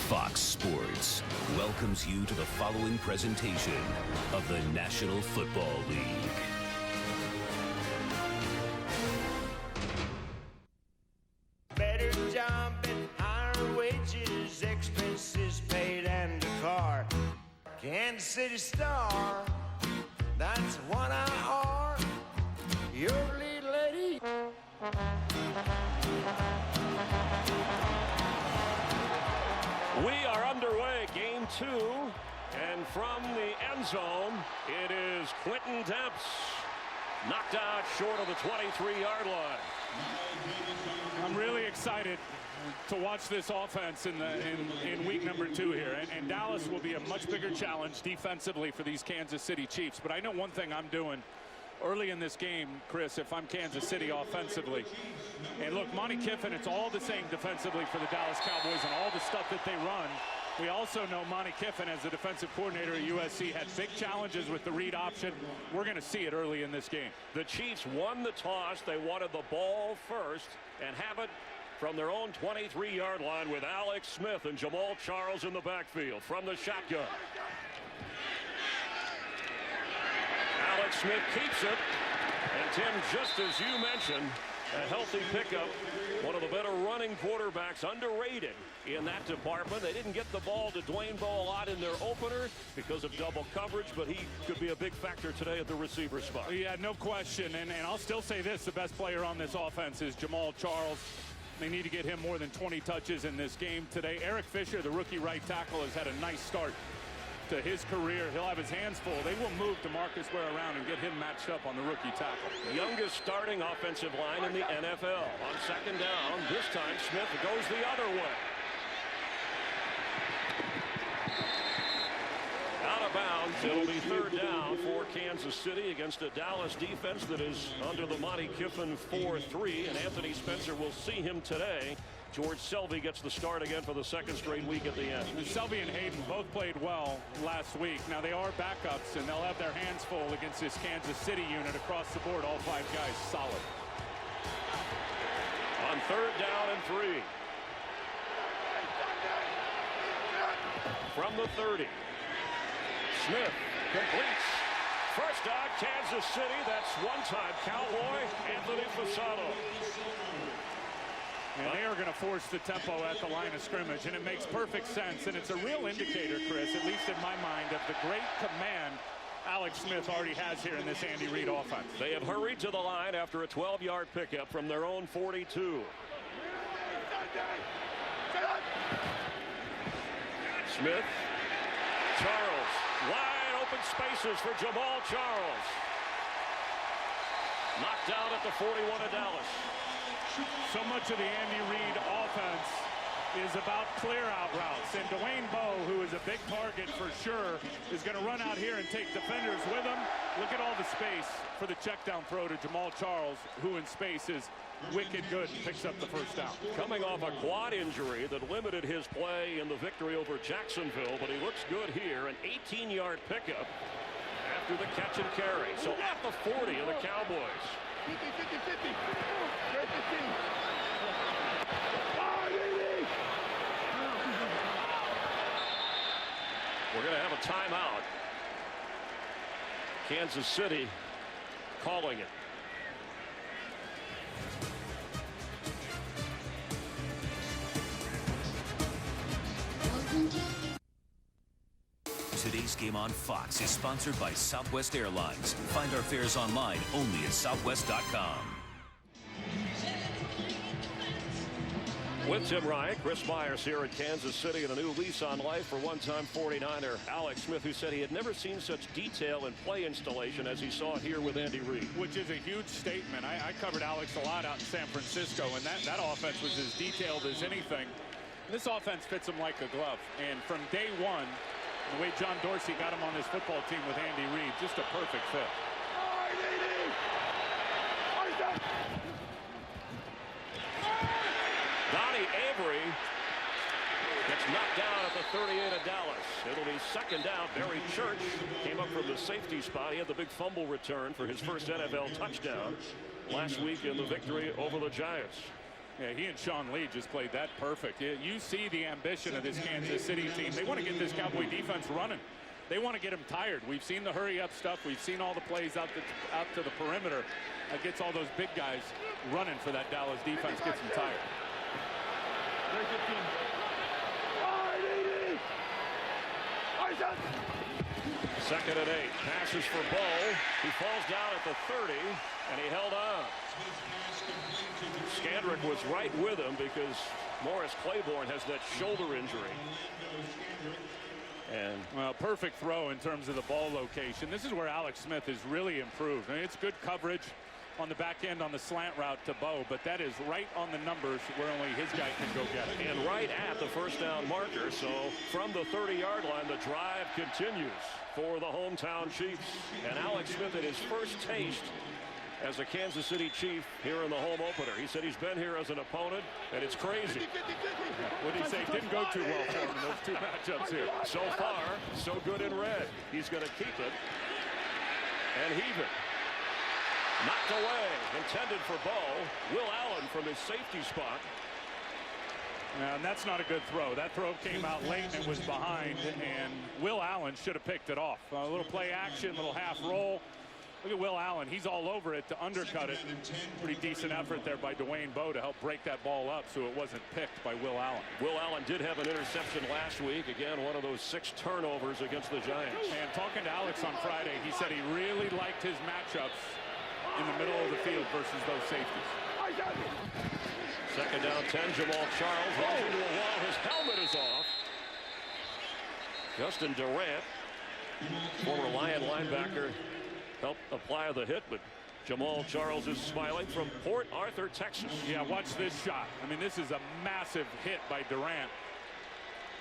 Fox Sports welcomes you to the following presentation of the National Football League. Better job and higher wages, expenses paid and a car. Kansas City Star, that's what I are. Your lead lady. We are underway, game 2, and from the end zone, it is Quentin Dempsey, knocked out short of the 23-yard line. I'm really excited to watch this offense in week number 2 here, and Dallas will be a much bigger challenge defensively for these Kansas City Chiefs. But I know one thing I'm doing early in this game, Chris, if I'm Kansas City offensively. And look, Monty Kiffin, it's all the same defensively for the Dallas Cowboys and all the stuff that they run. We also know Monty Kiffin, as the defensive coordinator at USC, had big challenges with the read option. We're going to see it early in this game. The Chiefs won the toss. They wanted the ball first and have it from their own 23-yard line with Alex Smith and Jamal Charles in the backfield from the shotgun. Alex Smith keeps it, and Tim, just as you mentioned, a healthy pickup. One of the better running quarterbacks, underrated in that department. They didn't get the ball to Dwayne Bowe a lot in their opener because of double coverage, but he could be a big factor today at the receiver spot. Yeah, no question, and I'll still say this, the best player on this offense is Jamal Charles. They need to get him more than 20 touches in this game today. Eric Fisher, the rookie right tackle, has had a nice start to his career. He'll have his hands full. They will move DeMarcus Ware around and get him matched up on the rookie tackle. Youngest starting offensive line in the NFL. On second down, this time Smith goes the other way. Out of bounds. It'll be third down for Kansas City against a Dallas defense that is under the Monty Kiffin 4-3, and Anthony Spencer will see him today. George Selvey gets the start again for the second straight week at the end. Selvey and Hayden both played well last week. Now they are backups, and they'll have their hands full against this Kansas City unit across the board. All 5 guys solid. On third down and 3. From the 30. Smith completes. First down, Kansas City. That's one-time Cowboy, Anthony Fasano. And they are going to force the tempo at the line of scrimmage, and it makes perfect sense. And it's a real indicator, Chris, at least in my mind, of the great command Alex Smith already has here in this Andy Reid offense. They have hurried to the line after a 12-yard pickup from their own 42. Smith, Charles, wide open spaces for Jamal Charles. Knocked out at the 41 of Dallas. So much of the Andy Reid offense is about clear-out routes. And Dwayne Bowe, who is a big target for sure, is going to run out here and take defenders with him. Look at all the space for the check-down throw to Jamal Charles, who in space is wicked good and picks up the first down. Coming off a quad injury that limited his play in the victory over Jacksonville, but he looks good here. An 18-yard pickup after the catch and carry. So at the 40 of the Cowboys. 50, 50, 50. Great 15. We're going to have a timeout. Kansas City calling it. Today's game on Fox is sponsored by Southwest Airlines. Find our fares online only at southwest.com. With Tim Ryan, Chris Myers here at Kansas City, and a new lease on life for one-time 49er Alex Smith, who said he had never seen such detail and play installation as he saw it here with Andy Reid. Which is a huge statement. I covered Alex a lot out in San Francisco, and that offense was as detailed as anything. This offense fits him like a glove, and from day one, the way John Dorsey got him on this football team with Andy Reid, just a perfect fit. Donnie Avery gets knocked down at the 38 of Dallas. It'll be second down. Barry Church came up from the safety spot. He had the big fumble return for his first NFL touchdown last week in the victory over the Giants. Yeah, he and Sean Lee just played that perfect. You see the ambition of this Kansas City team. They want to get this Cowboy defense running. They want to get them tired. We've seen the hurry-up stuff. We've seen all the plays out to the perimeter. That gets all those big guys running for that Dallas defense, gets them tired. Second and 8. Passes for Bowe. He falls down at the 30, and he held on. Skandrick was right with him because Morris Claiborne has that shoulder injury. And well, perfect throw in terms of the ball location. This is where Alex Smith has really improved. I mean, it's good coverage on the back end on the slant route to Bowe, but that is right on the numbers where only his guy can go get it. And right at the first down marker. So from the 30-yard line, the drive continues for the hometown Chiefs. And Alex Smith at his first taste as a Kansas City Chief here in the home opener. He said he's been here as an opponent, and it's crazy. What did he say? Didn't go too well for him in those two matchups here. So far, so good in red. He's going to keep it and heave it. Knocked away, intended for Bowe. Will Allen from his safety spot. And that's not a good throw. That throw came out late and it was behind, and Will Allen should have picked it off. A little play action, little half roll. Look at Will Allen. He's all over it to undercut it. Pretty decent effort there by Dwayne Bowe to help break that ball up so it wasn't picked by Will Allen. Will Allen did have an interception last week. Again, one of those 6 turnovers against the Giants. And talking to Alex on Friday, he said he really liked his matchups in the middle of the field versus those safeties. Second down 10, Jamal Charles runs into a wall. His helmet is off. Justin Durant, former Lion linebacker, helped apply the hit, but Jamal Charles is smiling from Port Arthur, Texas. Yeah, watch this shot. I mean, this is a massive hit by Durant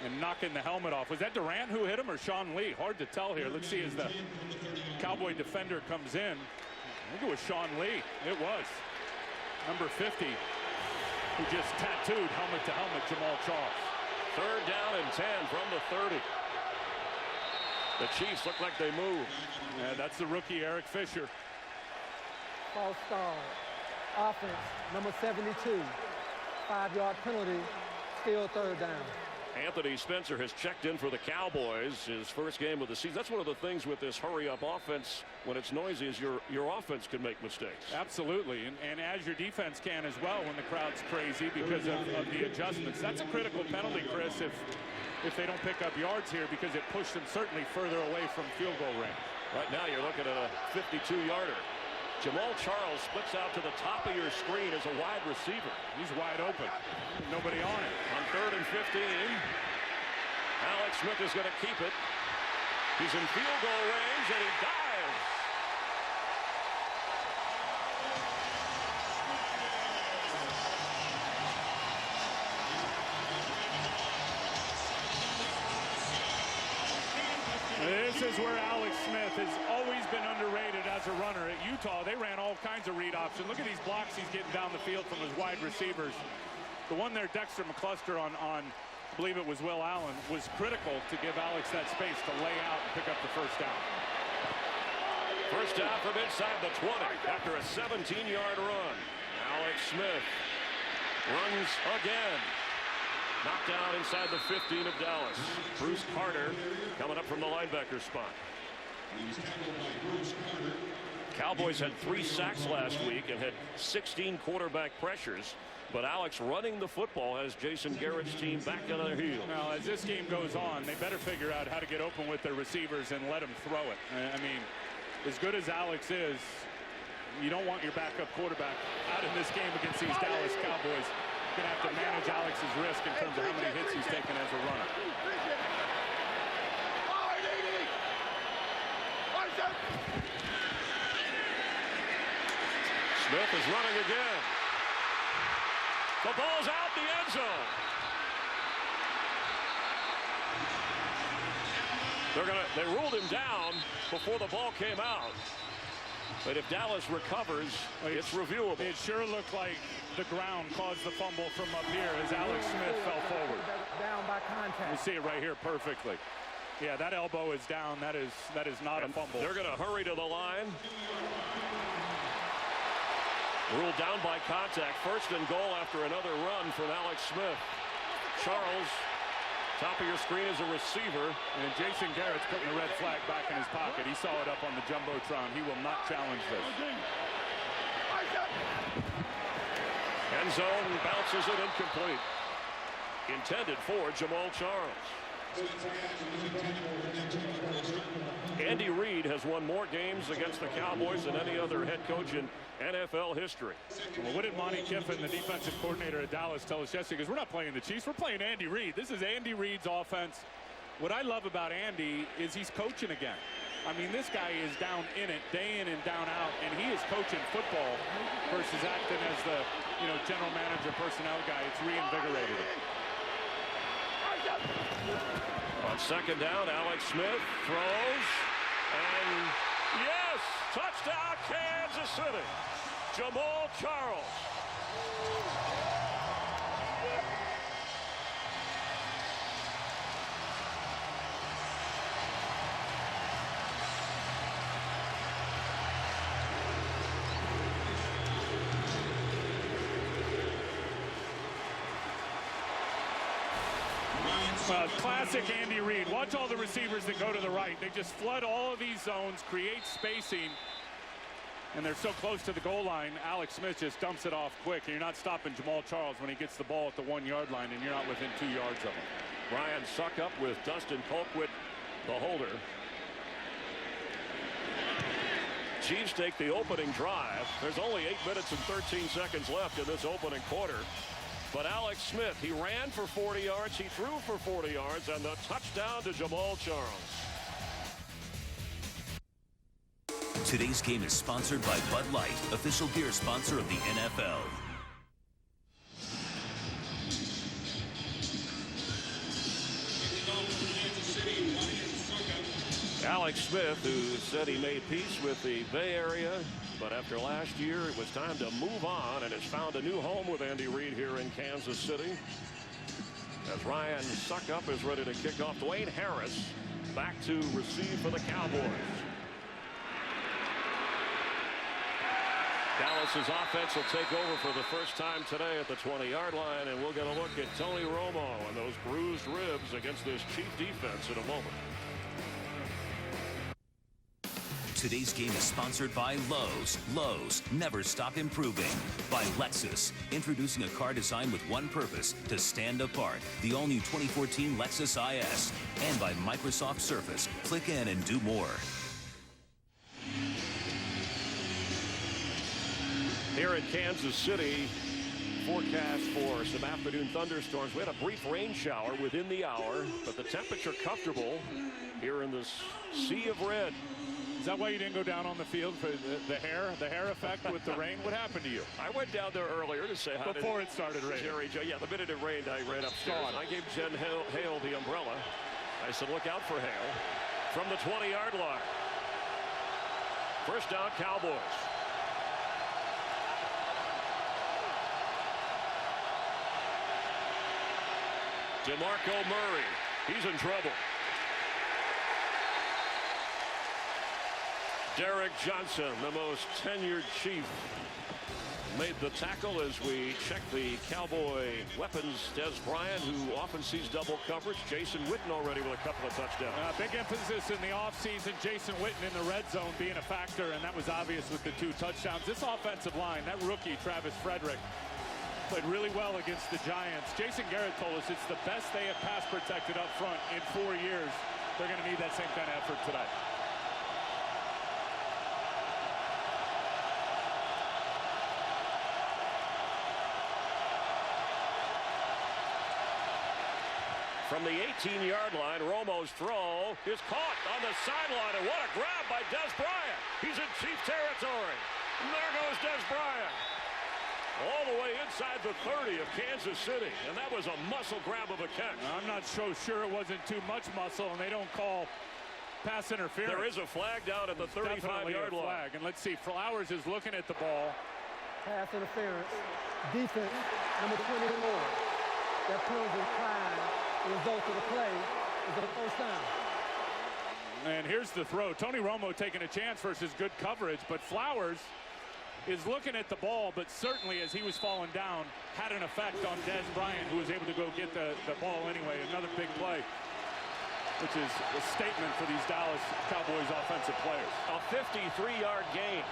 and knocking the helmet off. Was that Durant who hit him or Sean Lee? Hard to tell here. Let's see as the Cowboy defender comes in. I think it was Sean Lee. It was. Number 50, who just tattooed helmet to helmet Jamal Charles. Third down and 10 from the 30. The Chiefs look like they move. Yeah, that's the rookie Eric Fisher. False start. Offense, number 72. 5-yard penalty, still third down. Anthony Spencer has checked in for the Cowboys, his first game of the season. That's one of the things with this hurry-up offense when it's noisy is your offense can make mistakes. Absolutely, and as your defense can as well when the crowd's crazy because of the adjustments. That's a critical penalty, Chris, if they don't pick up yards here because it pushed them certainly further away from field goal range. Right now you're looking at a 52-yarder. Jamal Charles splits out to the top of your screen as a wide receiver. He's wide open. Nobody on it. On 3rd and 15, Alex Smith is going to keep it. He's in field goal range, and he dives. This is where Alex Smith has always been underrated as a runner. At Utah, they ran all kinds of read options. Look at these blocks he's getting down the field from his wide receivers. The one there, Dexter McCluster on I believe it was Will Allen, was critical to give Alex that space to lay out and pick up the first down. First down from inside the 20 after a 17-yard run. Alex Smith runs again. Knocked down inside the 15 of Dallas. Bruce Carter coming up from the linebacker spot. Cowboys had 3 sacks last week and had 16 quarterback pressures. But Alex running the football has Jason Garrett's team back on their heels. Now, as this game goes on, they better figure out how to get open with their receivers and let them throw it. I mean, as good as Alex is, you don't want your backup quarterback out in this game against these Dallas Cowboys. You're going to have to manage Alex's risk in terms of how many hits he's taken as a runner. Smith is running again. The ball's out the end zone. They ruled him down before the ball came out. But if Dallas recovers, it's reviewable. It sure looked like the ground caused the fumble from up here as Alex Smith fell forward. Down by contact. You see it right here perfectly. Yeah, that elbow is down. That is not a fumble. They're going to hurry to the line. Ruled down by contact. First and goal after another run from Alex Smith. Charles, top of your screen is a receiver. And Jason Garrett's putting the red flag back in his pocket. He saw it up on the Jumbotron. He will not challenge this. End zone, bounces it incomplete. Intended for Jamal Charles. Andy Reid has won more games against the Cowboys than any other head coach in NFL history. Well, what did Monty Kiffin, the defensive coordinator at Dallas, tell us yesterday? Because we're not playing the Chiefs, we're playing Andy Reid. This is Andy Reid's offense. What I love about Andy is he's coaching again. I mean, this guy is down in it, day in and down out, and he is coaching football versus acting as the, general manager, personnel guy. It's reinvigorated him. On second down, Alex Smith throws, and yes, touchdown Kansas City. Jamal Charles. Classic Andy Reid. Watch all the receivers that go to the right. They just flood all of these zones, create spacing, and they're so close to the goal line. Alex Smith just dumps it off quick, and you're not stopping Jamal Charles when he gets the ball at the 1 yard line, and you're not within 2 yards of him. Ryan Suckup with Dustin Colquitt, the holder. Chiefs take the opening drive. There's only 8 minutes and 13 seconds left in this opening quarter. But Alex Smith, he ran for 40 yards, he threw for 40 yards, and the touchdown to Jamal Charles. Today's game is sponsored by Bud Light, official beer sponsor of the NFL. Alex Smith, who said he made peace with the Bay Area, but after last year, it was time to move on, and has found a new home with Andy Reid here in Kansas City. As Ryan Suckup is ready to kick off, Dwayne Harris back to receive for the Cowboys. Dallas's offense will take over for the first time today at the 20-yard line, and we'll get a look at Tony Romo and those bruised ribs against this Chief defense in a moment. Today's game is sponsored by Lowe's. Lowe's, never stop improving. By Lexus, introducing a car designed with one purpose, to stand apart. The all-new 2014 Lexus IS. And by Microsoft Surface. Click in and do more. Here in Kansas City, forecast for some afternoon thunderstorms. We had a brief rain shower within the hour, but the temperature comfortable here in this sea of red. Is that why you didn't go down on the field for the hair effect with the rain? What happened to you? I went down there earlier to say hi before it started raining. Jerry Joe. Yeah, the minute it rained, I ran upstairs. I gave Jen Hale the umbrella. I said, look out for Hale. From the 20-yard line. First down, Cowboys. DeMarco Murray. He's in trouble. Derek Johnson, the most tenured Chief, made the tackle as we check the Cowboy weapons. Des Bryant, who often sees double coverage. Jason Witten already with a couple of touchdowns. Big emphasis in the offseason. Jason Witten in the red zone being a factor, and that was obvious with the 2 touchdowns. This offensive line, that rookie, Travis Frederick, played really well against the Giants. Jason Garrett told us it's the best they have pass protected up front in 4 years. They're going to need that same kind of effort today. From the 18-yard line, Romo's throw is caught on the sideline, and what a grab by Des Bryant. He's in Chief territory. And there goes Des Bryant. All the way inside the 30 of Kansas City, and that was a muscle grab of a catch. I'm not so sure it wasn't too much muscle, and they don't call pass interference. There is a flag down at the 35-yard line. And let's see, Flowers is looking at the ball. Pass interference. Defense, number 24. That proves in time. The result of the play is the first down. And here's the throw. Tony Romo taking a chance versus good coverage, but Flowers is looking at the ball, but certainly as he was falling down, had an effect on Des Bryant, who was able to go get the ball anyway. Another big play, which is a statement for these Dallas Cowboys offensive players. A 53-yard gain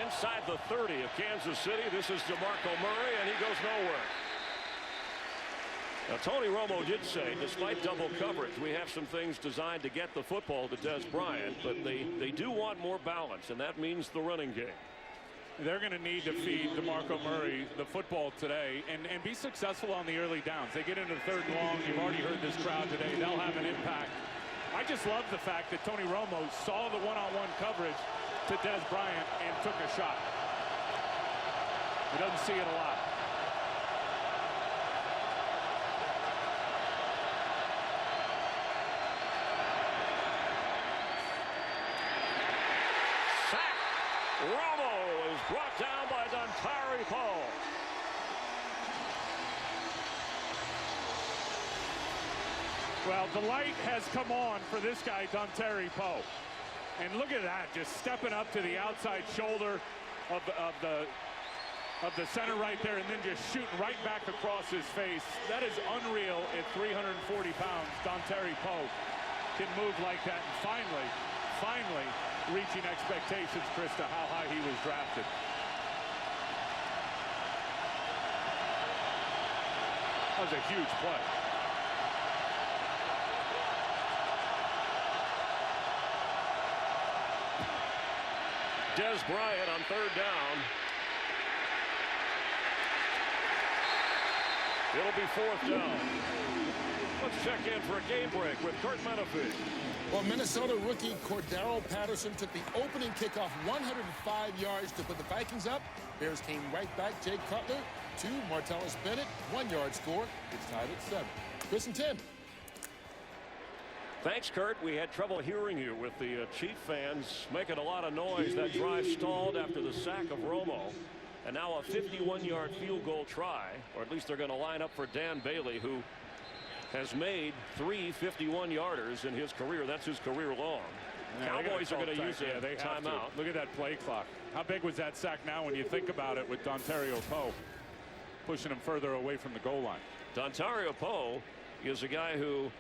inside the 30 of Kansas City. This is DeMarco Murray, and he goes nowhere. Now, Tony Romo did say, despite double coverage, we have some things designed to get the football to Des Bryant, but they do want more balance, and that means the running game. They're going to need to feed DeMarco Murray the football today and be successful on the early downs. They get into the 3rd and long. You've already heard this crowd today. They'll have an impact. I just love the fact that Tony Romo saw the one-on-one coverage to Des Bryant and took a shot. He doesn't see it a lot. Romo is brought down by Dontari Poe. Well, the light has come on for this guy, Dontari Poe. And look at that, just stepping up to the outside shoulder of the center right there, and then just shooting right back across his face. That is unreal at 340 pounds. Dontari Poe can move like that, and finally reaching expectations, Krista, how high he was drafted. That was a huge play. Des Bryant on 3rd down. It'll be 4th down. Let's check in for a game break with Kurt Menefee. Well, Minnesota rookie Cordero Patterson took the opening kickoff 105 yards to put the Vikings up. Bears came right back. Jay Cutler, 2. Martellus Bennett, 1-yard score. It's tied at 7. Chris and Tim. Thanks, Kurt. We had trouble hearing you with the Chief fans making a lot of noise. That drive stalled after the sack of Romo. And now a 51-yard field goal try, or at least they're going to line up for Dan Bailey, who has made 3 51-yarders in his career. That's his career long. Yeah, Cowboys are going to use a timeout. Look at that play clock. How big was that sack now when you think about it with Dontario Poe pushing him further away from the goal line? Dontario Poe is a guy who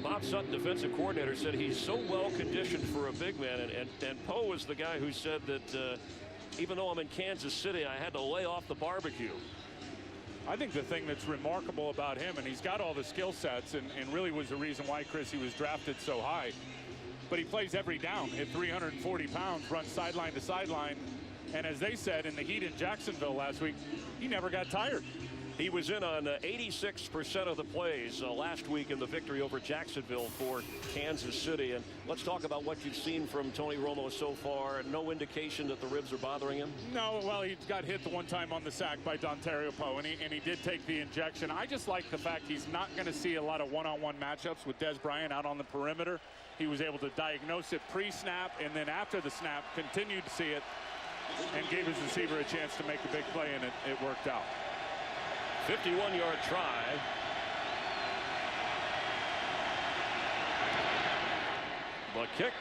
Bob Sutton, defensive coordinator, said he's so well conditioned for a big man. And Poe is the guy who said that even though I'm in Kansas City, I had to lay off the barbecue. I think the thing that's remarkable about him, and he's got all the skill sets, and really was the reason why, Chris, he was drafted so high. But he plays every down at 340 pounds, runs sideline to sideline. And as they said in the heat in Jacksonville last week, he never got tired. He was in on 86% of the plays last week in the victory over Jacksonville for Kansas City. And let's talk about what you've seen from Tony Romo so far. No indication that the ribs are bothering him? No, well, he got hit the one time on the sack by Dontario Poe, and he did take the injection. I just like the fact he's not going to see a lot of one-on-one matchups with Des Bryant out on the perimeter. He was able to diagnose it pre-snap, and then after the snap, continued to see it and gave his receiver a chance to make a big play, and it worked out. 51-yard try. The kick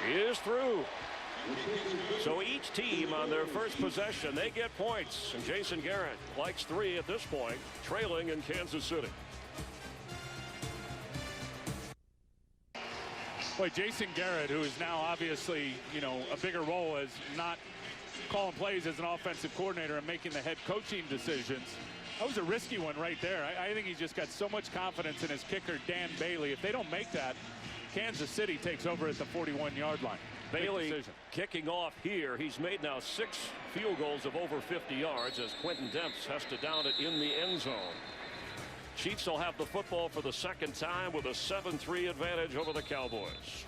is through. So each team on their first possession, they get points. And Jason Garrett likes 3 at this point, trailing in Kansas City. Boy, Jason Garrett, who is now obviously, a bigger role as not calling plays as an offensive coordinator and making the head coaching decisions. That was a risky one right there. I think he's just got so much confidence in his kicker, Dan Bailey. If they don't make that, Kansas City takes over at the 41-yard line. Bailey kicking off here. He's made now 6 field goals of over 50 yards as Quentin Demps has to down it in the end zone. Chiefs will have the football for the second time with a 7-3 advantage over the Cowboys.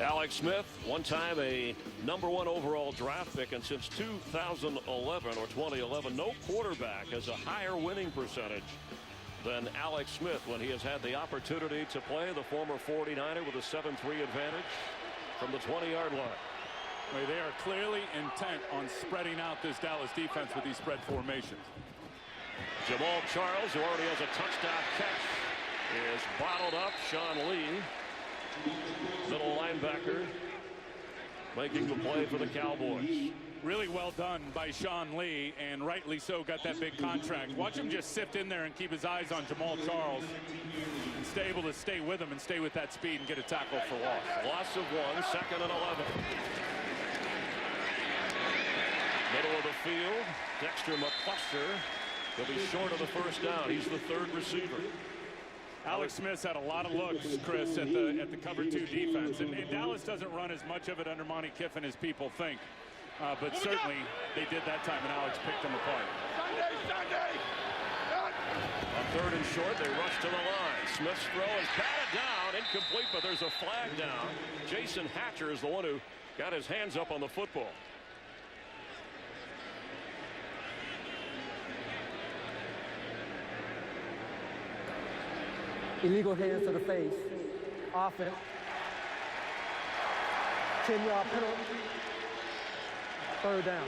Alex Smith, one time a #1 overall draft pick, and since 2011 or 2011, no quarterback has a higher winning percentage than Alex Smith when he has had the opportunity to play. The former 49er with a 7-3 advantage from the 20-yard line. Well, they are clearly intent on spreading out this Dallas defense with these spread formations. Jamal Charles, who already has a touchdown catch, is bottled up. Sean Lee Middle linebacker making the play for the Cowboys. Really well done by Sean Lee, and rightly so, got that big contract. Watch him just sift in there and keep his eyes on Jamal Charles and stay able to stay with him and stay with that speed and get a tackle for loss. Loss of 1, 2nd and 11. Middle of the field, Dexter McCluster. He'll be short of the first down. He's the 3rd receiver. Alex Smith's had a lot of looks, Chris, at the cover 2 defense, and Dallas doesn't run as much of it under Monty Kiffin as people think. But certainly they did that time, and Alex picked them apart. Sunday! On 3rd and short, they rush to the line. Smith's throw is batted down, incomplete, but there's a flag down. Jason Hatcher is the one who got his hands up on the football. Illegal hands to the face. Offense. 10-yard penalty. 3rd down.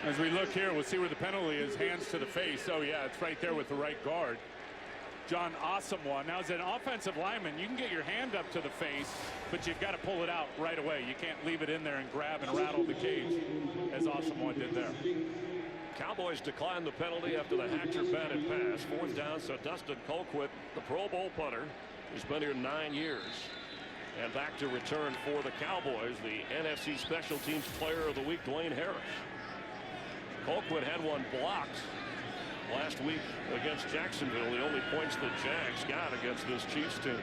As we look here, we'll see where the penalty is. Hands to the face. Oh, yeah, it's right there with the right guard. John Asamoah. Now, as an offensive lineman, you can get your hand up to the face, but you've got to pull it out right away. You can't leave it in there and grab and rattle the cage, as Asamoah did there. Cowboys declined the penalty after the Hatcher batted pass. 4th down, so Dustin Colquitt, the Pro Bowl punter, has been here 9 years. And back to return for the Cowboys, the NFC Special Teams Player of the Week, Dwayne Harris. Colquitt had one blocked last week against Jacksonville. The only points the Jags got against this Chiefs team.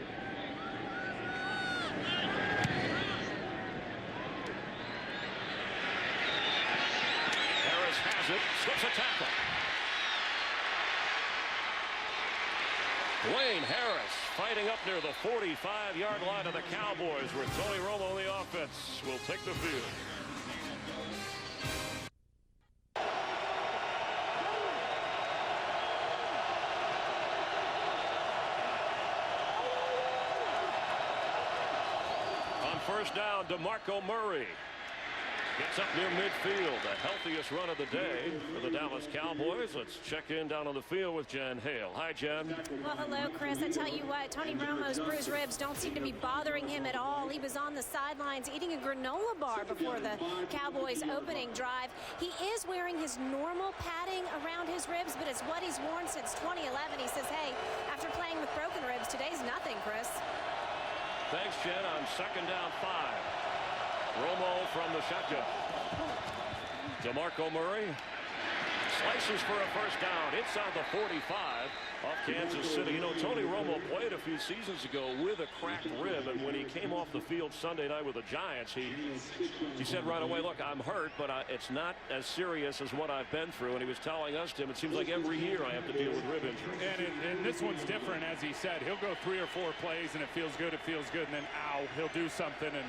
Harris has it, slips a tackle. Dwayne Harris fighting up near the 45-yard line of the Cowboys, where Tony Romo on the offense will take the field. On 1st down, DeMarco Murray gets up near midfield. The healthiest run of the day for the Dallas Cowboys. Let's check in down on the field with Jen Hale. Hi, Jen. Well, hello, Chris. I tell you what, Tony Romo's bruised ribs don't seem to be bothering him at all. He was on the sidelines eating a granola bar before the Cowboys' opening drive. He is wearing his normal padding around his ribs, but it's what he's worn since 2011. He says, hey, after playing with broken ribs, today's nothing, Chris. Thanks, Jen. On 2nd down, 5. Romo from the shotgun. DeMarco Murray slices for a 1st down inside the 45 off Kansas City. You know, Tony Romo played a few seasons ago with a cracked rib, and when he came off the field Sunday night with the Giants, he said right away, look, I'm hurt, but it's not as serious as what I've been through. And he was telling us, Tim, it seems like every year I have to deal with rib injury. And this one's different, as he said. He'll go 3 or 4 plays, and it feels good, and then, ow, he'll do something, and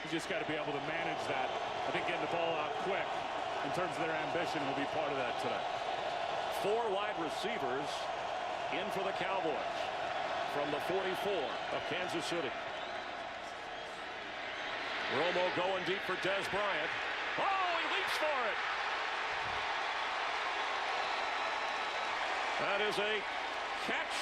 you just got to be able to manage that. I think getting the ball out quick in terms of their ambition will be part of that today. 4 wide receivers in for the Cowboys from the 44 of Kansas City. Romo going deep for Dez Bryant. Oh, he leaps for it. That is a catch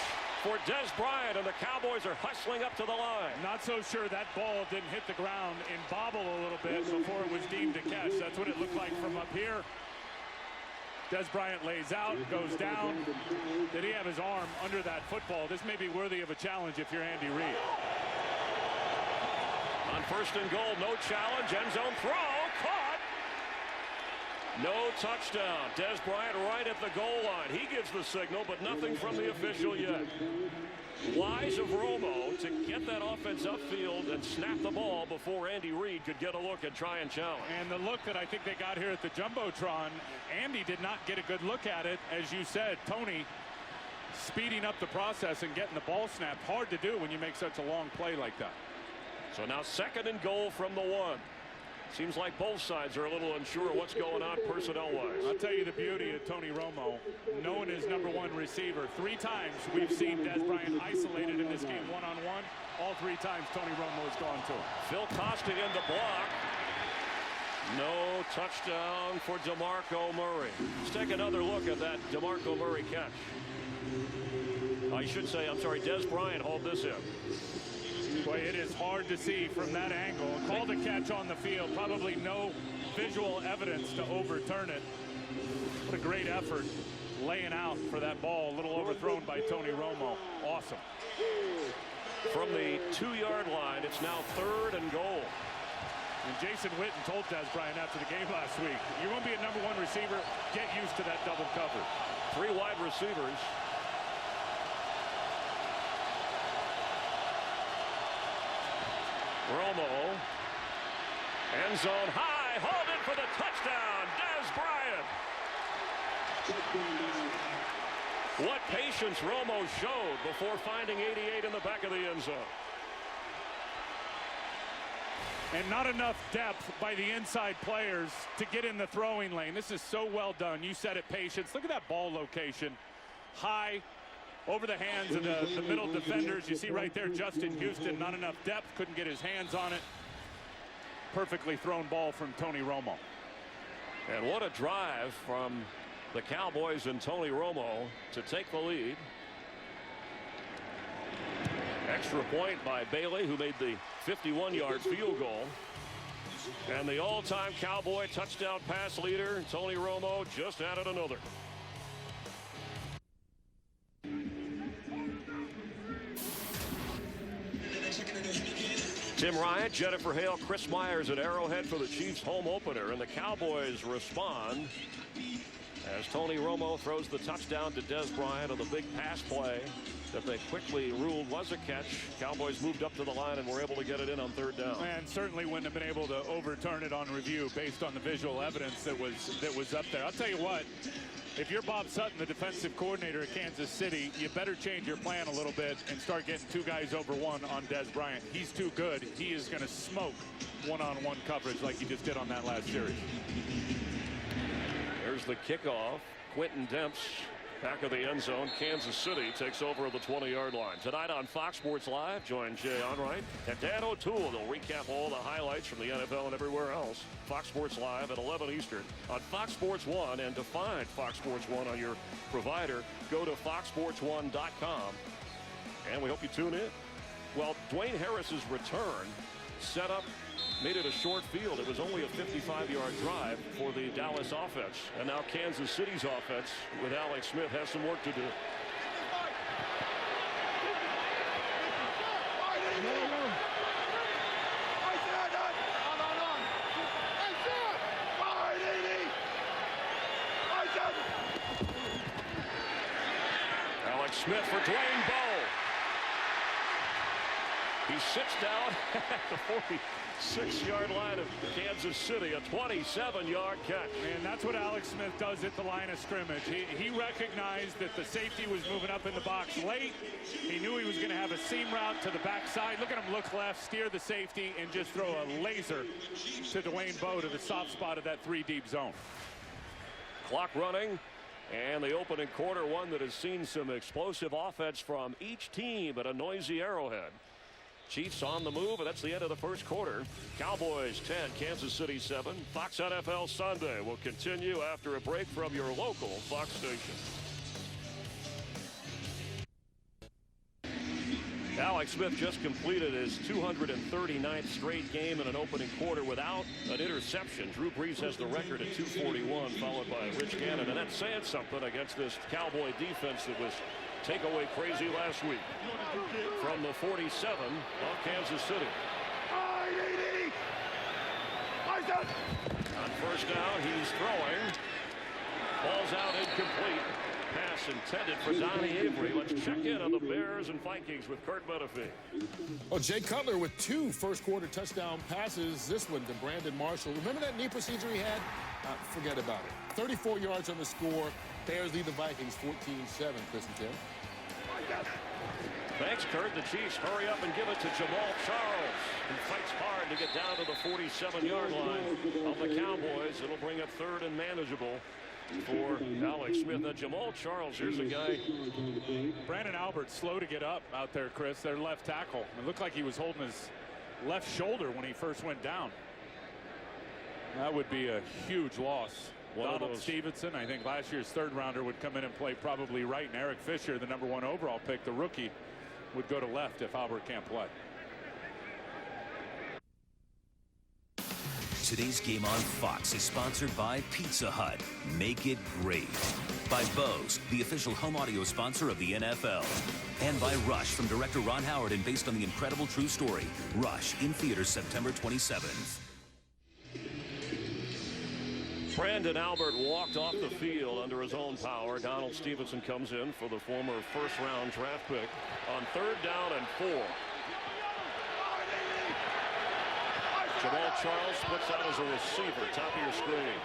for Dez Bryant, and the Cowboys are hustling up to the line. Not so sure that ball didn't hit the ground and bobble a little bit before it was deemed a catch. That's what it looked like from up here. Dez Bryant lays out, goes down. Did he have his arm under that football? This may be worthy of a challenge if you're Andy Reid. On 1st and goal, no challenge, end zone throw, caught. No touchdown. Dez Bryant right at the goal line. He gives the signal, but nothing from the official yet. Wise of Romo to get that offense upfield and snap the ball before Andy Reid could get a look and try and challenge. And the look that I think they got here at the Jumbotron, Andy did not get a good look at it. As you said, Tony speeding up the process and getting the ball snapped. Hard to do when you make such a long play like that. So now 2nd and goal from the 1. Seems like both sides are a little unsure what's going on personnel-wise. I'll tell you the beauty of Tony Romo, known as #1 receiver. 3 times we've seen Dez Bryant isolated in this game one-on-one. All 3 times Tony Romo has gone to him. Phil Costa in the block. No touchdown for DeMarco Murray. Let's take another look at that DeMarco Murray catch. I should say, I'm sorry, Des Bryant hauled this in. Boy, it is hard to see from that angle. Called a catch on the field. Probably no visual evidence to overturn it. What a great effort laying out for that ball. A little overthrown by Tony Romo. Awesome. From the 2-yard line, it's now 3rd and goal. And Jason Witten told Des Bryant after the game last week, you're going to be a #1 receiver. Get used to that double cover. 3 wide receivers. Romo. End zone high. Hauled in for the touchdown. Des Bryant. What patience Romo showed before finding 88 in the back of the end zone. And not enough depth by the inside players to get in the throwing lane. This is so well done. You said it, patience. Look at that ball location. High over the hands of the middle defenders. You see right there, Justin Houston, not enough depth, couldn't get his hands on it. Perfectly thrown ball from Tony Romo. And what a drive from the Cowboys and Tony Romo to take the lead. Extra point by Bailey, who made the 51-yard field goal. And the all-time Cowboy touchdown pass leader, Tony Romo, just added another. Tim Ryan, Jennifer Hale, Chris Myers at Arrowhead for the Chiefs home opener, and the Cowboys respond as Tony Romo throws the touchdown to Des Bryant on the big pass play that they quickly ruled was a catch. Cowboys moved up to the line and were able to get it in on 3rd down. And certainly wouldn't have been able to overturn it on review based on the visual evidence that was up there. I'll tell you what, if you're Bob Sutton, the defensive coordinator at Kansas City, you better change your plan a little bit and start getting 2 guys over 1 on Des Bryant. He's too good. He is going to smoke one-on-one coverage like he just did on that last series. There's the kickoff. Quentin Demps back of the end zone. Kansas City takes over at the 20-yard line. Tonight on Fox Sports Live, join Jay Onrait and Dan O'Toole. They'll recap all the highlights from the NFL and everywhere else. Fox Sports Live at 11 Eastern on Fox Sports 1. And to find Fox Sports 1 on your provider, go to foxsports1.com. And we hope you tune in. Well, Dwayne Harris's return set up, made it a short field. It was only a 55-yard drive for the Dallas offense. And now Kansas City's offense with Alex Smith has some work to do. Alex Smith for Dwayne Bowe. He sits down at the 46-yard line of Kansas City, a 27-yard catch. And that's what Alex Smith does at the line of scrimmage. He recognized that the safety was moving up in the box late. He knew he was going to have a seam route to the backside. Look at him look left, steer the safety, and just throw a laser to Dwayne Bowe to the soft spot of that 3 deep zone. Clock running. And the opening quarter, one that has seen some explosive offense from each team at a noisy Arrowhead. Chiefs on the move, and that's the end of the first quarter. Cowboys 10, Kansas City 7. Fox NFL Sunday will continue after a break from your local Fox station. Alex Smith just completed his 239th straight game in an opening quarter without an interception. Drew Brees has the record at 241, followed by Rich Gannon, and that's saying something against this Cowboy defense that was takeaway crazy last week. From the 47 of Kansas City. On first down, he's throwing. Ball's out incomplete. Pass intended for Donnie Avery. Let's check in on the Bears and Vikings with Kurt Menefee. Well, Jay Cutler with 2 first-quarter touchdown passes. This one to Brandon Marshall. Remember that knee procedure he had? Forget about it. 34 yards on the score. Bears lead the Vikings 14-7, Chris and Tim. Thanks, Kurt. The Chiefs hurry up and give it to Jamal Charles, who fights hard to get down to the 47-yard line of the Cowboys. It'll bring it 3rd and manageable for Alex Smith. Now, Jamal Charles, here's a guy. Brandon Albert slow to get up out there, Chris. Their left tackle. It looked like he was holding his left shoulder when he first went down. That would be a huge loss Donald Stevenson, I think last year's third rounder, would come in and play probably right, and Eric Fisher, the #1 overall pick, the rookie, would go to left if Albert can't play. Today's game on Fox is sponsored by Pizza Hut. Make it great. By Bose, the official home audio sponsor of the NFL. And by Rush from director Ron Howard and based on the incredible true story. Rush in theaters September 27th. Brandon Albert walked off the field under his own power. Donald Stevenson comes in for the former first-round draft pick on 3rd down and 4. Jamal Charles puts out as a receiver, top of your screen.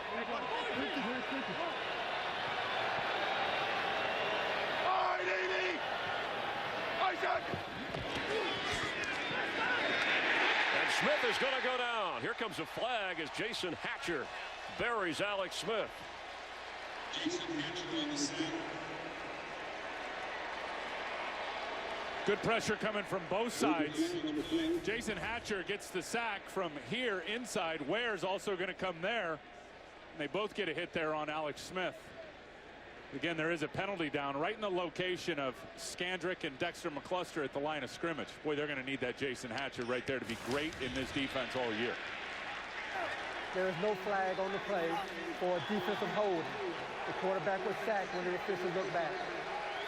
And Smith is going to go down. Here comes a flag as Jason Hatcher buries Alex Smith. Good pressure coming from both sides. Jason Hatcher gets the sack from here inside. Ware's also going to come there. And they both get a hit there on Alex Smith. Again, there is a penalty down right in the location of Scandrick and Dexter McCluster at the line of scrimmage. Boy, they're going to need that Jason Hatcher right there to be great in this defense all year. There is no flag on the play for a defensive holding. The quarterback was sacked when the officials looked back.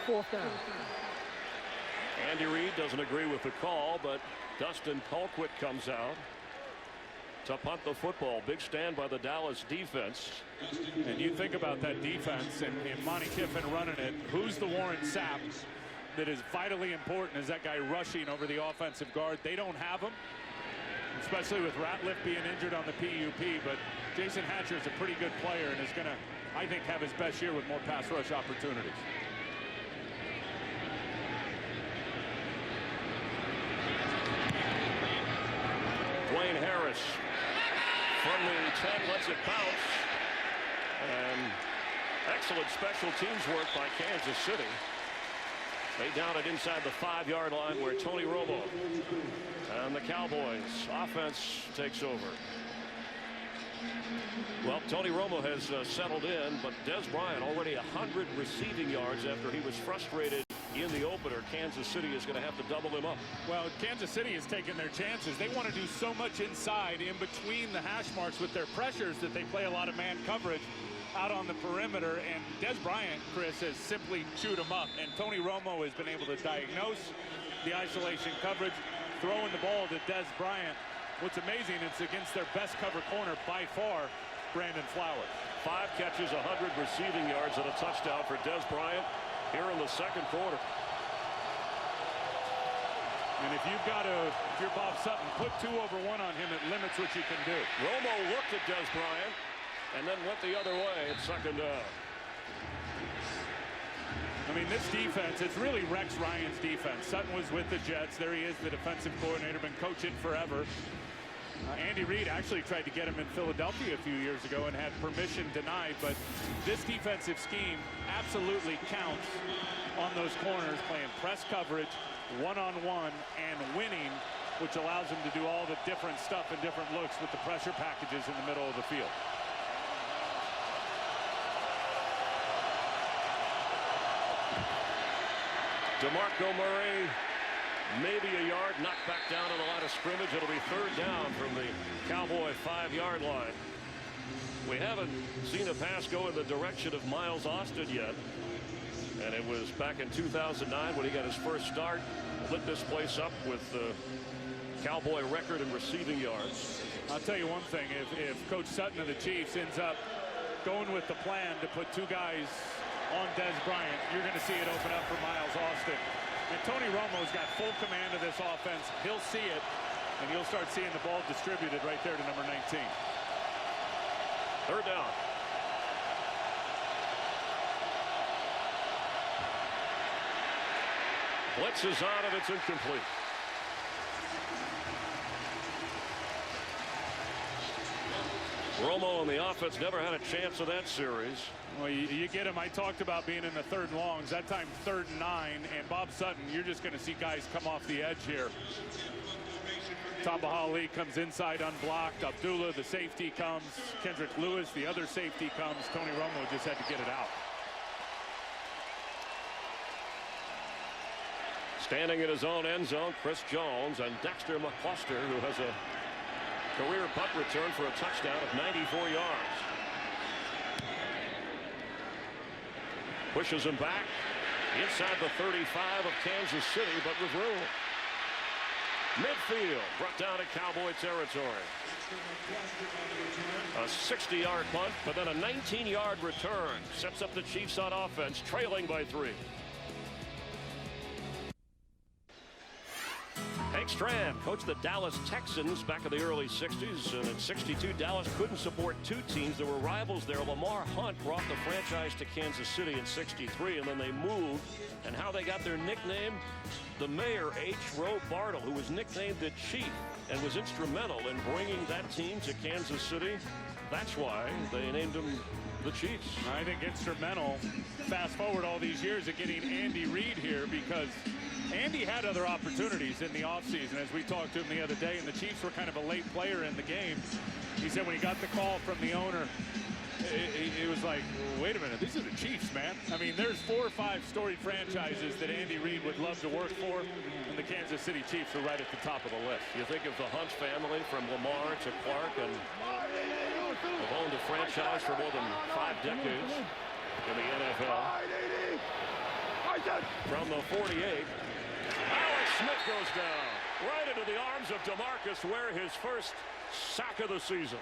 4th down. Andy Reid doesn't agree with the call, but Dustin Colquitt comes out to punt the football. Big stand by the Dallas defense. And you think about that defense and Monty Kiffin running it. Who's the Warren Sapp that is vitally important as that guy rushing over the offensive guard? They don't have him, especially with Ratliff being injured on the PUP. But Jason Hatcher is a pretty good player and is going to, I think, have his best year with more pass rush opportunities. Dwayne Harris from the 10 lets it bounce. And excellent special teams work by Kansas City. They down it inside the 5-yard line where Tony Romo and the Cowboys offense takes over. Well, Tony Romo has settled in, but Des Bryant already 100 receiving yards after he was frustrated in the opener. Kansas City is going to have to double him up. Well, Kansas City is taking their chances. They want to do so much inside in between the hash marks with their pressures that they play a lot of man coverage out on the perimeter, and Des Bryant, Chris, has simply chewed him up, and Tony Romo has been able to diagnose the isolation coverage, throwing the ball to Des Bryant. What's amazing, it's against their best cover corner by far, Brandon Flowers. 5 catches, 100 receiving yards, and a touchdown for Des Bryant here in the 2nd quarter. And if you're Bob Sutton, put 2 over 1 on him, it limits what you can do. Romo looked at Des Bryant and then went the other way at 2nd down. I mean, this defense, it's really Rex Ryan's defense. Sutton was with the Jets. There he is, the defensive coordinator, been coaching forever. Andy Reid actually tried to get him in Philadelphia a few years ago and had permission denied, but this defensive scheme absolutely counts on those corners, playing press coverage, one-on-one, and winning, which allows them to do all the different stuff and different looks with the pressure packages in the middle of the field. DeMarco Murray, maybe a yard, knocked back down to the line of scrimmage. It'll be 3rd down from the Cowboy 5-yard line. We haven't seen a pass go in the direction of Miles Austin yet. And it was back in 2009 when he got his first start, lit this place up with the Cowboy record in receiving yards. I'll tell you one thing, if Coach Sutton of the Chiefs ends up going with the plan to put 2 guys on Des Bryant, you're going to see it open up for Miles Austin. And Tony Romo's got full command of this offense. He'll see it, and you'll start seeing the ball distributed right there to number 19. 3rd down. Blitz is on, and it's incomplete. Romo and the offense never had a chance in that series. Well, you get him. I talked about being in the 3rd and longs. That time 3rd and 9. And Bob Sutton, you're just going to see guys come off the edge here. Tabaha Ali comes inside unblocked. Abdullah, the safety, comes. Kendrick Lewis, the other safety, comes. Tony Romo just had to get it out. Standing in his own end zone, Chris Jones and Dexter McCluster, who has a career punt return for a touchdown of 94 yards. Pushes him back inside the 35 of Kansas City, but with room. Midfield brought down to Cowboy territory. A 60-yard punt, but then a 19-yard return sets up the Chiefs on offense, trailing by 3. Hank Strand coached the Dallas Texans back in the early 60s, and in 62 Dallas couldn't support two teams that were rivals there. Lamar Hunt brought the franchise to Kansas City in 63, and then they moved, and how they got their nickname, the mayor H. Roe Bartle, who was nicknamed the Chief and was instrumental in bringing that team to Kansas City. That's why they named him the Chiefs. I think instrumental, fast forward all these years, of getting Andy Reid here, because Andy had other opportunities in the offseason, as we talked to him the other day, and the Chiefs were kind of a late player in the game. He said when he got the call from the owner, it was like, well, wait a minute, these are the Chiefs, man. I mean, there's 4 or 5 storied franchises that Andy Reid would love to work for, and the Kansas City Chiefs are right at the top of the list. You think of the Hunt family, from Lamar to Clark, and they've owned a franchise for more than 5 decades in the NFL. From the 48, Alex Smith goes down right into the arms of DeMarcus Ware, his first sack of the season.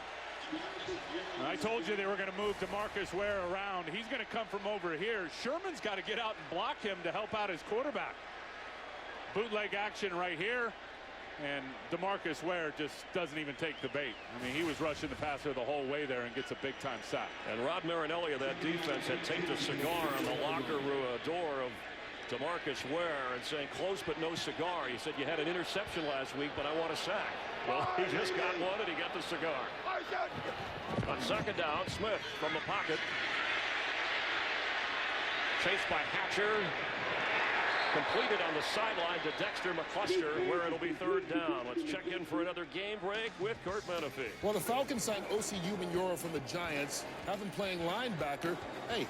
I told you they were going to move DeMarcus Ware around. He's going to come from over here. Sherman's got to get out and block him to help out his quarterback. Bootleg action right here, and DeMarcus Ware just doesn't even take the bait. I mean, he was rushing the passer the whole way there and gets a big-time sack. And Rod Marinelli of that defense had taped a cigar on the locker room door of DeMarcus Ware and saying, close but no cigar. He said, you had an interception last week, but I want a sack. Well, he just got one, and he got the cigar. On second down, Smith from the pocket. Chased by Hatcher. Completed on the sideline to Dexter McCluster, where it'll be third down. Let's check in for another game break with Kurt Menefee. Well, the Falcons signed O.C. Umenyiora from the Giants, have him playing linebacker. Hey,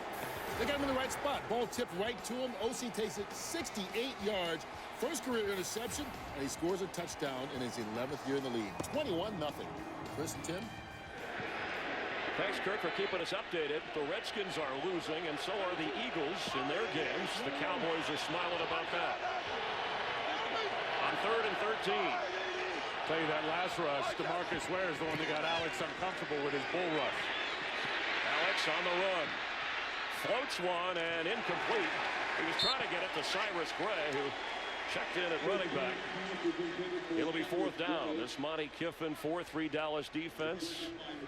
they got him in the right spot. Ball tipped right to him. O.C. takes it 68 yards. First career interception, and he scores a touchdown in his 11th year in the league. 21-0. Chris and Tim. Thanks, Kurt, for keeping us updated. The Redskins are losing, and so are the Eagles in their games. The Cowboys are smiling about that. On 3rd and 13. Tell you that last rush, DeMarcus Ware is the one that got Alex uncomfortable with his bull rush. Alex on the run. Floats one and incomplete. He was trying to get it to Cyrus Gray, who checked in at running back. It'll be fourth down. This Monty Kiffin 4-3 Dallas defense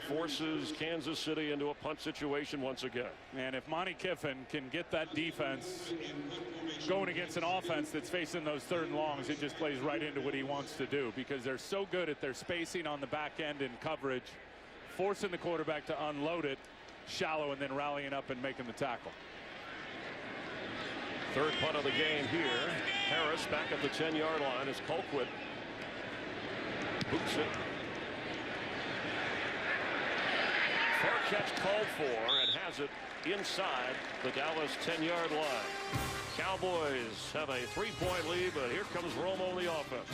forces Kansas City into a punt situation once again. And if Monty Kiffin can get that defense going against an offense that's facing those 3rd and longs, it just plays right into what he wants to do, because they're so good at their spacing on the back end and coverage, forcing the quarterback to unload it shallow and then rallying up and making the tackle. Third punt of the game here. Harris back at the 10-yard line as Colquitt boots it. Fair catch called for, and has it inside the Dallas 10-yard line. Cowboys have a 3-point lead, but here comes Romo on the offense.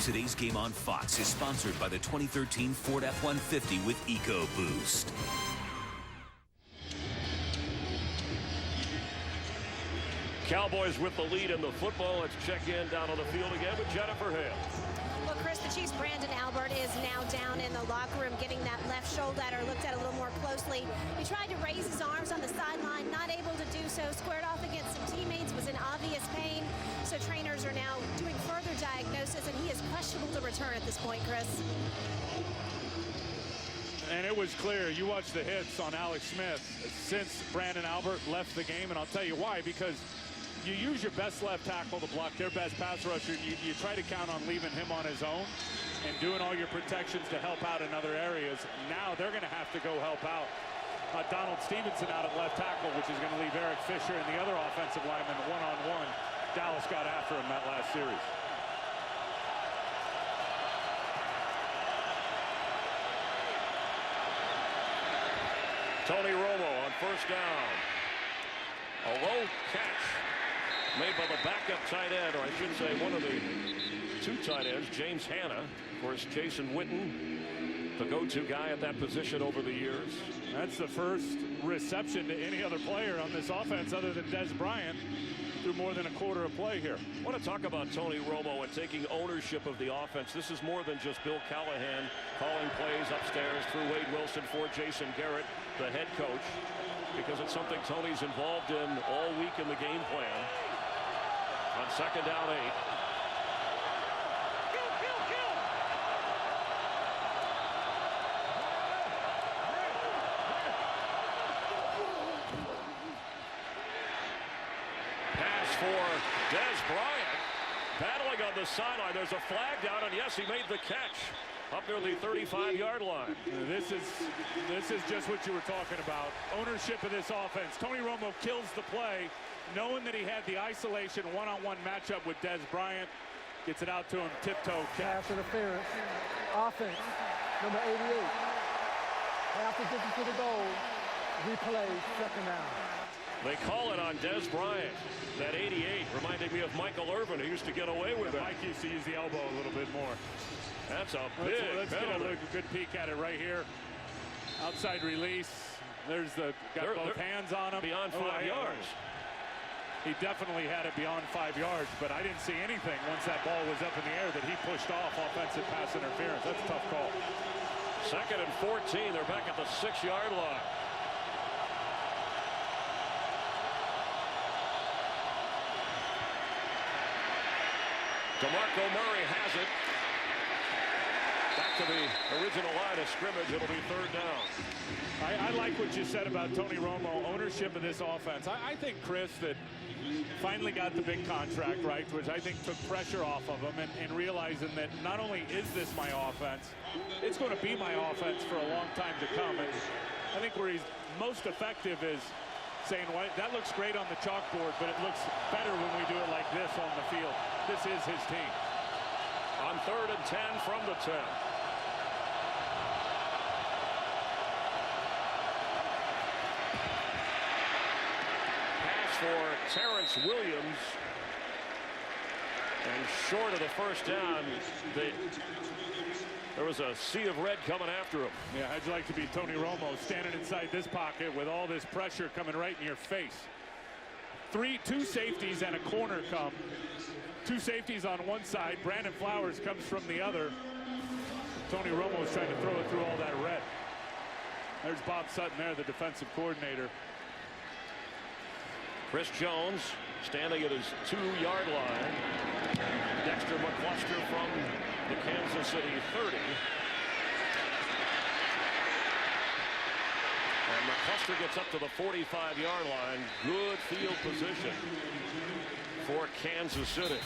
Today's game on Fox is sponsored by the 2013 Ford F-150 with EcoBoost. Cowboys with the lead in the football. Let's check in down on the field again with Jennifer Hale. Well, Chris, the Chiefs' Brandon Albert is now down in the locker room getting that left shoulder looked at a little more closely. He tried to raise his arms on the sideline, not able to do so, squared off against some teammates, was in obvious pain. So trainers are now doing further diagnosis, and he is questionable to return at this point, Chris. And it was clear, you watch the hits on Alex Smith since Brandon Albert left the game, and I'll tell you why, because you use your best left tackle to block their best pass rusher. You try to count on leaving him on his own and doing all your protections to help out in other areas. Now they're going to have to go help out. Donald Stevenson out at left tackle, which is going to leave Eric Fisher and the other offensive lineman one-on-one. Dallas got after him that last series. Tony Romo on first down. A low catch made by the backup tight end, or I should say one of the two tight ends, James Hanna. Of course, Jason Witten, the go-to guy at that position over the years. That's the first reception to any other player on this offense other than Des Bryant through more than a quarter of play here. I want to talk about Tony Romo and taking ownership of the offense. This is more than just Bill Callahan calling plays upstairs through Wade Wilson for Jason Garrett, the head coach, because it's something Tony's involved in all week in the game plan. On second down 8. Pass for Des Bryant, battling on the sideline. There's a flag down, and yes, he made the catch up near the 35-yard line. This is just what you were talking about. Ownership of this offense. Tony Romo kills the play, knowing that he had the isolation one-on-one matchup with Des Bryant. Gets it out to him, tiptoe catch. Pass interference. Offense, number 88. Half the distance to the goal. Replay, second down. They call it on Des Bryant. That 88 reminded me of Michael Irvin, who used to get away with it. Mike used to use the elbow a little bit more. That's a big Let's get penalty. a good peek at it right here. Outside release. There's got both hands on him. Beyond 5 yards. He definitely had it beyond 5 yards, but I didn't see anything once that ball was up in the air that he pushed off offensive pass interference. That's a tough call. Second and 14. They're back at the 6-yard line. DeMarco Murray has it. Back to the original line of scrimmage. It'll be third down. I like what you said about Tony Romo, ownership of this offense. I think, Chris, that finally got the big contract, right, which I think took pressure off of him and realizing that not only is this my offense, it's going to be my offense for a long time to come. And I think where he's most effective is saying, well, that looks great on the chalkboard, but it looks better when we do it like this on the field. This is his team. On third and 10 from the 10. Pass for Terrence Williams. And short of the first down, there was a sea of red coming after him. Yeah, how'd you like to be Tony Romo standing inside this pocket with all this pressure coming right in your face? Two safeties and a corner come. Two safeties on one side. Brandon Flowers comes from the other. Tony Romo is trying to throw it through all that red. There's Bob Sutton there, the defensive coordinator. Chris Jones standing at his 2-yard line. Dexter McCluster from the Kansas City 30. And McCluster gets up to the 45-yard line. Good field position for Kansas City.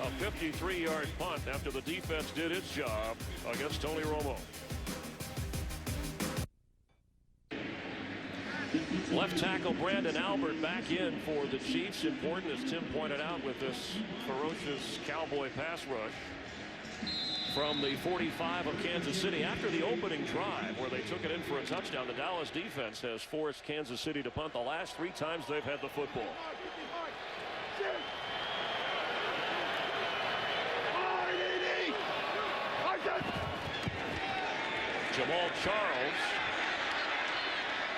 A 53-yard punt after the defense did its job against Tony Romo. Left tackle Brandon Albert back in for the Chiefs. Important, as Tim pointed out, with this ferocious Cowboy pass rush from the 45 of Kansas City. After the opening drive where they took it in for a touchdown, the Dallas defense has forced Kansas City to punt the last 3 times they've had the football. Jamal Charles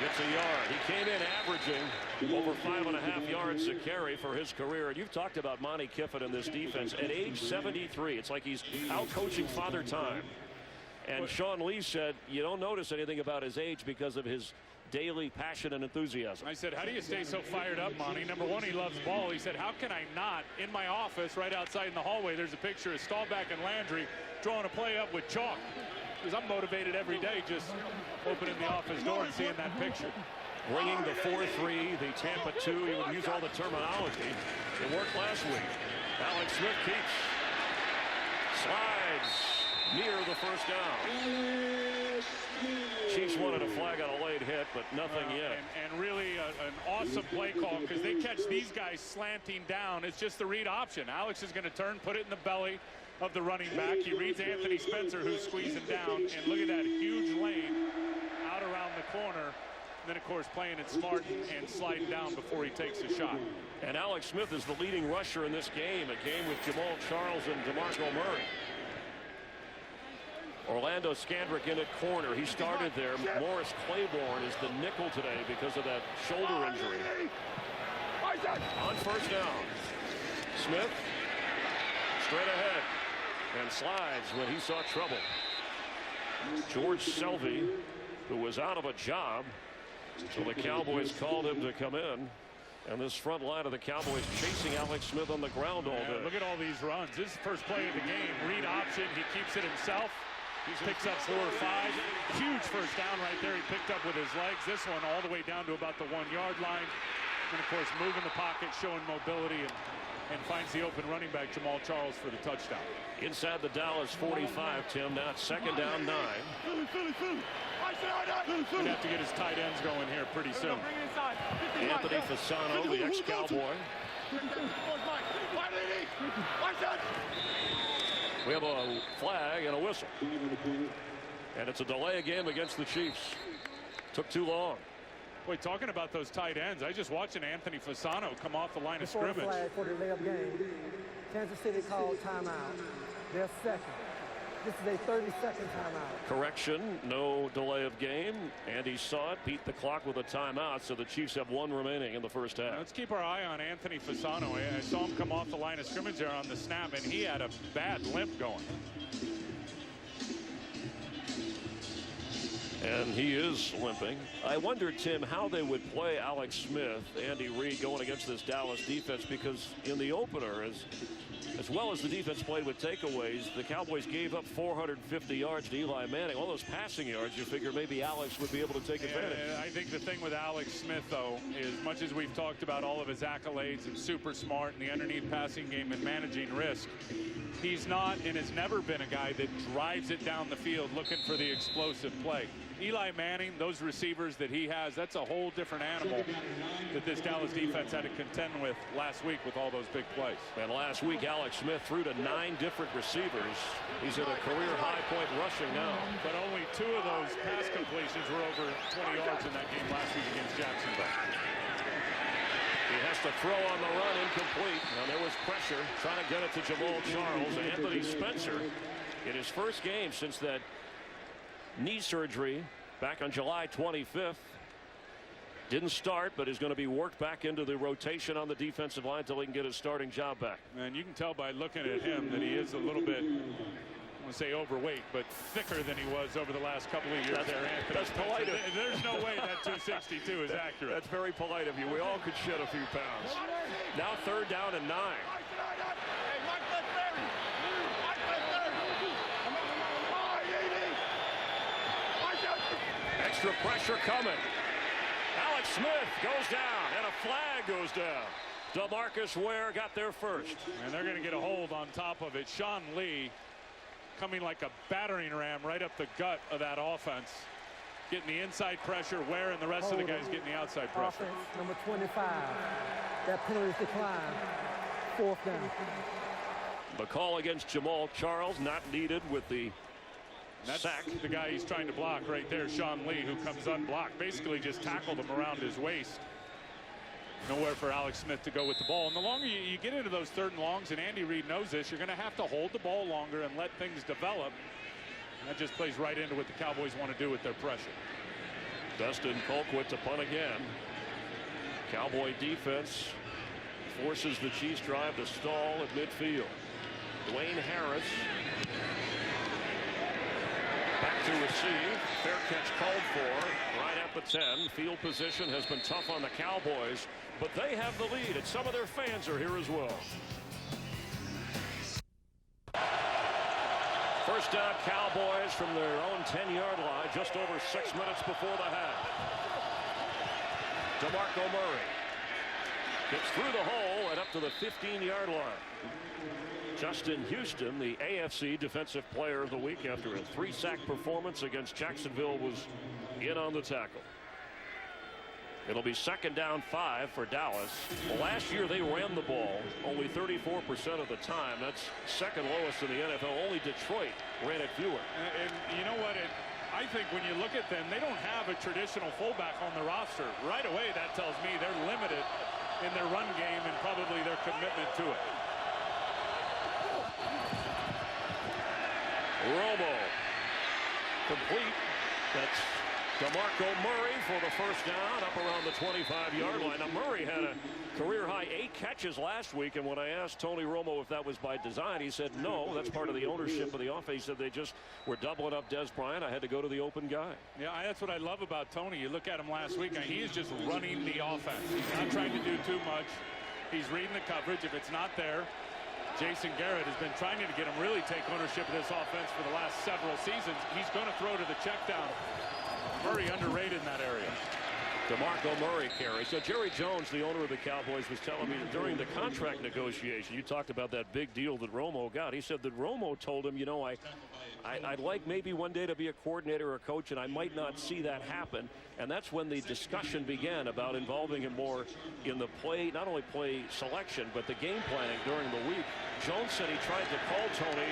gets a yard. He came in averaging over 5.5 yards a carry for his career. And you've talked about Monty Kiffin in this defense. At age 73, it's like he's out coaching Father Time. And Sean Lee said you don't notice anything about his age because of his daily passion and enthusiasm. I said, how do you stay so fired up, Monty? Number one, he loves ball. He said, how can I not? In my office, right outside in the hallway, there's a picture of Staubach and Landry drawing a play up with chalk. Because I'm motivated every day just opening the office door and seeing that picture. Bringing the 4-3, the Tampa 2. He would use all the terminology. It worked last week. Alex Smith keeps. Slides near the first down. Chiefs wanted a flag on a late hit, but nothing yet. And really an awesome play call, because they catch these guys slanting down. It's just the read option. Alex is going to turn, put it in the belly of the running back. He reads Anthony Spencer, who's squeezing down, and look at that huge lane out around the corner. And then, of course, playing it smart and sliding down before he takes a shot. And Alex Smith is the leading rusher in this game, a game with Jamal Charles and DeMarco Murray. Orlando Scandrick in at corner. He started there. Morris Claiborne is the nickel today because of that shoulder injury. On first down, Smith straight ahead and slides when he saw trouble. George Selvey, who was out of a job, so the Cowboys called him to come in. And this front line of the Cowboys chasing Alex Smith on the ground all day. Look at all these runs. This is the first play of the game. Read option. He keeps it himself. He picks up 4 or 5. Huge first down right there. He picked up with his legs. This one all the way down to about the 1-yard line. And, of course, moving the pocket, showing mobility, and finds the open running back, Jamal Charles, for the touchdown. Inside the Dallas 45, Tim. Now it's second down 9. Gonna have to get his tight ends going here pretty soon. Anthony Fasano, the ex-Cowboy. We have a flag and a whistle. And it's a delay of game against the Chiefs. Took too long. Boy, talking about those tight ends, I just watching Anthony Fasano come off the line of Before scrimmage. the flag for the delay of game, Kansas City called timeout. Their second. This is a 30-second timeout. Correction, no delay of game. Andy saw it, beat the clock with a timeout, so the Chiefs have 1 remaining in the first half. Let's keep our eye on Anthony Fasano. I saw him come off the line of scrimmage there on the snap, and he had a bad limp going. And he is limping. I wonder, Tim, how they would play Alex Smith, Andy Reid, going against this Dallas defense, because in the opener, as well as the defense played with takeaways, the Cowboys gave up 450 yards to Eli Manning. All those passing yards, you figure maybe Alex would be able to take advantage. I think the thing with Alex Smith, though, is much as we've talked about all of his accolades and super smart and the underneath passing game and managing risk, he's not and has never been a guy that drives it down the field looking for the explosive play. Eli Manning, those receivers that he has, that's a whole different animal that this Dallas defense had to contend with last week with all those big plays. And last week, Alex Smith threw to 9 different receivers. He's at a career high point rushing now. But only 2 of those pass completions were over 20 yards in that game last week against Jacksonville. He has to throw on the run, incomplete. Now there was pressure trying to get it to Jamal Charles. Anthony Spencer, in his first game since that knee surgery back on July 25th, didn't start, but is going to be worked back into the rotation on the defensive line until he can get his starting job back. And you can tell by looking at him that he is a little bit, I want to say overweight, but thicker than he was over the last couple of years. That's polite. There's no way that 262 is accurate. That's very polite of you. We all could shed a few pounds. Now third down and 9. Extra pressure coming. Alex Smith goes down, and a flag goes down. DeMarcus Ware got there first. And they're going to get a hold on top of it. Sean Lee coming like a battering ram right up the gut of that offense. Getting the inside pressure. Ware and the rest of the guys getting the outside pressure. Offense, number 25. That penalty decline. 4th down. The call against Jamal Charles not needed with the sack. The guy he's trying to block right there, Sean Lee, who comes unblocked. Basically just tackled him around his waist. Nowhere for Alex Smith to go with the ball. And the longer you get into those 3rd and longs, and Andy Reid knows this, you're going to have to hold the ball longer and let things develop. And that just plays right into what the Cowboys want to do with their pressure. Dustin Colquitt to punt again. Cowboy defense forces the Chiefs drive to stall at midfield. Dwayne Harris back to receive. Fair catch called for right at the 10. Field position has been tough on the Cowboys, but they have the lead, and some of their fans are here as well. First down, Cowboys from their own 10-yard line, just over 6 minutes before the half. DeMarco Murray gets through the hole and up to the 15-yard line. Justin Houston, the AFC Defensive Player of the Week after a 3-sack performance against Jacksonville, was in on the tackle. It'll be 2nd down 5 for Dallas. Last year they ran the ball only 34% of the time. That's 2nd lowest in the NFL. Only Detroit ran it fewer. And you know what? I think when you look at them, they don't have a traditional fullback on the roster. Right away, that tells me they're limited in their run game and probably their commitment to it. Romo complete. That's DeMarco Murray for the 1st down up around the 25-yard line. Now Murray had a career-high 8 catches last week, and when I asked Tony Romo if that was by design, he said no, that's part of the ownership of the offense. He said they just were doubling up Des Bryant. I had to go to the open guy. Yeah, that's what I love about Tony. You look at him last week, and he is just running the offense. He's not trying to do too much. He's reading the coverage. If it's not there, Jason Garrett has been trying to get him really take ownership of this offense for the last several seasons. He's going to throw to the check down. Murray underrated in that area. DeMarco Murray carries. So Jerry Jones, the owner of the Cowboys, was telling me that during the contract negotiation, you talked about that big deal that Romo got. He said that Romo told him, you know, I'd like maybe one day to be a coordinator or a coach, and I might not see that happen. And that's when the discussion began about involving him more in the play, not only play selection, but the game planning during the week. Jones said he tried to call Tony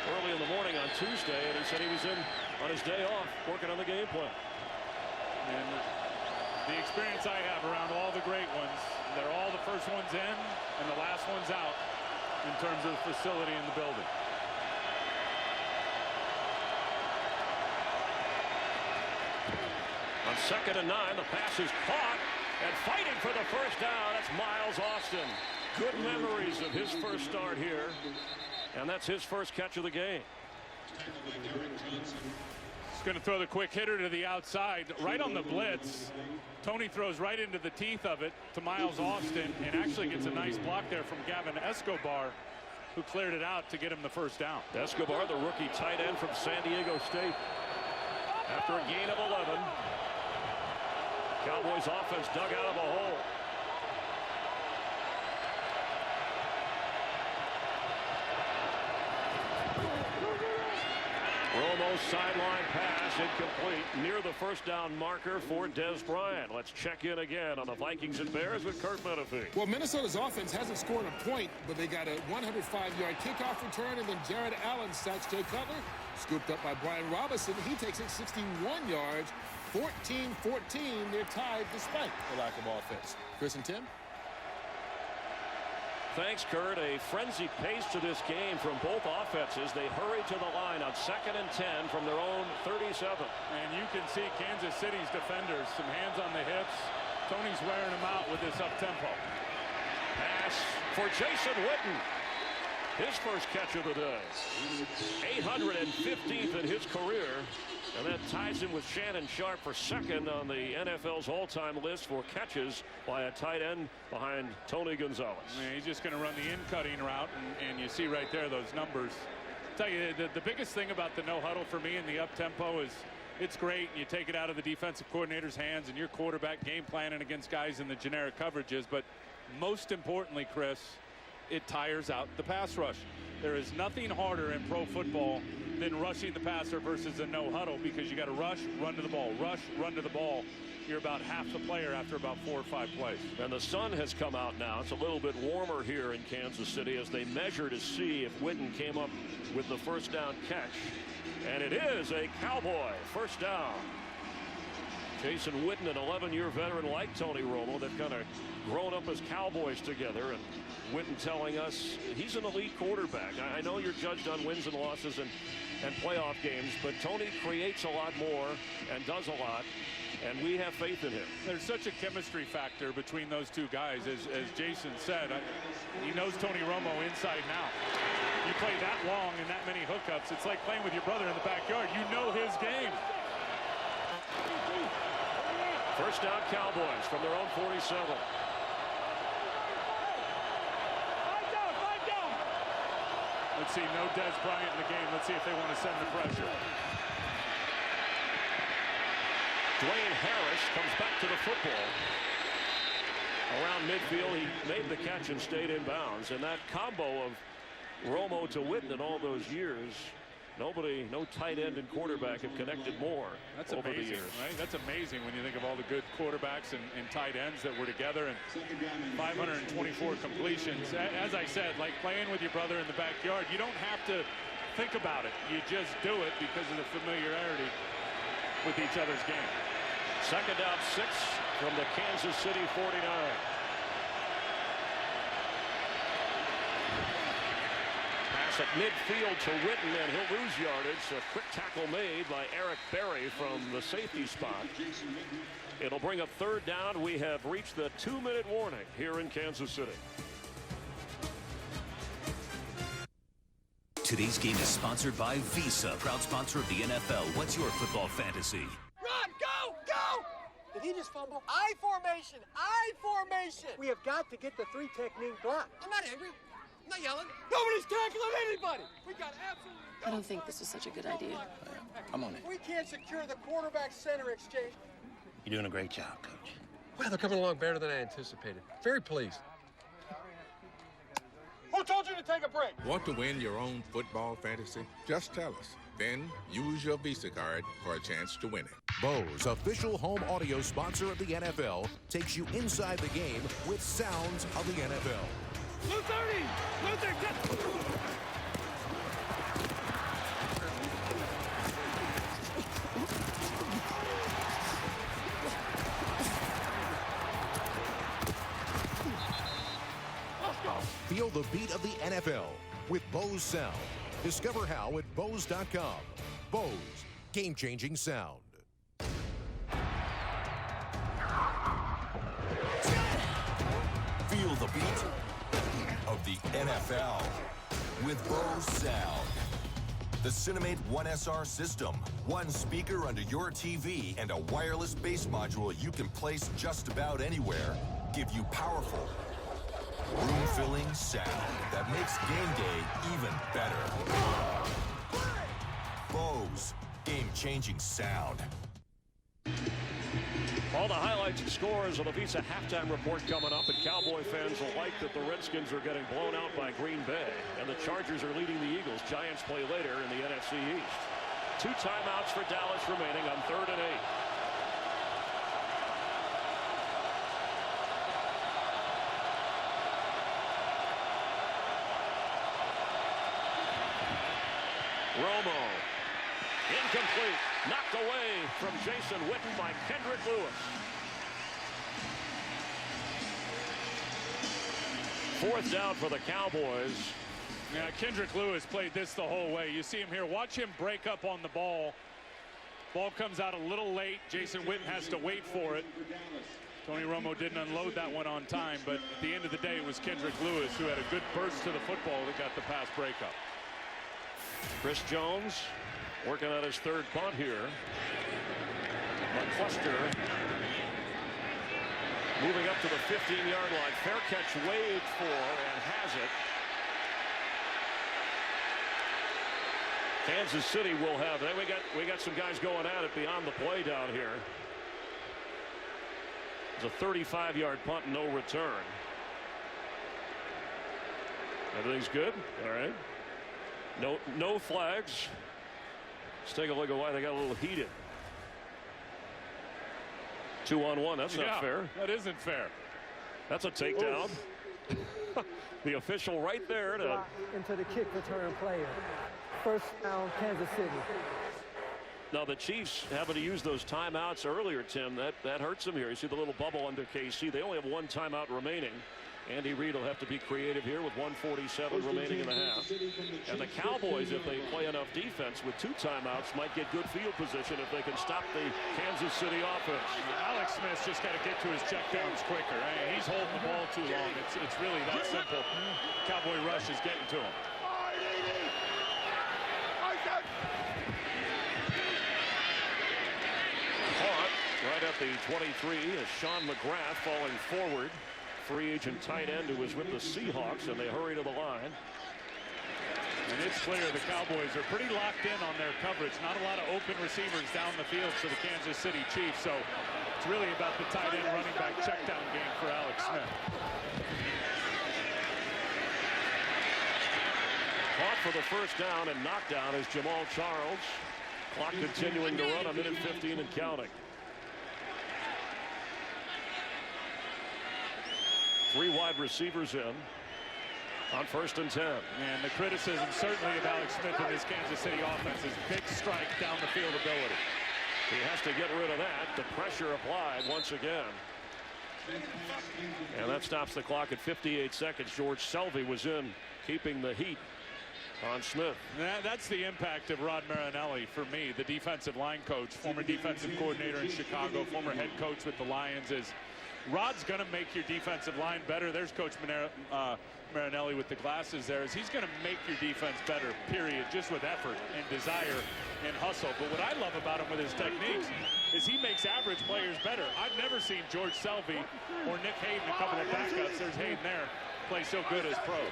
early in the morning on Tuesday, and he said he was in on his day off working on the game plan. And the experience I have around all the great ones, they're all the first ones in and the last ones out in terms of the facility in the building. On 2nd and 9, the pass is caught, and fighting for the 1st down, that's Miles Austin. Good memories of his first start here, and that's his first catch of the game. He's going to throw the quick hitter to the outside, right on the blitz. Tony throws right into the teeth of it to Miles Austin, and actually gets a nice block there from Gavin Escobar, who cleared it out to get him the 1st down. Escobar, the rookie tight end from San Diego State. After a gain of 11, Cowboys offense dug out of a hole. Romo's sideline pass incomplete near the 1st down marker for Des Bryant. Let's check in again on the Vikings and Bears with Kurt Menefee. Well, Minnesota's offense hasn't scored a point, but they got a 105-yard kickoff return, and then Jared Allen sacks Jay Cutler, scooped up by Brian Robinson. He takes it 61 yards, 14-14. They're tied despite the lack of offense. Chris and Tim? Thanks, Kurt. A frenzied pace to this game from both offenses. They hurry to the line on 2nd and 10 from their own 37. And you can see Kansas City's defenders, some hands on the hips. Tony's wearing them out with this up-tempo. Pass for Jason Witten. His first catch of the day. 815th in his career. And that ties him with Shannon Sharp for 2nd on the NFL's all-time list for catches by a tight end behind Tony Gonzalez. Yeah, he's just going to run the in-cutting route, and you see right there those numbers. I'll tell you, the biggest thing about the no-huddle for me in the up-tempo is it's great. You take it out of the defensive coordinator's hands and your quarterback game planning against guys in the generic coverages. But most importantly, Chris, it tires out the pass rush. There is nothing harder in pro football than rushing the passer versus a no-huddle, because you got to rush, run to the ball, rush, run to the ball. You're about half the player after about 4 or 5 plays. And the sun has come out now. It's a little bit warmer here in Kansas City as they measure to see if Witten came up with the 1st down catch. And it is a Cowboy 1st down. Jason Witten, an 11-year veteran like Tony Romo. They've kind of grown up as Cowboys together. And Witten telling us he's an elite quarterback. I know you're judged on wins and losses and playoff games, but Tony creates a lot more and does a lot, and we have faith in him. There's such a chemistry factor between those two guys. As Jason said, he knows Tony Romo inside and out. You play that long and that many hookups, it's like playing with your brother in the backyard. You know his game. 1st down Cowboys from their own 47. Let's see, no Des Bryant in the game. Let's see if they want to send the pressure. Dwayne Harris comes back to the football. Around midfield, he made the catch and stayed in bounds. And that combo of Romo to Witten in all those years. Nobody, no tight end and quarterback have connected more. That's over amazing, the years. right? That's amazing when you think of all the good quarterbacks and tight ends that were together, and 524 completions. As I said, like playing with your brother in the backyard, you don't have to think about it. You just do it because of the familiarity with each other's game. Second down 6 from the Kansas City 49. Pass at midfield to Witten, and he'll lose yardage. A quick tackle made by Eric Berry from the safety spot. It'll bring a third down. We have reached the 2-minute warning here in Kansas City. Today's game is sponsored by Visa, proud sponsor of the NFL. What's your football fantasy? Run, go, go! Did he just fumble? I formation, I formation! We have got to get the 3 technique block. I'm not angry. I'm not yelling. Nobody's tackling anybody. We got absolutely. I don't think this is such a good idea. I'm on it. We can't secure the quarterback center exchange. You're doing a great job, Coach. Well, they're coming along better than I anticipated. Very pleased. Who told you to take a break? Want to win your own football fantasy? Just tell us. Then use your Visa card for a chance to win it. Bose, official home audio sponsor of the NFL, takes you inside the game with sounds of the NFL. Blue 30! Blue 30! Feel the beat of the NFL with Bose Sound. Discover how at Bose.com. Bose, game-changing sound. Feel the beat of the NFL with Bose Sound. The Cinemate 1SR system. One speaker under your TV and a wireless bass module you can place just about anywhere. Give you powerful, room-filling sound that makes game day even better. Bose, game-changing sound. All the highlights and scores of the Visa halftime report coming up, and Cowboy fans will like that the Redskins are getting blown out by Green Bay, and the Chargers are leading the Eagles. Giants play later in the NFC East. 2 timeouts for Dallas remaining on 3rd and 8. Romo, incomplete, knocked away from Jason Witten by Kendrick Lewis. 4th down for the Cowboys. Yeah, Kendrick Lewis played this the whole way. You see him here. Watch him break up on the ball. Ball comes out a little late. Jason Witten has to wait for it. Tony Romo didn't unload that one on time, but at the end of the day, it was Kendrick Lewis who had a good burst to the football that got the pass breakup. Chris Jones working on his 3rd punt here. McCluster moving up to the 15-yard line. Fair catch waved for and has it. Kansas City will have it. We got some guys going at it beyond the play down here. It's a 35-yard punt, no return. Everything's good. All right. No flags. Let's take a look at why they got a little heated. 2-on-1. That's not fair. That isn't fair. That's a takedown. The official right there to into the kick return player. First down, Kansas City. Now the Chiefs having to use those timeouts earlier, Tim. That hurts them here. You see the little bubble under KC. They only have 1 timeout remaining. Andy Reid will have to be creative here with 1:47 remaining in the half. And the Cowboys, if they play enough defense with 2 timeouts, might get good field position if they can stop the Kansas City offense. Alex Smith's just got to get to his checkdowns quicker. He's holding the ball too long. It's really that simple. Cowboy rush is getting to him. Caught right at the 23 as Sean McGrath falling forward. Free agent tight end who was with the Seahawks, and they hurry to the line. And it's clear the Cowboys are pretty locked in on their coverage. Not a lot of open receivers down the field for the Kansas City Chiefs, so it's really about the tight end running back checkdown game for Alex Smith. for the first down, and knocked down is Jamal Charles. Clock continuing to run, a minute 15 and counting. 3 wide receivers in on 1st and 10. And the criticism certainly of Alex Smith in this Kansas City offense is big strike down the field ability. He has to get rid of that. The pressure applied once again. And that stops the clock at 58 seconds. George Selvey was in, keeping the heat on Smith. That's the impact of Rod Marinelli for me, the defensive line coach, former defensive coordinator in Chicago, former head coach with the Lions. Is Rod's going to make your defensive line better. There's Coach Marinelli with the glasses there. Is he's going to make your defense better, period, just with effort and desire and hustle. But what I love about him with his techniques is he makes average players better. I've never seen George Selvey or Nick Hayden, a couple of backups, there's Hayden there, play so good as pros.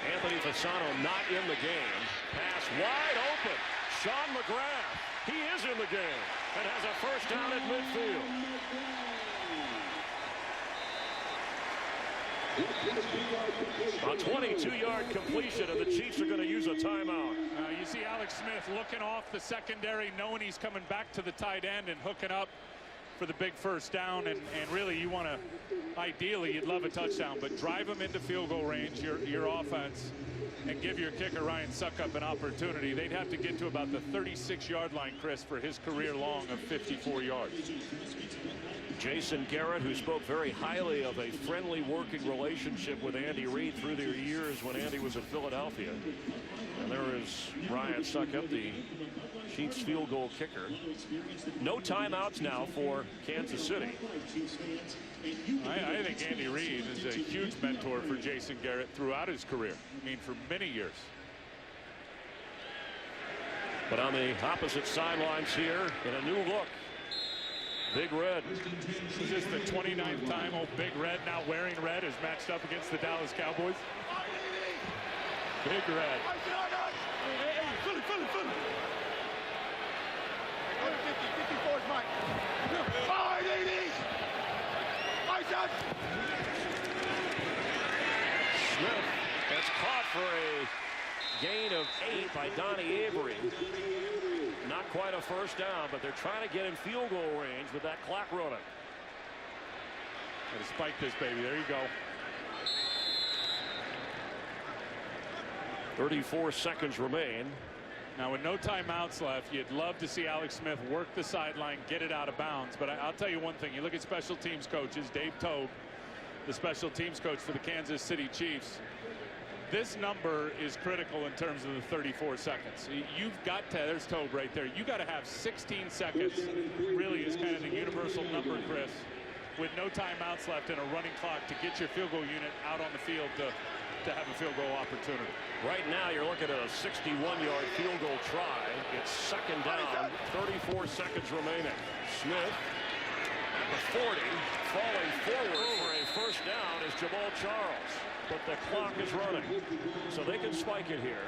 Anthony Fasano not in the game. Pass wide open. Sean McGrath, he is in the game and has a first down at midfield. A 22-yard completion, and the Chiefs are going to use a timeout. You see Alex Smith looking off the secondary, knowing he's coming back to the tight end and hooking up for the big first down. And really, you want to, ideally, you'd love a touchdown, but drive him into field goal range, your offense, and give your kicker, Ryan Suckup, an opportunity. They'd have to get to about the 36-yard line, Chris, for his career long of 54 yards. Jason Garrett, who spoke very highly of a friendly working relationship with Andy Reid through their years when Andy was at Philadelphia. And there is Ryan Suckup, the Chiefs field goal kicker. No timeouts now for Kansas City. I think Andy Reid is a huge mentor for Jason Garrett throughout his career. I mean, for many years. But on the opposite sidelines here in a new look, Big Red. Is this the 29th time old Big Red, now wearing red, is matched up against the Dallas Cowboys? Big Red. Smith gets caught for a gain of 8 by Donnie Avery. Not quite a first down, but they're trying to get in field goal range with that clock running. Gotta spike this baby. There you go. 34 seconds remain. Now, with no timeouts left, you'd love to see Alex Smith work the sideline, get it out of bounds. But I'll tell you one thing. You look at special teams coaches, Dave Tobe, the special teams coach for the Kansas City Chiefs. This number is critical in terms of the 34 seconds. You've got to, there's Tobe right there. You got to have 16 seconds, really is kind of the universal number, Chris, with no timeouts left and a running clock to get your field goal unit out on the field to have a field goal opportunity. Right now, you're looking at a 61-yard field goal try. It's second down, 34 seconds remaining. Smith at the 40, falling forward for a first down is Jamal Charles. But the clock is running, so they can spike it here.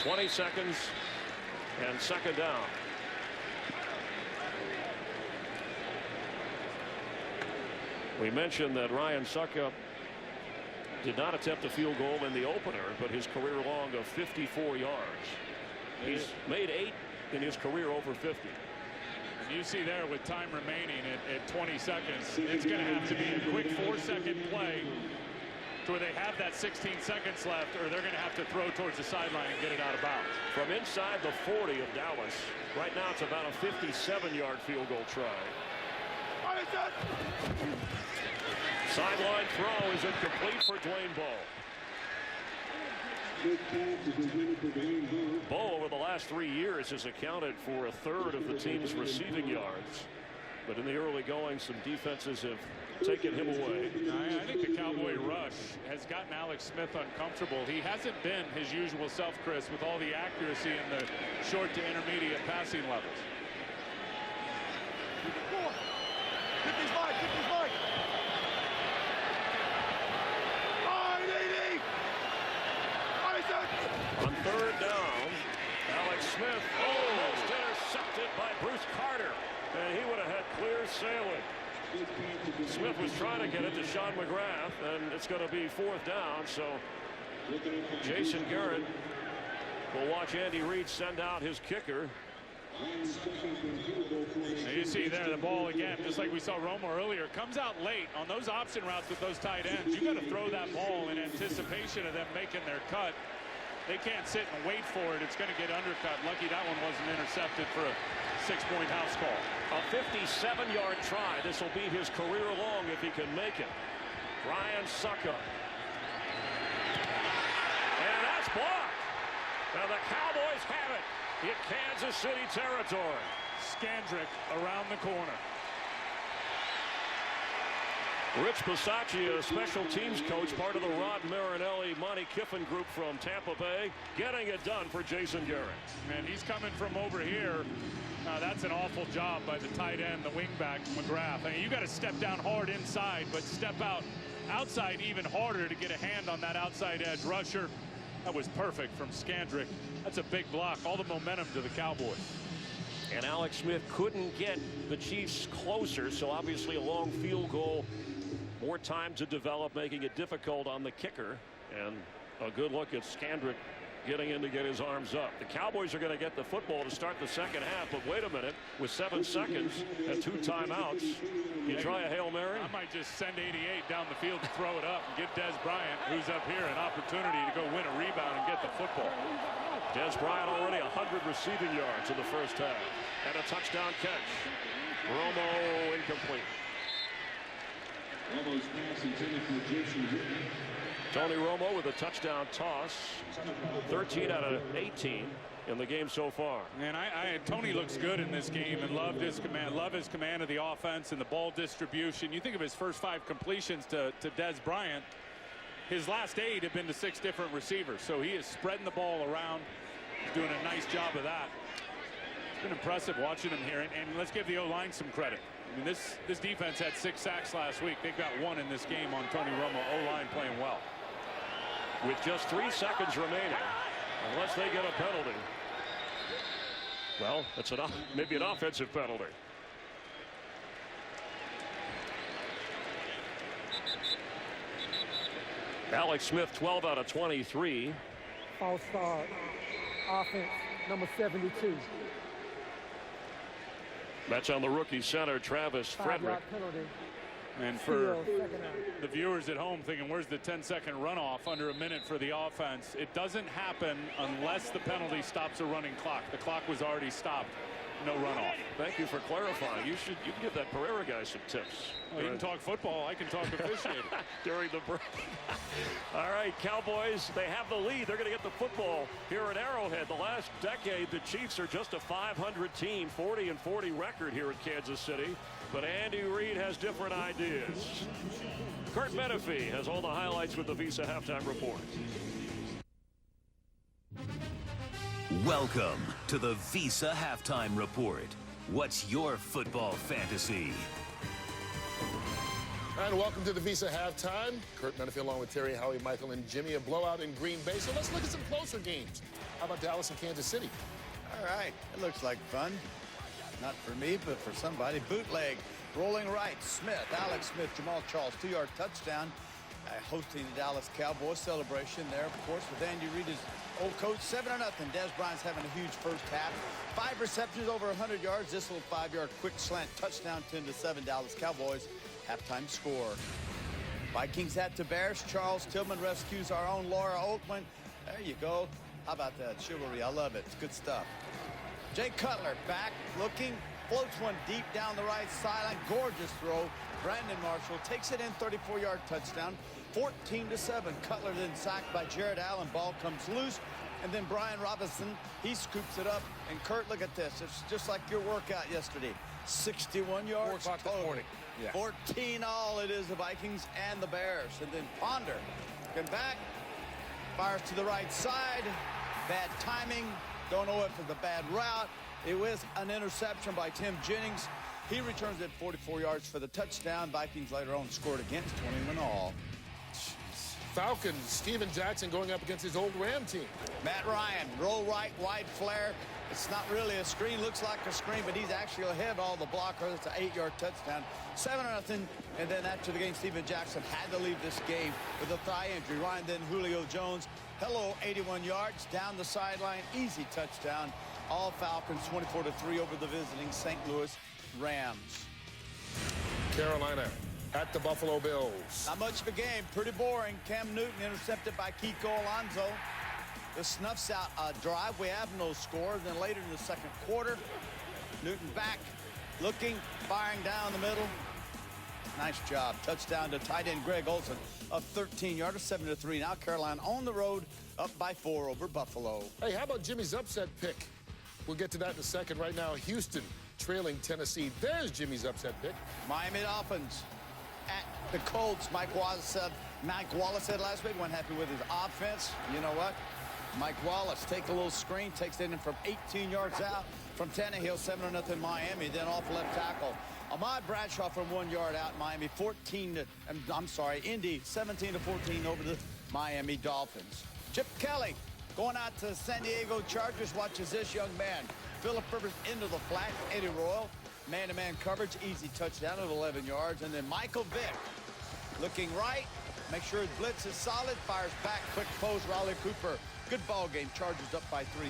20 seconds and second down. We mentioned that Ryan Suckup did not attempt a field goal in the opener, but his career long of 54 yards. He's made 8 in his career over 50. You see there with time remaining at 20 seconds, it's going to have to be a quick 4-second play to where they have that 16 seconds left, or they're going to have to throw towards the sideline and get it out of bounds. From inside the 40 of Dallas, right now it's about a 57-yard field goal try. Sideline throw is incomplete for Dwayne Bowe. Bowe over the last 3 years has accounted for a third of the team's receiving yards. But in the early going, some defenses have taken him away. I think the Cowboy rush has gotten Alex Smith uncomfortable. He hasn't been his usual self, Chris, with all the accuracy in the short to intermediate passing levels. On third down, Alex Smith almost intercepted by Bruce Carter, and he would have had clear sailing. Smith was trying to get it to Sean McGrath, and it's going to be 4th down. So Jason Garrett will watch Andy Reid send out his kicker. You see there the ball again, just like we saw Romo earlier, comes out late on those option routes with those tight ends. You got to throw that ball in anticipation of them making their cut. They can't sit and wait for it. It's going to get undercut. Lucky that one wasn't intercepted for a 6-point house call. A 57-yard try. This will be his career long if he can make it. Ryan Suckup. And that's blocked. Now the Cowboys have it in Kansas City territory. Scandrick around the corner. Rich Bisaccia, special teams coach, part of the Rod Marinelli, Monty Kiffin group from Tampa Bay, getting it done for Jason Garrett. And he's coming from over here. That's an awful job by the tight end, the wingback, McGrath. I mean, you got to step down hard inside, but step out outside even harder to get a hand on that outside edge rusher. That was perfect from Scandrick. That's a big block. All the momentum to the Cowboys. And Alex Smith couldn't get the Chiefs closer, so obviously a long field goal. More time to develop, making it difficult on the kicker. And a good look at Scandrick getting in to get his arms up. The Cowboys are going to get the football to start the second half, but wait a minute, with 7 seconds and 2 timeouts, you try a Hail Mary? I might just send 88 down the field to throw it up and give Des Bryant, who's up here, an opportunity to go win a rebound and get the football. Des Bryant already 100 receiving yards in the first half. And a touchdown catch. Romo incomplete. Romo's pass intended for Jason Garrett. Tony Romo with a touchdown toss. 13 out of 18 in the game so far. And Tony looks good in this game and loved his command of the offense and the ball distribution. You think of his first 5 completions to Des Bryant. His last 8 have been to 6 different receivers. So he is spreading the ball around. He's doing a nice job of that. It's been impressive watching him here. And let's give the O-line some credit. I mean, this defense had 6 sacks last week. They've got 1 in this game on Tony Romo. O-line playing well. With just 3 seconds remaining, unless they get a penalty. Well, it's maybe an offensive penalty. Alex Smith, 12 out of 23. False start. Offense, number 72. That's on the rookie center, Travis Frederick. And for the viewers at home thinking, where's the 10-second runoff under a minute for the offense? It doesn't happen unless the penalty stops a running clock. The clock was already stopped. No runoff. Thank you for clarifying. You can give that Pereira guy some tips. Well, you can talk football. I can talk officiating. During the break. All right, Cowboys, they have the lead. They're going to get the football here at Arrowhead. The last decade, the Chiefs are just a 500 team, 40-40 record here in Kansas City. But Andy Reid has different ideas. Kurt Menefee has all the highlights with the Visa Halftime Report. Welcome to the Visa Halftime Report. What's your football fantasy? And welcome to the Visa Halftime. Kurt Menefee along with Terry, Howie, Michael, and Jimmy. A blowout in Green Bay. So let's look at some closer games. How about Dallas and Kansas City? All right. It looks like fun. Not for me, but for somebody. Bootleg, rolling right. Smith, Alex Smith, Jamal Charles, 2-yard touchdown. Hosting the Dallas Cowboys celebration there, of course, with Andy Reid, his old coach. 7-0. Des Bryant's having a huge first half. 5 receptions, over 100 yards. This little 5-yard quick slant touchdown, 10-7. Dallas Cowboys halftime score. Vikings at the Bears. Charles Tillman rescues our own Laura Oakman. There you go. How about that chivalry? I love it. It's good stuff. Jay Cutler back looking, floats one deep down the right sideline. Gorgeous throw. Brandon Marshall takes it in, 34-yard touchdown. 14-7. Cutler then sacked by Jared Allen. Ball comes loose. And then Brian Robinson, he scoops it up. And Kurt, look at this. It's just like your workout yesterday. 61 yards total. Yeah. 14 all it is, the Vikings and the Bears. And then Ponder looking back, fires to the right side. Bad timing. Don't know if it's a bad route. It was an interception by Tim Jennings. He returns it 44 yards for the touchdown. Vikings later on scored against 21 all. Falcons, Steven Jackson going up against his old Ram team. Matt Ryan, roll right, wide flare. It's not really a screen, looks like a screen, but he's actually ahead of all the blockers. It's an 8-yard touchdown, 7-0. And then after the game, Steven Jackson had to leave this game with a thigh injury. Ryan, then Julio Jones, 81 yards down the sideline, easy touchdown. All Falcons 24-3 over the visiting St. Louis Rams. Carolina at the Buffalo Bills. Not much of a game, pretty boring. Cam Newton intercepted by Kiko Alonso. This snuffs out a drive. We have no score. Then later in the second quarter, Newton back, looking, firing down the middle. Nice job. Touchdown to tight end Greg Olsen, a 13-yarder, 7-3. Now Carolina on the road, up by 4 over Buffalo. Hey, how about Jimmy's upset pick? We'll get to that in a second. Right now, Houston trailing Tennessee. There's Jimmy's upset pick. Miami Dolphins at the Colts. Mike Wallace said last week, wasn't happy with his offense. You know what? Mike Wallace take a little screen, takes it in from 18 yards out from Tannehill, 7-0 Miami. Then off left tackle. Ahmad Bradshaw from 1 yard out. Miami Indy 17-14 over the Miami Dolphins. Chip Kelly going out to San Diego Chargers. Watches this young man. Phillip Rivers into the flat. Eddie Royal, man-to-man coverage, easy touchdown at 11 yards. And then Michael Vick looking right. Make sure his blitz is solid. Fires back. Quick post. Raleigh Cooper. Good ball game. Chargers up by 3,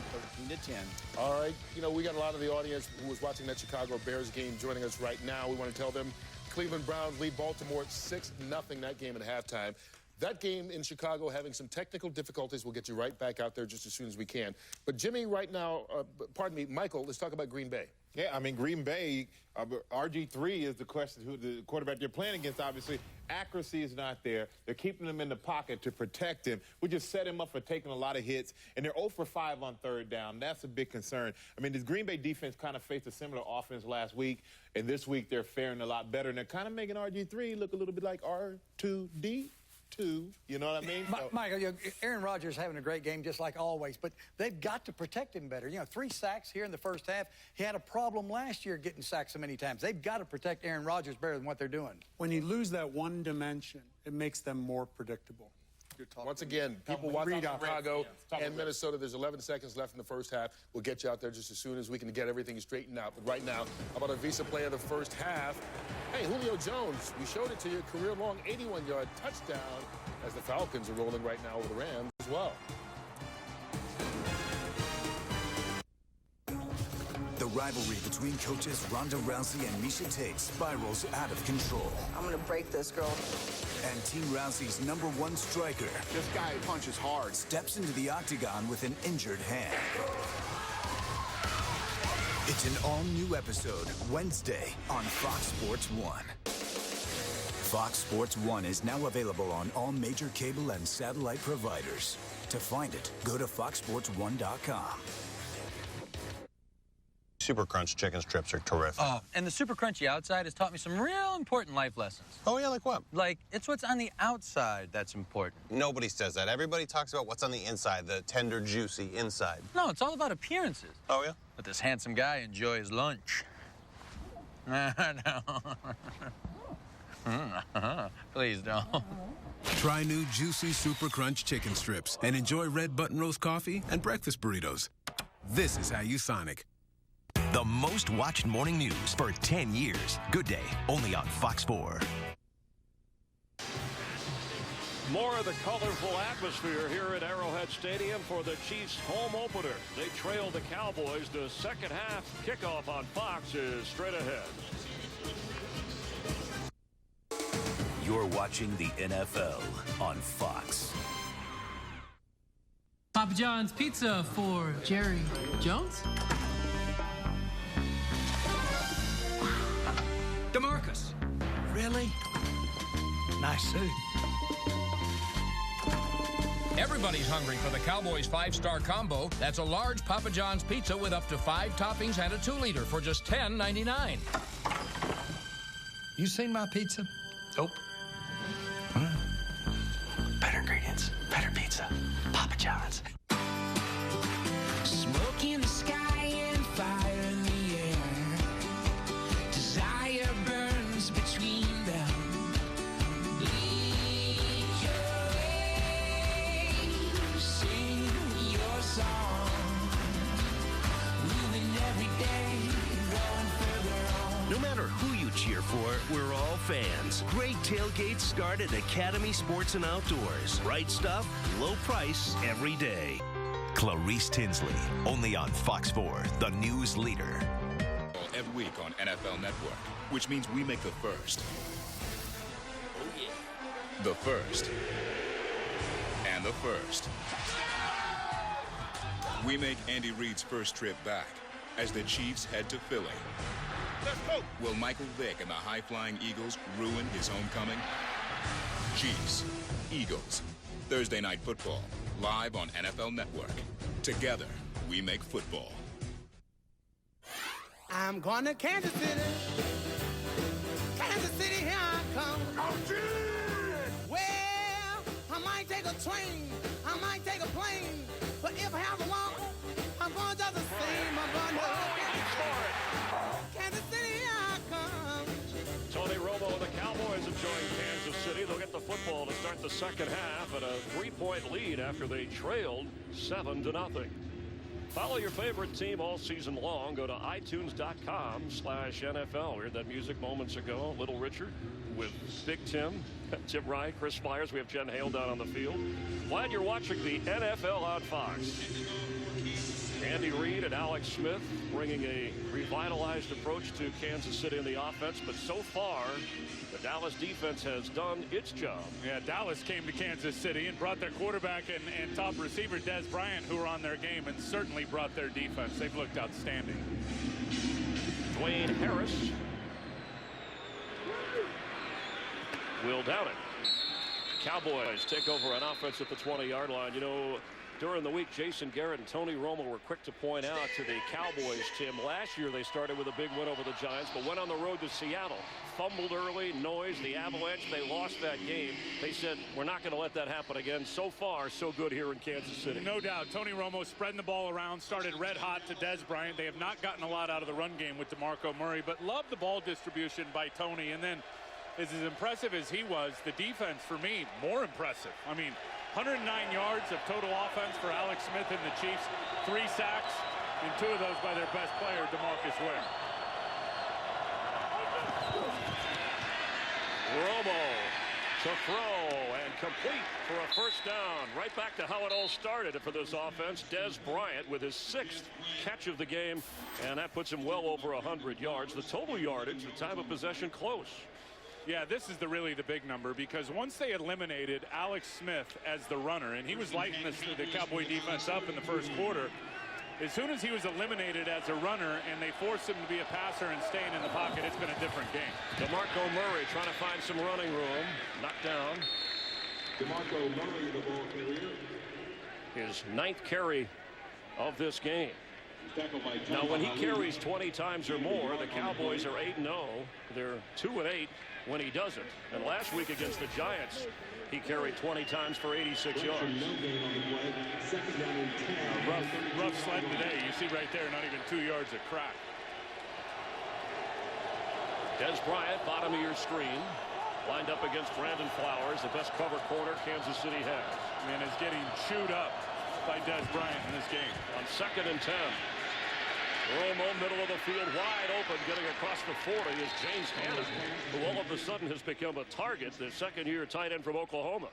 13-10. All right. You know, we got a lot of the audience who was watching that Chicago Bears game joining us right now. We want to tell them Cleveland Browns lead Baltimore 6-0 that game at halftime. That game in Chicago having some technical difficulties. We'll get you right back out there just as soon as we can. But Jimmy, right now, pardon me, Michael, let's talk about Green Bay. Yeah, I mean, Green Bay, RG3 is the question, who the quarterback they're playing against, obviously. Accuracy is not there. They're keeping him in the pocket to protect him. We just set him up for taking a lot of hits, and they're 0 for 5 on third down. That's a big concern. I mean, this Green Bay defense kind of faced a similar offense last week, and this week they're faring a lot better, and they're kind of making RG3 look a little bit like R2D. You know what I mean? Michael, Aaron Rodgers having a great game just like always, but they've got to protect him better. You know, 3 sacks here in the first half. He had a problem last year getting sacked so many times. They've got to protect Aaron Rodgers better than what they're doing. When you lose that one dimension, it makes them more predictable. Once again, people watching Chicago and Minnesota, there's 11 seconds left in the first half. We'll get you out there just as soon as we can get everything straightened out. But right now, how about a Visa play of the first half? Hey, Julio Jones, we showed it to you, career-long 81-yard touchdown as the Falcons are rolling right now with the Rams as well. The rivalry between coaches Ronda Rousey and Miesha Tate spirals out of control. I'm going to break this girl. And Team Rousey's #1 striker, this guy punches hard, steps into the octagon with an injured hand. It's an all-new episode Wednesday on Fox Sports 1. Fox Sports 1 is now available on all major cable and satellite providers. To find it, go to foxsports1.com. Super Crunch chicken strips are terrific. Oh, and the Super Crunchy outside has taught me some real important life lessons. Oh, yeah, like what? Like, it's what's on the outside that's important. Nobody says that. Everybody talks about what's on the inside, the tender, juicy inside. No, it's all about appearances. Oh, yeah? Let this handsome guy enjoy his lunch. Please don't. Try new juicy Super Crunch chicken strips and enjoy red button roast coffee and breakfast burritos. This is how you Sonic. The most watched morning news for 10 years. Good Day, only on Fox 4. More of the colorful atmosphere here at Arrowhead Stadium for the Chiefs' home opener. They trail the Cowboys. The second half kickoff on Fox is straight ahead. You're watching the NFL on Fox. Papa John's Pizza for Jerry Jones. DeMarcus. Really? Nice suit. Everybody's hungry for the Cowboys 5-star combo. That's a large Papa John's pizza with up to 5 toppings and a 2-liter for just $10.99. You seen my pizza? Nope. Better ingredients, better pizza. Papa John's. Smoke in the sky and fire in the air. Desire burns between them. Lead your way. cheer for, we're all fans. Great tailgates start at Academy Sports and Outdoors. Right stuff, low price every day. Clarice Tinsley, only on Fox 4, the news leader. Every week on NFL Network, which means we make the first. Oh, yeah. The first. And the first. We make Andy Reid's first trip back as the Chiefs head to Philly. Let's go. Will Michael Vick and the high-flying Eagles ruin his homecoming? Chiefs, Eagles, Thursday Night Football, live on NFL Network. Together, we make football. I'm going to Kansas City. Kansas City, here I come. Oh, shit! Well, I might take a train. I might take a plane. But if I have to walk, I'm going just the same. I'm going to Kansas City, here I come. Tony Romo and the Cowboys have joined Kansas City. They'll get the football to start the second half at a 3-point lead after they trailed 7-0. Follow your favorite team all season long. Go to itunes.com/NFL. We heard that music moments ago. Little Richard with Big Tim, Tim Ryan, Chris Myers. We have Jen Hale down on the field. Glad you're watching the NFL on Fox. Andy Reid and Alex Smith bringing a revitalized approach to Kansas City in the offense, but so far the Dallas defense has done its job. Yeah, Dallas came to Kansas City and brought their quarterback and top receiver Dez Bryant, who were on their game, and certainly brought their defense. They've looked outstanding. Dwayne Harris will down it. Cowboys take over an offense at the 20-yard line. You know, during the week, Jason Garrett and Tony Romo were quick to point out to the Cowboys, Tim, last year they started with a big win over the Giants, but went on the road to Seattle. Fumbled early, noise, the Avalanche, they lost that game. They said, we're not going to let that happen again. So far, so good here in Kansas City. No doubt. Tony Romo spreading the ball around, started red hot to Dez Bryant. They have not gotten a lot out of the run game with DeMarco Murray, but love the ball distribution by Tony. And then, as impressive as he was, the defense, for me, more impressive. I mean, 109 yards of total offense for Alex Smith and the Chiefs. 3 sacks, and 2 of those by their best player, DeMarcus Ware. Romo to throw and complete for a first down. Right back to how it all started for this offense. Dez Bryant with his 6th catch of the game, and that puts him well over 100 yards. The total yardage, the time of possession, close. Yeah, this is really the big number, because once they eliminated Alex Smith as the runner, and he was lighting the Cowboy defense up in the first quarter, as soon as he was eliminated as a runner and they forced him to be a passer and staying in the pocket, it's been a different game. DeMarco Murray trying to find some running room. Knocked down. DeMarco Murray, the ball carrier. His 9th carry of this game. Now, when he carries 20 times or more, the Cowboys are 8-0. They're 2-8 when he doesn't. And last week against the Giants, he carried 20 times for 86 yards. Rough sled today. You see right there, not even 2 yards of crack. Dez Bryant, bottom of your screen, lined up against Brandon Flowers, the best cover corner Kansas City has. And is getting chewed up by Dez Bryant in this game. On 2nd and 10. Romo, middle of the field, wide open, getting across the 40 is James Hanna, who all of a sudden has become a target, the second-year tight end from Oklahoma.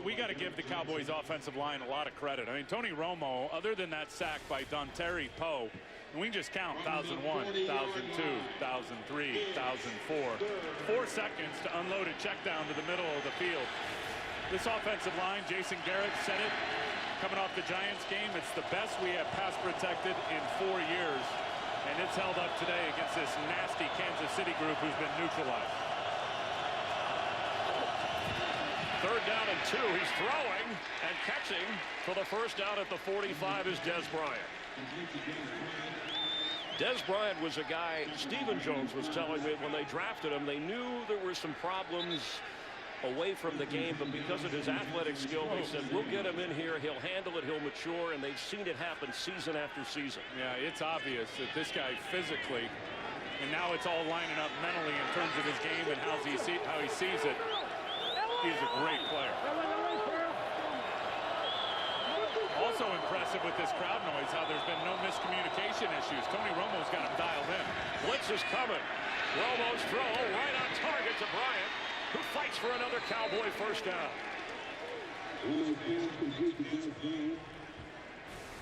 We got to give the Cowboys offensive line a lot of credit. I mean, Tony Romo, other than that sack by Dontari Poe, and we can just count 1001, 1002, 1003, 1004. 4 seconds to unload a check down to the middle of the field. This offensive line, Jason Garrett said it, coming off the Giants game, it's the best we have pass protected in 4 years, and it's held up today against this nasty Kansas City group who's been neutralized. 3rd down and 2. He's throwing and catching for the first down at the 45 is Dez Bryant. Dez Bryant was a guy, Stephen Jones was telling me when they drafted him, they knew there were some problems away from the game, but because of his athletic skill, they said, we'll get him in here, he'll handle it, he'll mature, and they've seen it happen season after season. Yeah, it's obvious that this guy physically, and now it's all lining up mentally in terms of his game and how he sees it. He's a great player. Also impressive impressive with this crowd noise, how there's been no miscommunication issues. Tony Romo's got him dialed in. Blitz is coming. Romo's throw right on target to Bryant, who fights for another Cowboy first down.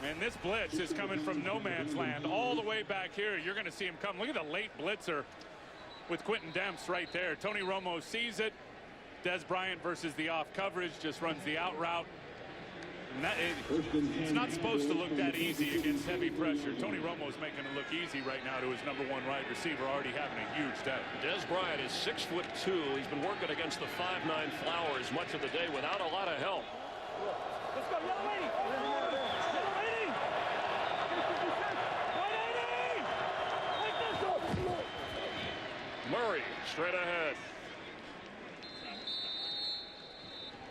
And this blitz is coming from no man's land all the way back here. You're going to see him come. Look at the late blitzer with Quentin Demps right there. Tony Romo sees it. Des Bryant versus the off coverage, just runs the out route. And it's not supposed to look that easy against heavy pressure. Tony Romo's making it look easy right now to his #1 wide receiver, already having a huge day. Des Bryant is 6'2". He's been working against the 5'9" Flowers much of the day without a lot of help. Let's go, yellow lady. Yellow lady. 180. Murray straight ahead.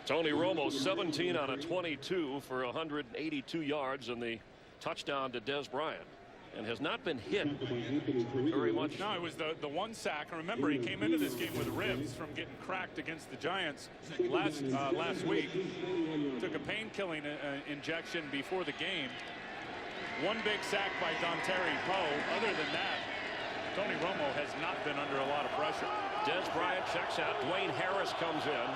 Tony Romo 17 on a 22 for 182 yards and the touchdown to Des Bryant, and has not been hit very much. No, it was the one sack. And remember, he came into this game with ribs from getting cracked against the Giants last week. Took a pain-killing injection before the game. One big sack by Dontari Poe. Other than that, Tony Romo has not been under a lot of pressure. Des Bryant checks out. Dwayne Harris comes in.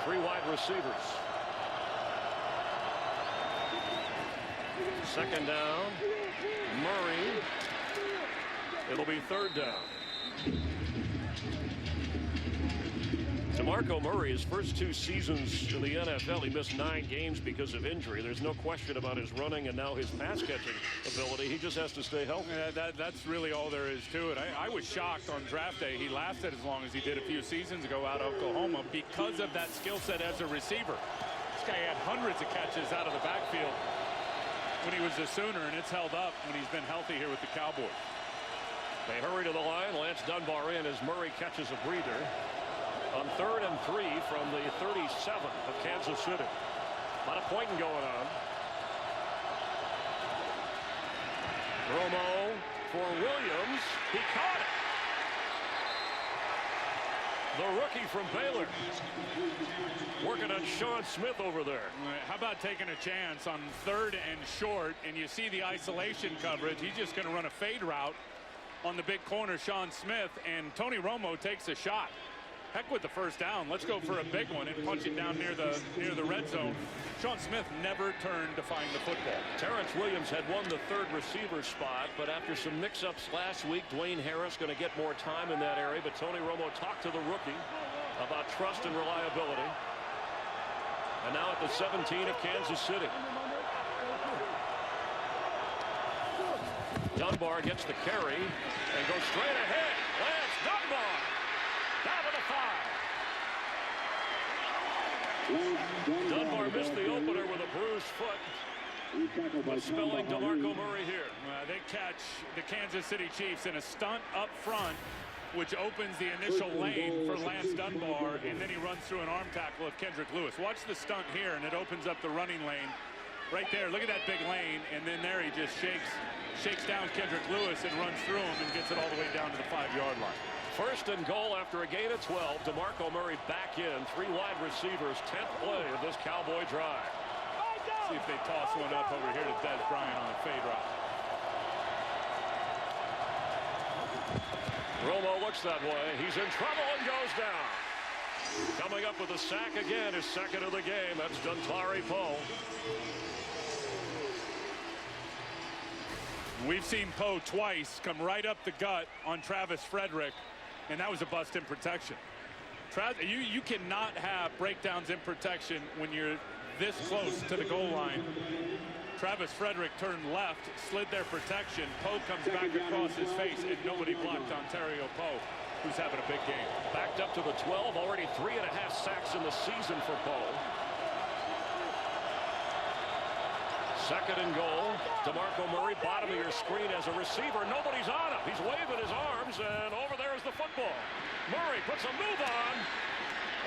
3 wide receivers. Second down. Murray. It'll be third down. DeMarco Murray, his first 2 seasons in the NFL, he missed 9 games because of injury. There's no question about his running and now his pass catching ability. He just has to stay healthy. That's really all there is to it. I was shocked on draft day he lasted as long as he did a few seasons ago out of Oklahoma because of that skill set as a receiver. This guy had hundreds of catches out of the backfield when he was a Sooner, and it's held up when he's been healthy here with the Cowboys. They hurry to the line. Lance Dunbar in as Murray catches a breather. On 3rd and 3 from the 37 of Kansas City. A lot of pointing going on. Romo for Williams. He caught it. The rookie from Baylor. Working on Sean Smith over there. How about taking a chance on 3rd and short, and you see the isolation coverage. He's just going to run a fade route on the big corner, Sean Smith, and Tony Romo takes a shot. Heck with the first down. Let's go for a big one and punch it down near the red zone. Sean Smith never turned to find the football. Terrence Williams had won the 3rd receiver spot, but after some mix-ups last week, Dwayne Harris going to get more time in that area. But Tony Romo talked to the rookie about trust and reliability. And now at the 17 of Kansas City. Dunbar gets the carry and goes straight ahead. Lance Dunbar down to the 5. Dunbar missed the opener with a bruised foot. But spelling DeMarco Murray here. They catch the Kansas City Chiefs in a stunt up front, which opens the initial lane for Lance Dunbar, and then he runs through an arm tackle of Kendrick Lewis. Watch the stunt here, and it opens up the running lane right there. Look at that big lane, and then there he just shakes down Kendrick Lewis and runs through him and gets it all the way down to the 5-yard line. 1st and goal after a gain of 12. DeMarco Murray back in. 3 wide receivers. 10th play of this Cowboy drive. See if they toss one up over here to Des Bryant on the fade route. Romo looks that way. He's in trouble and goes down. Coming up with a sack again, his 2nd of the game. That's Dontari Poe. We've seen Poe twice come right up the gut on Travis Frederick, and that was a bust in protection. You cannot have breakdowns in protection when you're this close to the goal line. Travis Frederick turned left, slid their protection. Poe comes back across his face, and nobody blocked Ontario Poe, who's having a big game. Backed up to the 12, already 3.5 sacks in the season for Poe. 2nd and goal. DeMarco Murray, bottom of your screen as a receiver. Nobody's on him. He's waving his arms, and over there is the football. Murray puts a move on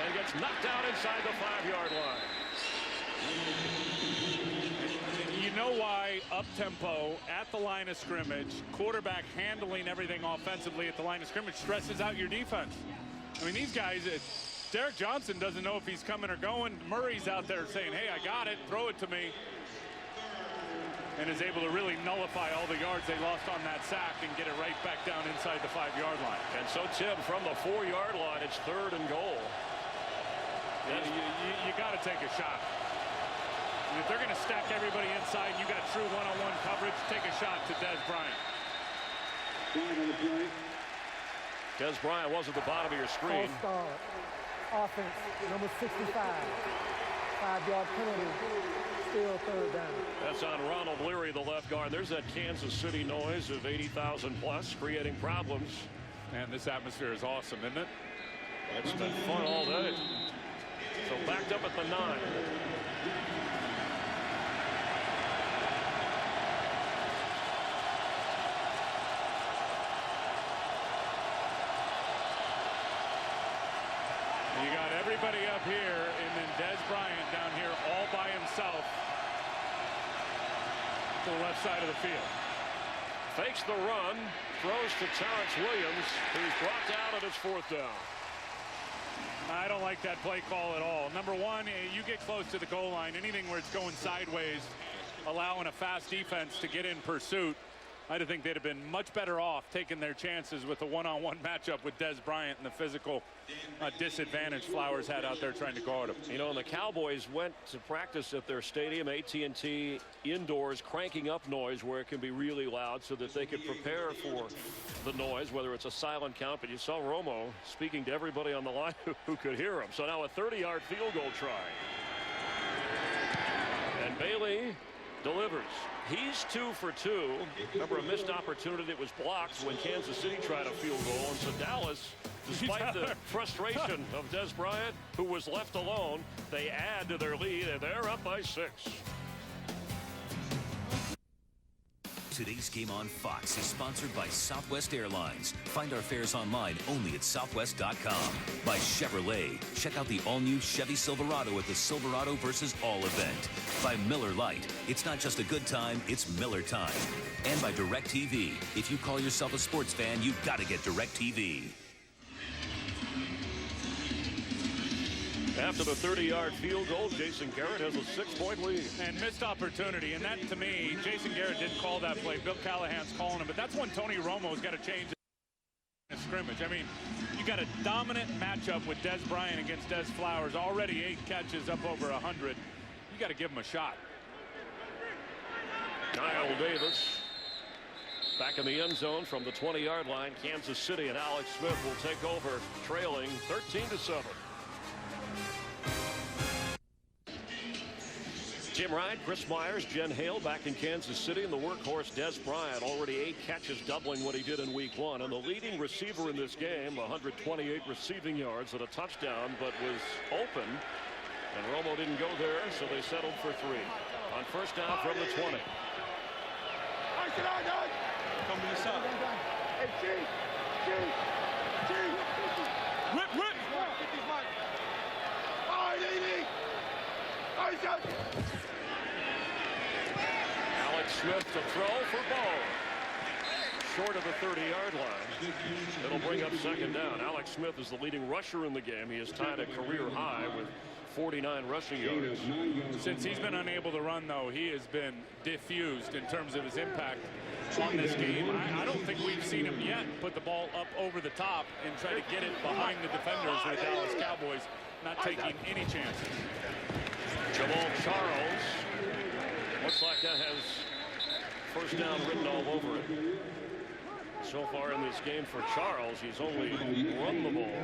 and gets knocked out inside the 5-yard line. You know why up-tempo at the line of scrimmage, quarterback handling everything offensively at the line of scrimmage stresses out your defense. I mean, these guys, Derek Johnson doesn't know if he's coming or going. Murray's out there saying, hey, I got it, throw it to me. And is able to really nullify all the yards they lost on that sack and get it right back down inside the 5-yard line. And so, Tim, from the 4-yard line, it's 3rd and goal. You got to take a shot. And if they're going to stack everybody inside, you got true one-on-one coverage, take a shot to Dez Bryant. Dez Bryant was at the bottom of your screen. All-star offense, number 65. 5-yard penalty. Still 3rd down. That's on Ronald Leary, the left guard. There's that Kansas City noise of 80,000 plus creating problems. And this atmosphere is awesome, isn't it? It's been fun all day. So backed up at the 9. You got everybody up here, and then Dez Bryant down here all by himself to the left side of the field. Fakes the run, throws to Terrence Williams, who's brought down at his 4th down. I don't like that play call at all. Number one, you get close to the goal line, anything where it's going sideways, allowing a fast defense to get in pursuit. I think they'd have been much better off taking their chances with a one-on-one matchup with Dez Bryant and the physical disadvantage Flowers had out there trying to guard him. You know, and the Cowboys went to practice at their stadium, AT&T indoors, cranking up noise where it can be really loud so that they could prepare for the noise, whether it's a silent count. But you saw Romo speaking to everybody on the line who could hear him. So now a 30-yard field goal try. And Bailey delivers. He's 2 for 2. Remember, a missed opportunity that was blocked when Kansas City tried a field goal. And so Dallas, despite the frustration of Dez Bryant, who was left alone, they add to their lead, and they're up by 6. Today's game on Fox is sponsored by Southwest Airlines. Find our fares online only at southwest.com. By Chevrolet. Check out the all-new Chevy Silverado at the Silverado versus All event. By Miller Lite. It's not just a good time, it's Miller time. And by DirecTV. If you call yourself a sports fan, you've got to get DirecTV. After the 30-yard field goal, Jason Garrett has a 6-point lead. And missed opportunity. And that, to me, Jason Garrett didn't call that play. Bill Callahan's calling him. But that's when Tony Romo's got to change the scrimmage. I mean, you got a dominant matchup with Dez Bryant against Dez Flowers. Already 8 catches, up over 100. You got to give him a shot. Kyle Davis back in the end zone from the 20-yard line. Kansas City and Alex Smith will take over, trailing 13-7. Jim Ryan, Chris Myers, Jen Hale back in Kansas City, and the workhorse Dez Bryant, already 8 catches, doubling what he did in week 1. And the leading receiver in this game, 128 receiving yards and a touchdown, but was open. And Romo didn't go there, so they settled for 3. On first down from the 20. Come to the side. Hey, Whip, whip! Alex Smith to throw for ball. Short of the 30-yard line. It'll bring up second down. Alex Smith is the leading rusher in the game. He has tied a career high with 49 rushing yards. Since he's been unable to run, though, he has been diffused in terms of his impact on this game. I don't think we've seen him yet put the ball up over the top and try to get it behind the defenders of the Dallas Cowboys, not taking any chances. Jamal Charles. Looks like that has first down written all over it. So far in this game for Charles, he's only run the ball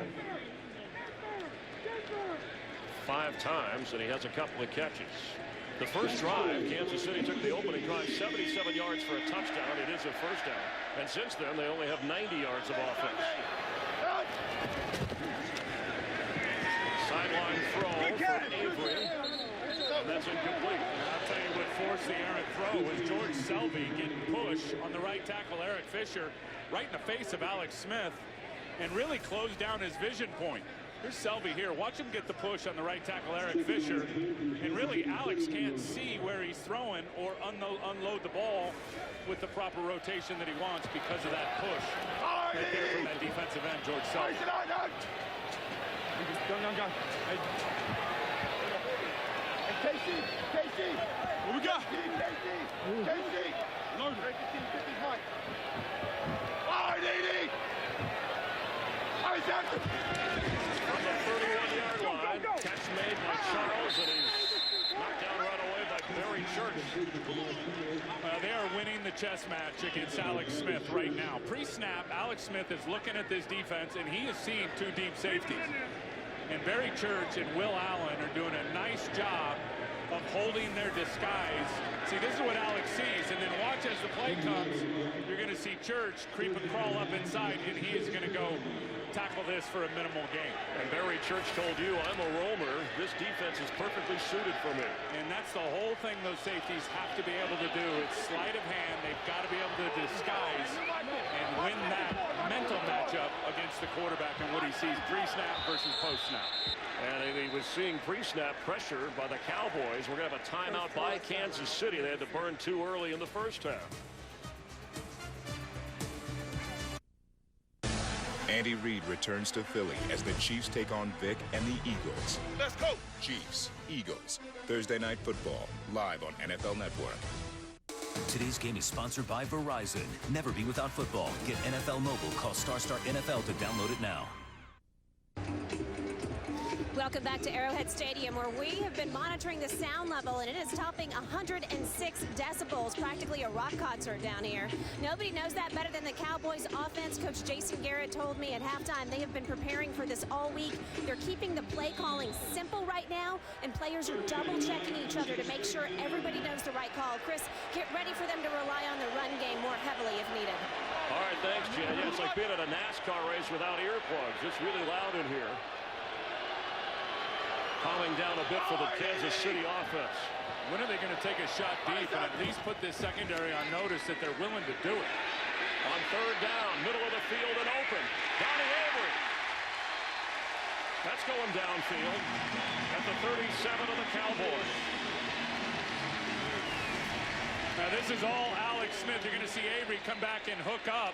5 times, and he has a couple of catches. The first drive, Kansas City took the opening drive 77 yards for a touchdown. It is a first down. And since then, they only have 90 yards of offense. Sideline throw for Avery. And that's incomplete. I'll tell you what forced the errant throw was George Selvey getting pushed on the right tackle, Eric Fisher, right in the face of Alex Smith, and really closed down his vision point. Here's Selvey here. Watch him get the push on the right tackle, Eric Fisher. And really, Alex can't see where he's throwing or unload the ball with the proper rotation that he wants because of that push right there from that defensive end, George Selvey. Go. Hey. KC. What we got? KC. Loaded. Oh, DD. From the 31-yard line, catch made by Charles, and he's knocked down right away by Barry Church. They are winning the chess match against Alex Smith right now. Pre-snap, Alex Smith is looking at this defense, and he is seeing two deep safeties. And Barry Church and Will Allen are doing a nice job of holding their disguise. See, this is what Alex sees, and then watch as the play comes. You're going to see Church creep and crawl up inside, and he is going to go tackle this for a minimal gain. And Barry Church told you, I'm a roamer. This defense is perfectly suited for me. And that's the whole thing those safeties have to be able to do. It's sleight of hand. They've got to be able to disguise and win that mental matchup against the quarterback and what he sees pre-snap versus post-snap. And he was seeing pre-snap pressure by the Cowboys. We're going to have a timeout by Kansas City. They had to burn too early in the first half. Andy Reid returns to Philly as the Chiefs take on Vic and the Eagles. Let's go. Chiefs, Eagles, Thursday Night Football, live on NFL Network. Today's game is sponsored by Verizon. Never be without football. Get NFL Mobile. Call Star NFL to download it now. Welcome back to Arrowhead Stadium, where we have been monitoring the sound level, and it is topping 106 decibels, practically a rock concert down here. Nobody knows that better than the Cowboys offense. Coach Jason Garrett told me at halftime they have been preparing for this all week. They're keeping the play calling simple right now, and players are double-checking each other to make sure everybody knows the right call. Chris, get ready for them to rely on the run game more heavily if needed. All right, thanks, Jen. Yeah, it's like being at a NASCAR race without earplugs. It's really loud in here. Calming down a bit for the Kansas City offense. When are they going to take a shot deep and at least put this secondary on notice that they're willing to do it? On third down, middle of the field and open. Donnie Avery. That's going downfield at the 37 of the Cowboys. Now this is all Alex Smith. You're going to see Avery come back and hook up.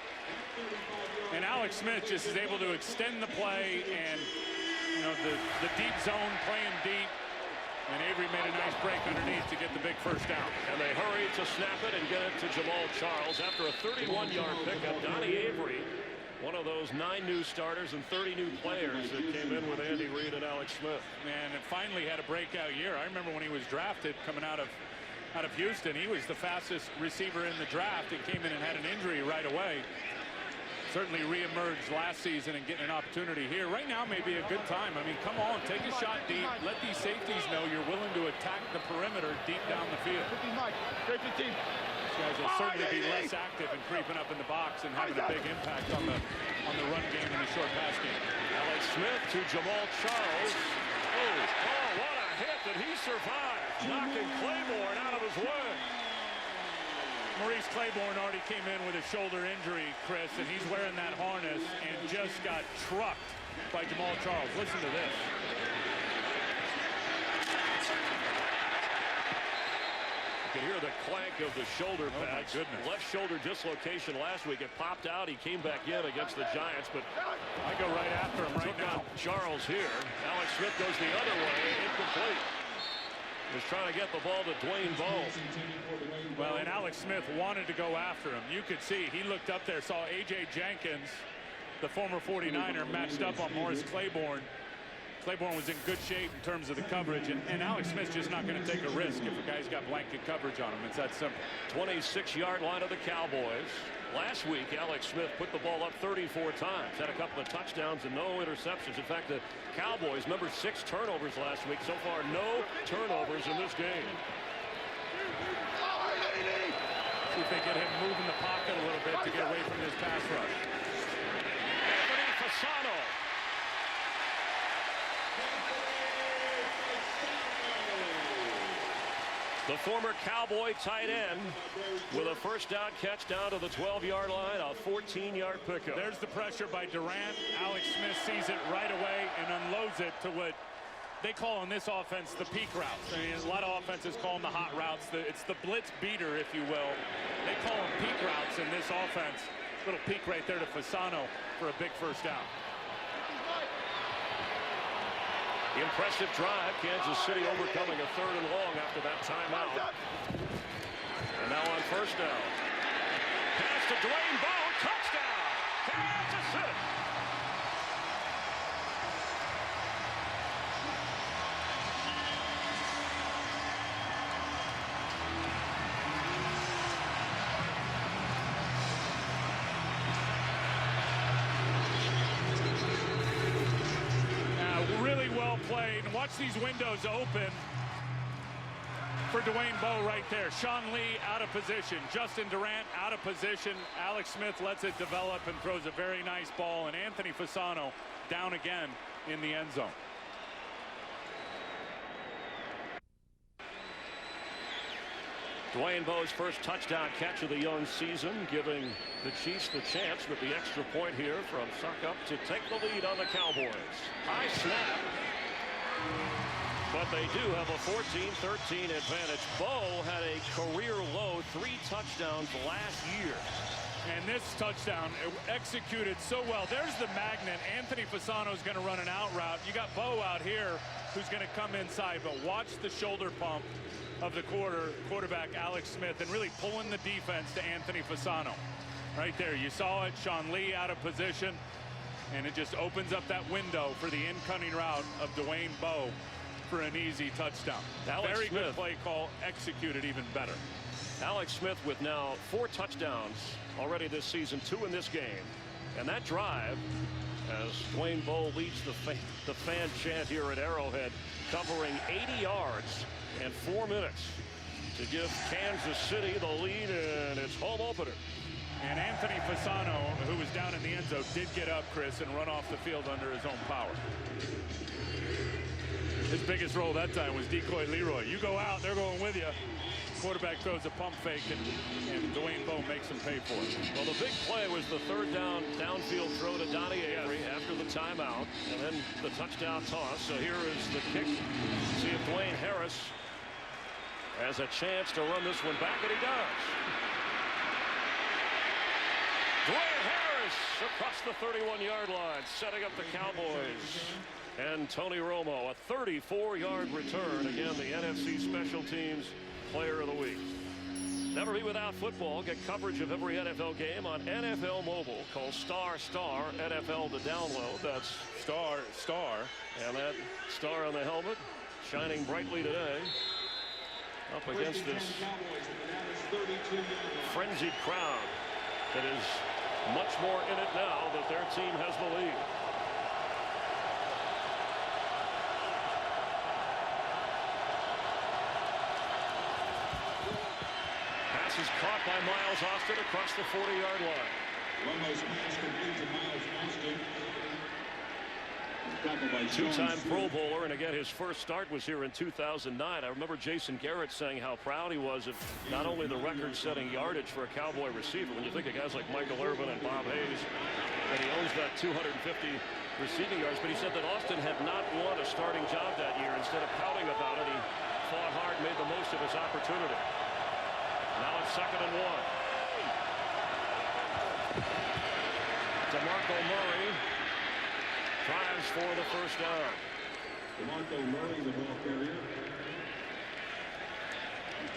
And Alex Smith just is able to extend the play and the deep zone, playing deep, and Avery made a nice break underneath to get the big first down. And they hurry to snap it and get it to Jamal Charles. After a 31-yard pickup, Donnie Avery, one of those 9 new starters and 30 new players that came in with Andy Reid and Alex Smith. And it finally had a breakout year. I remember when he was drafted coming out of Houston, he was the fastest receiver in the draft and came in and had an injury right away. Certainly re-emerged last season and getting an opportunity here. Right now may be a good time. I mean, come on, take a shot deep. Let these safeties know you're willing to attack the perimeter deep down the field. These guys will certainly be less active and creeping up in the box and having a big impact on the run game and the short pass game. Alex Smith to Jamal Charles. Oh, what a hit that he survived. Knocking Claiborne out of his way. Maurice Claiborne already came in with a shoulder injury, Chris, and he's wearing that harness and just got trucked by Jamal Charles. Listen to this. You can hear the clank of the shoulder pads. Oh, my goodness. Left shoulder dislocation last week. It popped out. He came back in against the Giants, but I go right after him right now. Charles here. Alex Smith goes the other way. Incomplete. Was trying to get the ball to Dwayne Bowe. Well, and Alex Smith wanted to go after him. You could see he looked up there, saw A.J. Jenkins, the former 49er, matched up on Maurice Claiborne. Claiborne was in good shape in terms of the coverage, and Alex Smith's just not going to take a risk if a guy's got blanket coverage on him. It's that simple. 26-yard line of the Cowboys. Last week, Alex Smith put the ball up 34 times, had a couple of touchdowns and no interceptions. In fact, the Cowboys, number 6 turnovers last week. So far, no turnovers in this game. See if they get him moving the pocket a little bit to get away from this pass rush. Anthony Fasano. The former Cowboy tight end with a first down catch down to the 12-yard line, a 14-yard pickup. There's the pressure by Durant. Alex Smith sees it right away and unloads it to what they call in this offense the peak routes. I mean, a lot of offenses call them the hot routes. It's the blitz beater, if you will. They call them peak routes in this offense. Little peek right there to Fasano for a big first down. Impressive drive. Kansas City overcoming a 3rd and long after that timeout. And now on first down. Pass to Dwayne Bowe. Touchdown. Kansas City. Really well played. Watch these windows open for Dwayne Bowe right there. Sean Lee out of position. Justin Durant out of position. Alex Smith lets it develop and throws a very nice ball. And Anthony Fasano down again in the end zone. Dwayne Bowe's first touchdown catch of the young season, giving the Chiefs the chance with the extra point here from Suckup to take the lead on the Cowboys. High snap. But they do have a 14-13 advantage. Bowe had a career-low 3 touchdowns last year. And this touchdown executed so well. There's the magnet. Anthony Fasano's going to run an out route. You got Bowe out here who's going to come inside. But watch the shoulder pump of the quarterback Alex Smith and really pulling the defense to Anthony Fasano. Right there, you saw it. Sean Lee out of position, and it just opens up that window for the incoming route of Dwayne Bowe for an easy touchdown. Very good play call, executed even better. Alex Smith with now 4 touchdowns already this season, 2 in this game. And that drive, as Dwayne Bowe leads the fan chant here at Arrowhead, covering 80 yards in 4 minutes to give Kansas City the lead in its home opener. And Anthony Fasano, who was down in the end zone, did get up, Chris, and run off the field under his own power. His biggest role that time was decoy Leroy. You go out, they're going with you. Quarterback throws a pump fake, and Dwayne Bowe makes him pay for it. Well, the big play was the 3rd down downfield throw to Donnie Avery after the timeout, and then the touchdown toss. So here is the kick. See if Dwayne Harris has a chance to run this one back, and he does. Dwayne Harris across the 31-yard line, setting up the Cowboys. And Tony Romo, a 34-yard return. Again, the NFC Special Teams Player of the Week. Never be without football. Get coverage of every NFL game on NFL Mobile. Call ** NFL to download. That's star. And that star on the helmet shining brightly today. Up against this frenzied crowd that is much more in it now that their team has the lead. Pass is caught by Miles Austin across the 40-yard line. Two-time Pro Bowler, and again, his first start was here in 2009. I remember Jason Garrett saying how proud he was of not only the record-setting yardage for a Cowboy receiver. When you think of guys like Michael Irvin and Bob Hayes, that he owns that 250 receiving yards, but he said that Austin had not won a starting job that year. Instead of pouting about it, he fought hard, made the most of his opportunity. Now it's 2nd and 1. DeMarco Murray tries for the first down. DeMarco Murray, the ball carrier.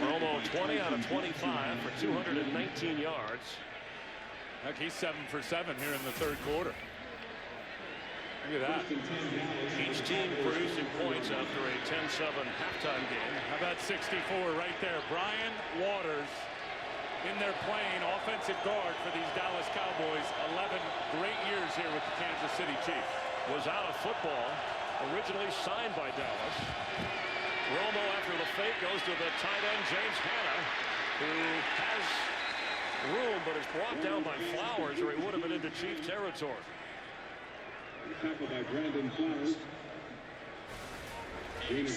Romo 20 out of 25 for 219 yards. Heck, he's 7 for 7 here in the 3rd quarter. Look at that. Each team producing points after a 10-7 halftime game. How about 64 right there? Brian Waters in there playing offensive guard for these Dallas Cowboys. 11 great years here with the Kansas City Chiefs. Was out of football, originally signed by Dallas. Romo, after the fake, goes to the tight end, James Hanna, who has room but is brought down by Flowers, or he would have been into Chief territory. Tackled by Brandon Flowers.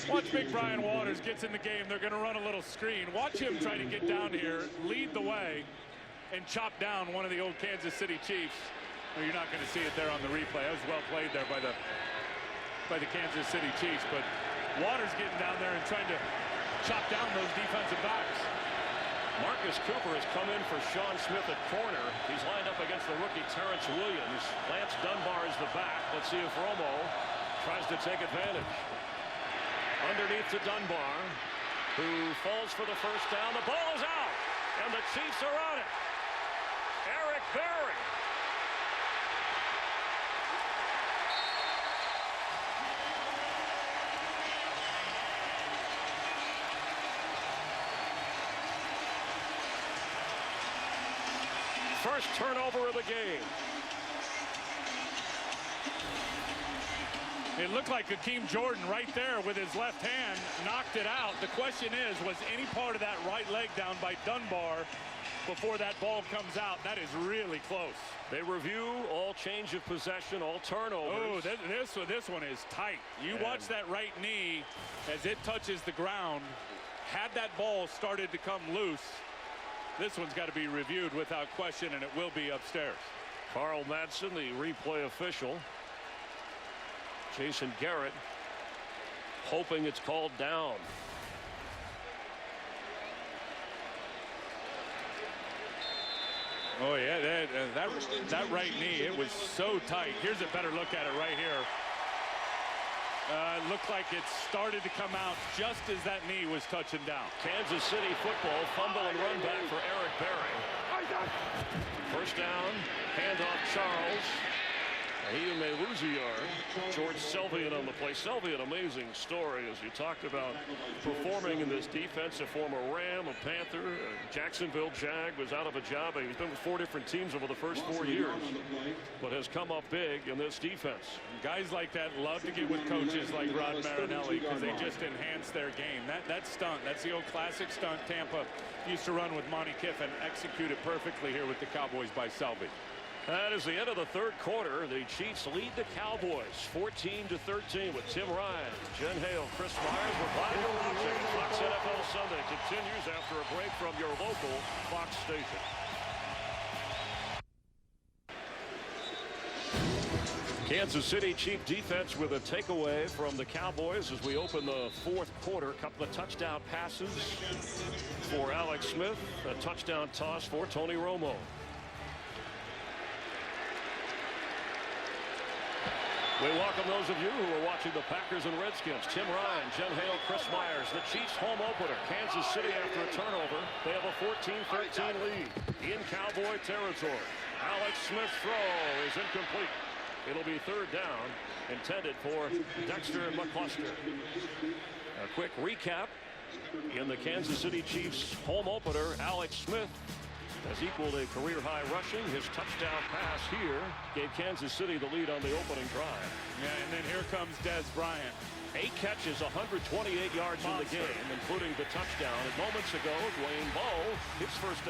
Watch big Brian Waters gets in the game. They're going to run a little screen. Watch him try to get down here, lead the way, and chop down one of the old Kansas City Chiefs. Well, you're not going to see it there on the replay. That was well played there by the Kansas City Chiefs. But Waters getting down there and trying to chop down those defensive backs. Marcus Cooper has come in for Sean Smith at corner. He's lined up against the rookie Terrence Williams. Lance Dunbar is the back. Let's see if Romo tries to take advantage. Underneath to Dunbar, who falls for the first down. The ball is out, and the Chiefs are on it. Eric Berry. First turnover of the game. It looked like Hakeem Jordan right there with his left hand knocked it out. The question is, was any part of that right leg down by Dunbar before that ball comes out? That is really close. They review all change of possession, all turnovers. Oh, this one is tight. You watch that right knee as it touches the ground. Had that ball started to come loose, this one's got to be reviewed without question, and it will be upstairs. Carl Madsen, the replay official. Jason Garrett hoping it's called down. Oh, yeah, that right knee, it was so tight. Here's a better look at it right here. It looked like it started to come out just as that knee was touching down. Kansas City football, fumble and run back for Eric Berry. First down, handoff Charles. He may lose a yard. George Selvian on the play. Selvian, amazing story, as you talked about performing in this defense. A former Ram, a Panther, a Jacksonville Jag, was out of a job. He's been with 4 different teams over the first 4 years, but has come up big in this defense. Guys like that love to get with coaches like Rod Marinelli because they just enhance their game. That stunt, that's the old classic stunt Tampa used to run with Monty Kiffin, executed perfectly here with the Cowboys by Selby. That is the end of the third quarter. The Chiefs lead the Cowboys 14-13 with Tim Ryan, Jen Hale, Chris Myers. We're glad you're watching. Fox NFL Sunday continues after a break from your local Fox station. Kansas City Chief defense with a takeaway from the Cowboys as we open the fourth quarter. A couple of touchdown passes for Alex Smith. A touchdown toss for Tony Romo. We welcome those of you who are watching the Packers and Redskins. Tim Ryan, Jen Hale, Chris Myers. The Chiefs home opener. Kansas City after a turnover. They have a 14-13 lead in Cowboy territory. Alex Smith's throw is incomplete. It'll be third down, intended for Dexter McCluster. A quick recap. In the Kansas City Chiefs home opener, Alex Smith has equaled a career-high rushing. His touchdown pass here gave Kansas City the lead on the opening drive. Yeah, and then here comes Dez Bryant. 8 catches, 128 yards in the game, including the touchdown. And moments ago, Dwayne Bowe, his first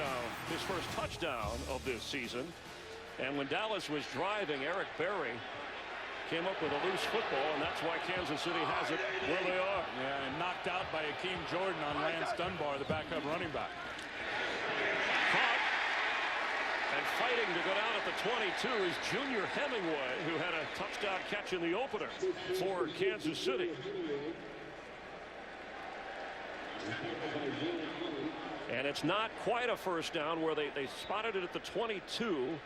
touchdown of this season. And when Dallas was driving, Eric Berry came up with a loose football, and that's why Kansas City has it where they are. Yeah, and knocked out by Hakeem Jordan on Lance Dunbar, the backup running back. Caught and fighting to go down at the 22 is Junior Hemingway, who had a touchdown catch in the opener for Kansas City. And it's not quite a first down where they spotted it at the 22.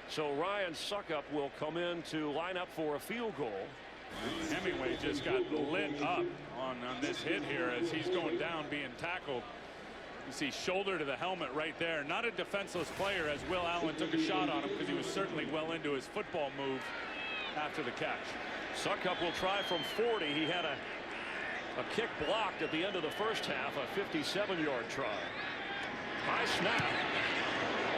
So Ryan Suckup will come in to line up for a field goal. Hemingway just got lit up on this hit here as he's going down being tackled. You see shoulder to the helmet right there. Not a defenseless player as Will Allen took a shot on him because he was certainly well into his football move after the catch. Suckup will try from 40. He had a kick blocked at the end of the first half, a 57-yard try. High snap.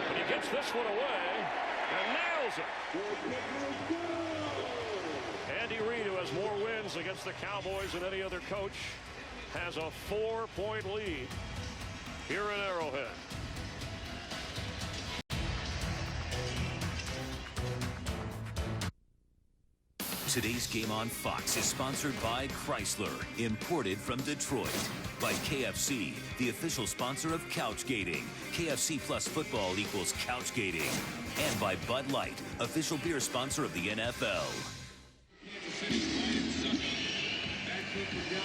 But he gets this one away and nails it. Andy Reid, who has more wins against the Cowboys than any other coach, has a 4-point lead here at Arrowhead. Today's game on Fox is sponsored by Chrysler, imported from Detroit. By KFC, the official sponsor of Couchgating. KFC plus football equals Couchgating. And by Bud Light, official beer sponsor of the NFL.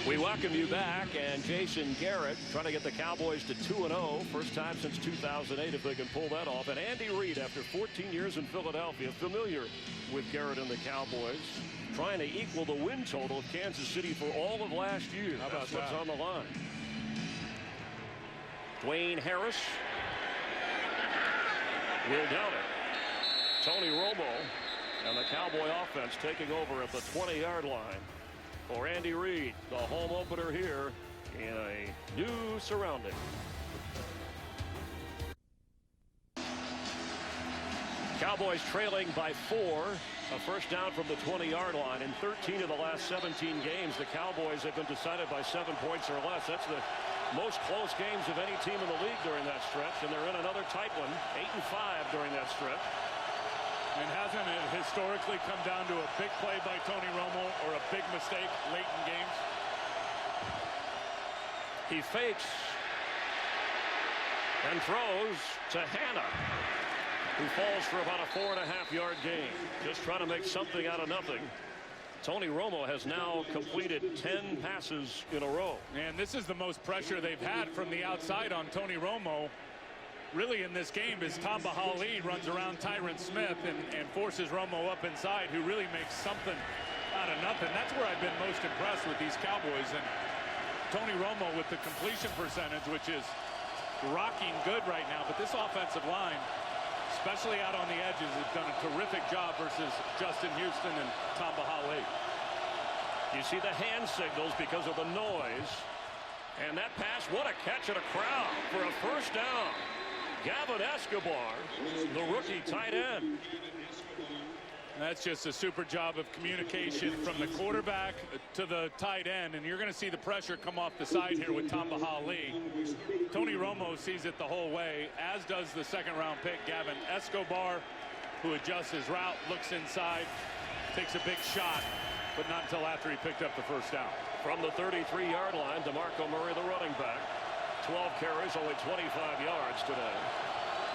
We welcome you back, and Jason Garrett trying to get the Cowboys to 2-0. First time since 2008 if they can pull that off. And Andy Reid, after 14 years in Philadelphia, familiar with Garrett and the Cowboys, trying to equal the win total of Kansas City for all of last year. How about That's what's that? on the line. Dwayne Harris will down it. Tony Romo and the Cowboy offense taking over at the 20-yard line for Andy Reid, the home opener here in a new surrounding. Cowboys trailing by 4. A first down from the 20-yard line. In 13 of the last 17 games, the Cowboys have been decided by 7 points or less. That's the most close games of any team in the league during that stretch, and they're in another tight one, 8-5 during that stretch. And hasn't it historically come down to a big play by Tony Romo or a big mistake late in games? He fakes and throws to Hannah, who falls for about a 4.5-yard gain. Just trying to make something out of nothing. Tony Romo has now completed 10 passes in a row. And this is the most pressure they've had from the outside on Tony Romo. Really in this game is Tamba Hali runs around Tyron Smith and forces Romo up inside, who really makes something out of nothing. That's where I've been most impressed with these Cowboys. And Tony Romo with the completion percentage, which is rocking good right now. But this offensive line, especially out on the edges, has done a terrific job versus Justin Houston and Tamba Hali. You see the hand signals because of the noise. And that pass, what a catch at a crowd for a first down. Gavin Escobar, the rookie tight end. That's just a super job of communication from the quarterback to the tight end. And you're going to see the pressure come off the side here with Tamba Hali. Tony Romo sees it the whole way, as does the second-round pick, Gavin Escobar, who adjusts his route, looks inside, takes a big shot, but not until after he picked up the first down. From the 33-yard line, DeMarco Murray, the running back. 12 carries, only 25 yards today.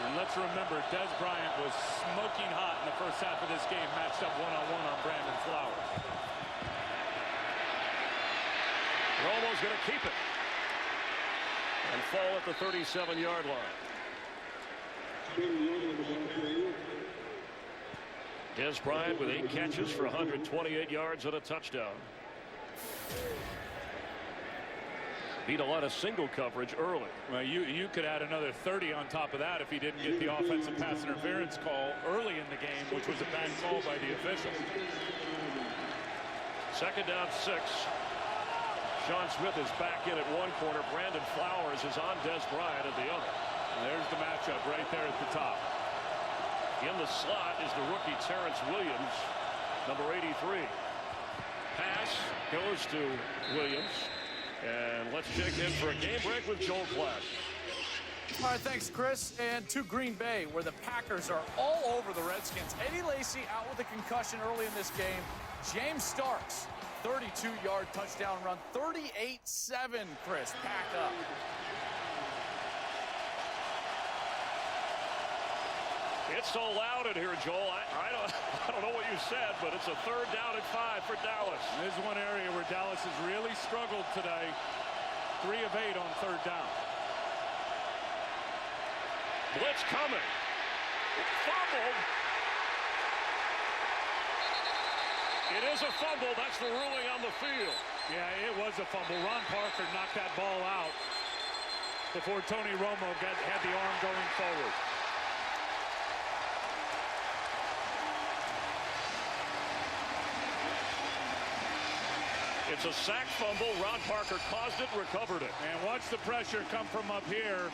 And let's remember, Des Bryant was smoking hot in the first half of this game, matched up one-on-one on Brandon Flowers. Romo's going to keep it and fall at the 37-yard line. Des Bryant with 8 catches for 128 yards and a touchdown. Beat a lot of single coverage early. Well, you could add another 30 on top of that if he didn't get the offensive pass interference call early in the game, which was a bad call by the official. Second down 6. Sean Smith is back in at one corner. Brandon Flowers is on Des Bryant at the other. There's the matchup right there at the top. In the slot is the rookie Terrence Williams, number 83. Pass goes to Williams. And let's check in for a game break with Joel Klatt. All right, thanks, Chris. And to Green Bay, where the Packers are all over the Redskins. Eddie Lacy out with a concussion early in this game. James Starks, 32-yard touchdown run. 38-7, Chris. Pack up. It's so loud in here, Joel. I don't know what you said, but it's a third down and 5 for Dallas. This is one area where Dallas has really struggled today. 3 of 8 on third down. Blitz coming. Fumbled. It is a fumble. That's the ruling on the field. Yeah, it was a fumble. Ron Parker knocked that ball out before Tony Romo had the arm going forward. It's a sack fumble. Ron Parker caused it, recovered it. And watch the pressure come from up here.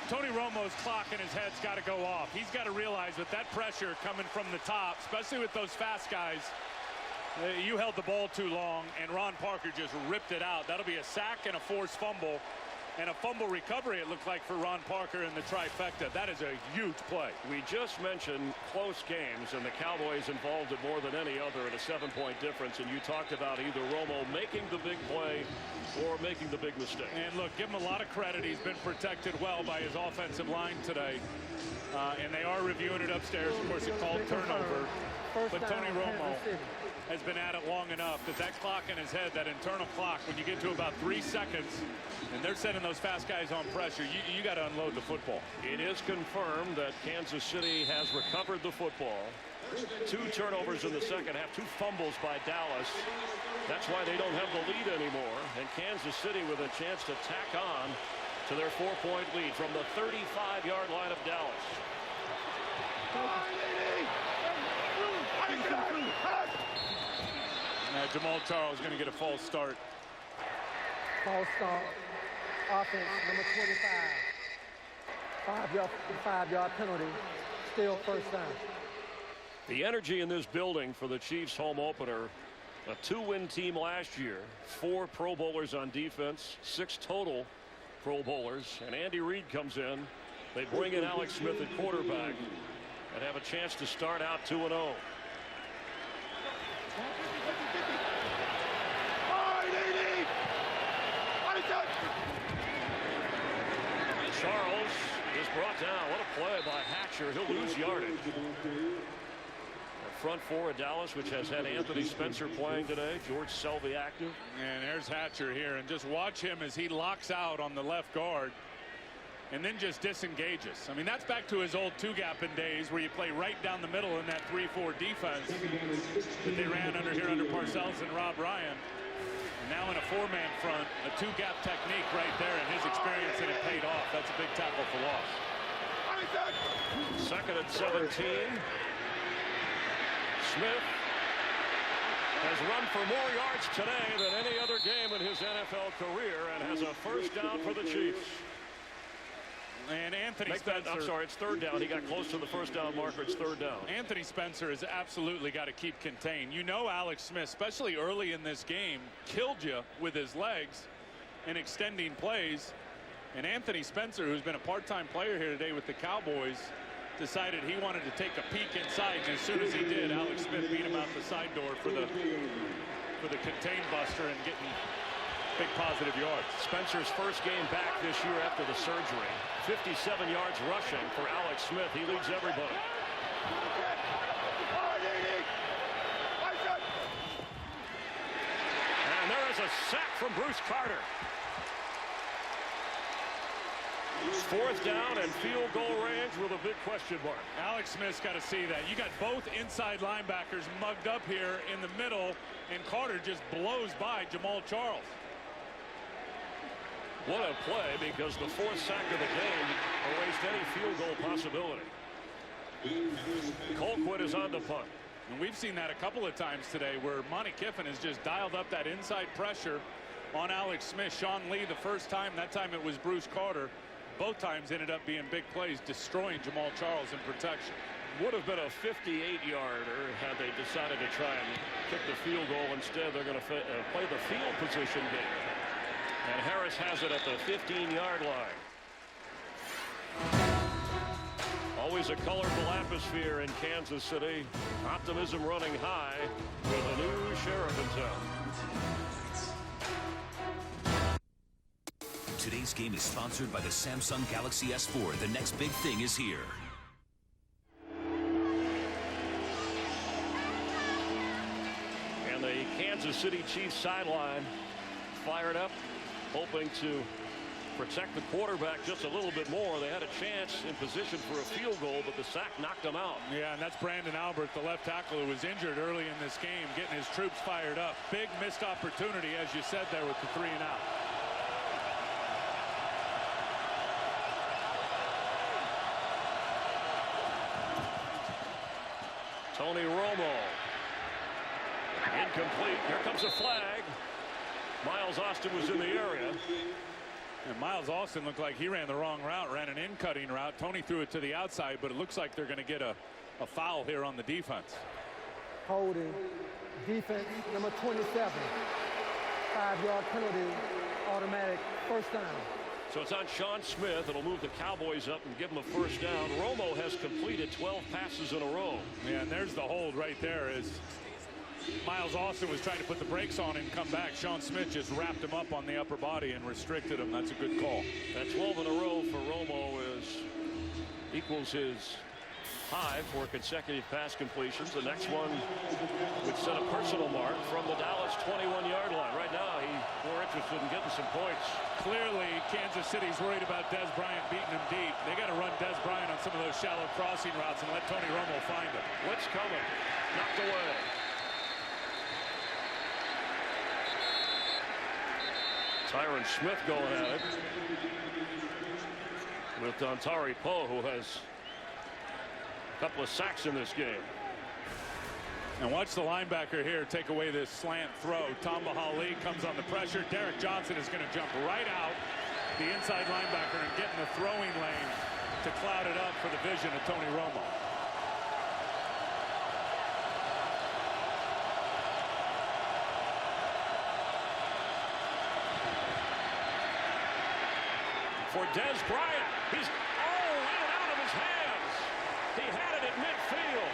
Tony Romo's clock in his head's got to go off. He's got to realize that that pressure coming from the top, especially with those fast guys, you held the ball too long, and Ron Parker just ripped it out. That'll be a sack and a forced fumble. And a fumble recovery, it looked like, for Ron Parker in the trifecta. That is a huge play. We just mentioned close games, and the Cowboys involved in more than any other at a 7-point difference. And you talked about either Romo making the big play or making the big mistake. And look, give him a lot of credit. He's been protected well by his offensive line today. And they are reviewing it upstairs. Of course, it called turnover. But Tony Romo has been at it long enough that clock in his head, that internal clock, when you get to about 3 seconds and they're sending those fast guys on pressure, you got to unload the football. It is confirmed that Kansas City has recovered the football. 2 turnovers in the second half, 2 fumbles by Dallas. That's why they don't have the lead anymore. And Kansas City with a chance to tack on to their 4-point lead from the 35-yard line of Dallas. Now Jamal Charles is going to get a false start. False start. Offense, number 25. 5-yard penalty. Still first down. The energy in this building for the Chiefs home opener. A 2-win team last year. 4 Pro Bowlers on defense. 6 total Pro Bowlers. And Andy Reid comes in. They bring in Alex Smith at quarterback and have a chance to start out 2-0. Charles is brought down. What a play by Hatcher. He'll lose yardage. The front 4 of Dallas, which has had Anthony Spencer playing today. George Selvey active. And there's Hatcher here. And just watch him as he locks out on the left guard and then just disengages. I mean, that's back to his old 2-gapping days where you play right down the middle in that 3-4 defense that they ran under Parcells and Rob Ryan. And now in a 4-man front, a 2-gap technique right there, and his experience in it paid off. That's a big tackle for loss. 2nd and 17. Smith has run for more yards today than any other game in his NFL career and has a first down for the Chiefs. And Anthony Spencer. I'm sorry, it's 3rd down. He got close to the first down marker. It's 3rd down. Anthony Spencer has absolutely got to keep contained. You know, Alex Smith, especially early in this game, killed you with his legs and extending plays. And Anthony Spencer, who's been a part-time player here today with the Cowboys, decided he wanted to take a peek inside. And as soon as he did, Alex Smith beat him out the side door for the contain buster and getting big positive yards. Spencer's first game back this year after the surgery. 57 yards rushing for Alex Smith. He leads everybody. And there is a sack from Bruce Carter. 4th down and field goal range with a big question mark. Alex Smith's got to see that. You got both inside linebackers mugged up here in the middle, and Carter just blows by Jamal Charles. What a play, because the 4th sack of the game erased any field goal possibility. Colquitt is on the punt. And we've seen that a couple of times today where Monty Kiffin has just dialed up that inside pressure on Alex Smith. Sean Lee the first time, that time it was Bruce Carter. Both times ended up being big plays, destroying Jamal Charles in protection. Would have been a 58-yarder had they decided to try and kick the field goal. Instead, they're going to play the field position game. And Harris has it at the 15-yard line. Always a colorful atmosphere in Kansas City. Optimism running high with a new sheriff in town. Today's game is sponsored by the Samsung Galaxy S4. The next big thing is here. And the Kansas City Chiefs sideline fired up, hoping to protect the quarterback just a little bit more. They had a chance in position for a field goal, but the sack knocked them out. Yeah, and that's Brandon Albert, the left tackle, who was injured early in this game, getting his troops fired up. Big missed opportunity, as you said there, with the 3 and out. Tony Romo. Incomplete. Here comes a flag. Miles Austin was in the area. And Miles Austin looked like he ran the wrong route, ran an in-cutting route. Tony threw it to the outside, but it looks like they're going to get a foul here on the defense. Holding. Defense, number 27. 5-yard penalty, automatic first down. So it's on Sean Smith. It'll move the Cowboys up and give them a first down. Romo has completed 12 passes in a row. Yeah, and there's the hold right there as Miles Austin was trying to put the brakes on and come back. Sean Smith just wrapped him up on the upper body and restricted him. That's a good call. That 12 in a row for Romo equals his high for consecutive pass completions. The next one would set a personal mark from the Dallas 21-yard line. Right now, he's more interested in getting some points. Clearly, Kansas City's worried about Des Bryant beating him deep. They got to run Des Bryant on some of those shallow crossing routes and let Tony Romo find him. Blitz coming. Knocked away. Tyron Smith going at it with Dontari Poe, who has a couple of sacks in this game. And watch the linebacker here take away this slant throw. Tamba Hali comes on the pressure. Derek Johnson is going to jump right out the inside linebacker and get in the throwing lane to cloud it up for the vision of Tony Romo. For Des Bryant, he's in and out of his hands. He had it at midfield.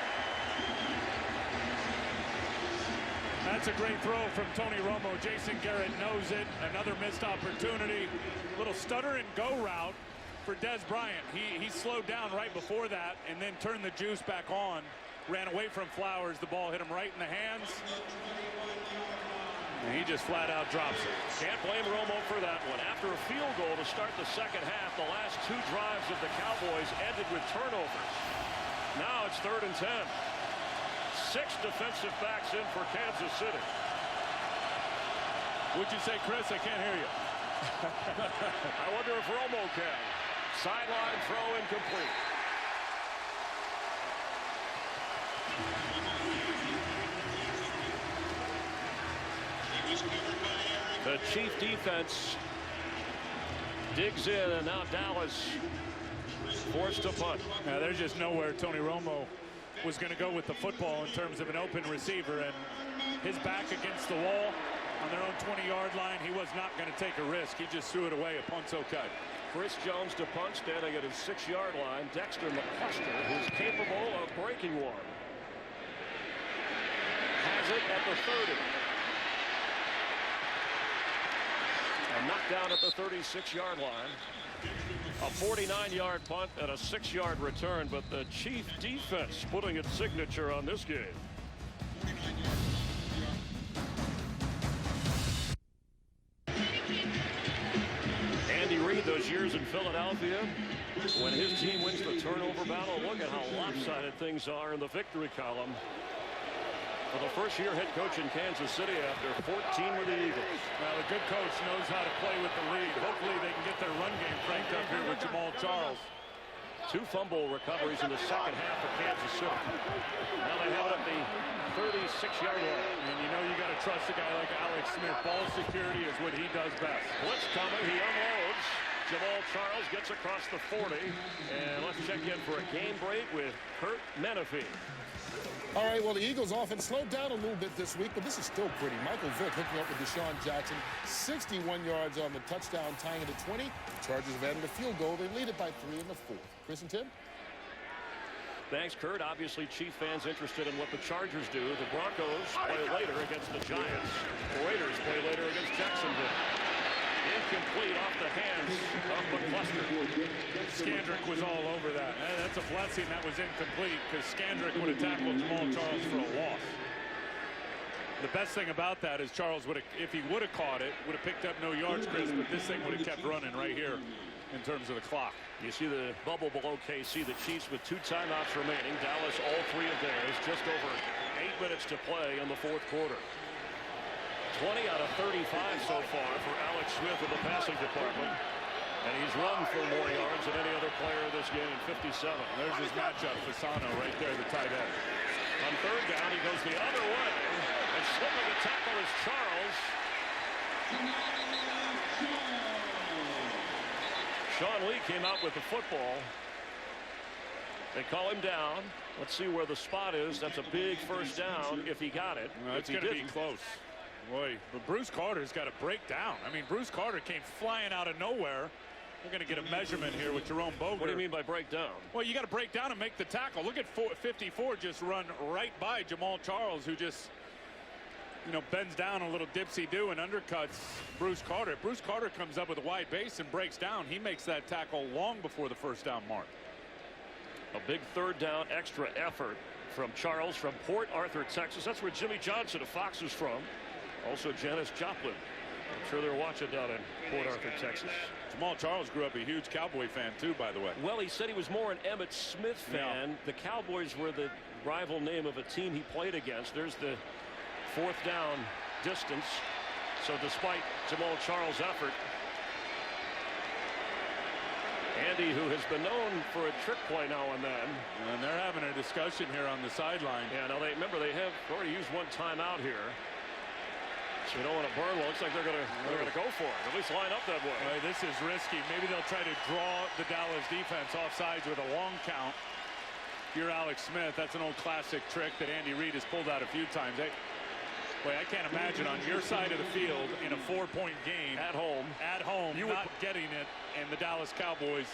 That's a great throw from Tony Romo. Jason Garrett knows it. Another missed opportunity. Little stutter and go route for Des Bryant. He slowed down right before that and then turned the juice back on. Ran away from Flowers. The ball hit him right in the hands. And he just flat out drops it. Can't blame Romo for that one. After a field goal to start the second half, the last two drives of the Cowboys ended with turnovers. Now it's 3rd and 10. 6 defensive backs in for Kansas City. What'd you say, Chris? I can't hear you. I wonder if Romo can. Sideline throw incomplete. The Chief defense digs in, and now Dallas forced to punt. Now, there's just nowhere Tony Romo was going to go with the football in terms of an open receiver, and his back against the wall on their own 20-yard line. He was not going to take a risk. He just threw it away. A punt's okay. Chris Jones to punt, standing at his 6-yard line. Dexter McCluster, who's capable of breaking one, has it at the 30. A knockdown at the 36-yard line. A 49-yard punt and a 6-yard return, but the Chief defense putting its signature on this game. Andy Reid, those years in Philadelphia, when his team wins the turnover battle, look at how lopsided things are in the victory column. For the first-year head coach in Kansas City after 14 with the Eagles. Well, a good coach knows how to play with the lead. Hopefully they can get their run game cranked up here with Jamal Charles. 2 fumble recoveries in the second half of Kansas City. Now they have it at the 36-yard line. And you know you got to trust a guy like Alex Smith. Ball security is what he does best. Blitz coming. He unloads. Jamal Charles gets across the 40. And let's check in for a game break with Kurt Menefee. All right, well, the Eagles offense slowed down a little bit this week, but this is still pretty. Michael Vick hooking up with Deshaun Jackson, 61 yards on the touchdown, tying it at 20. The Chargers have added a field goal. They lead it by 3 in the 4th. Chris and Tim? Thanks, Kurt. Obviously, Chief fans interested in what the Chargers do. The Broncos play later against the Giants. The Raiders play later against Jacksonville. Incomplete off the hands of McCluster. Scandrick was all over that. That's a blessing that was incomplete, because Scandrick would have tackled Jamal Charles for a loss. The best thing about that is Charles would have, if he would have caught it, would have picked up no yards, Chris, but this thing would have kept running right here in terms of the clock. You see the bubble below KC, the Chiefs with 2 timeouts remaining. Dallas, all 3 of theirs. Just over 8 minutes to play in the 4th quarter. 20 out of 35 so far for Alex Smith in the passing department. And he's run for more yards than any other player in this game, 57. There's his matchup, Fasano, right there, the tight end. On 3rd down, he goes the other way. And slipping the tackle is Charles. Sean Lee came out with the football. They call him down. Let's see where the spot is. That's a big first down if he got it. Well, it's going to be close. Boy, but Bruce Carter's got to break down. I mean, Bruce Carter came flying out of nowhere. We're going to get a measurement here with Jerome Boger. What do you mean by break down? Well, you got to break down and make the tackle. Look at 54 just run right by Jamal Charles, who just, you know, bends down a little dipsy-do and undercuts Bruce Carter. Bruce Carter comes up with a wide base and breaks down. He makes that tackle long before the first down mark. A big third down extra effort from Charles from Port Arthur, Texas. That's where Jimmy Johnson of Fox is from. Also Janis Joplin. I'm sure they're watching down in Port Arthur, Texas. Jamal Charles grew up a huge Cowboy fan too, by the way. Well, he said he was more an Emmitt Smith fan. The Cowboys were the rival name of a team he played against. There's the fourth down distance. So despite Jamal Charles' effort, Andy, who has been known for a trick play now and then. And they're having a discussion here on the sideline. Yeah, now they have already used one timeout here. So you don't want to burn one. Looks like they're gonna go for it. At least line up that way. Well, this is risky. Maybe they'll try to draw the Dallas defense off sides with a long count. If you're Alex Smith, that's an old classic trick that Andy Reid has pulled out a few times. Boy, I can't imagine on your side of the field in a 4-point game at home you not getting it, and the Dallas Cowboys,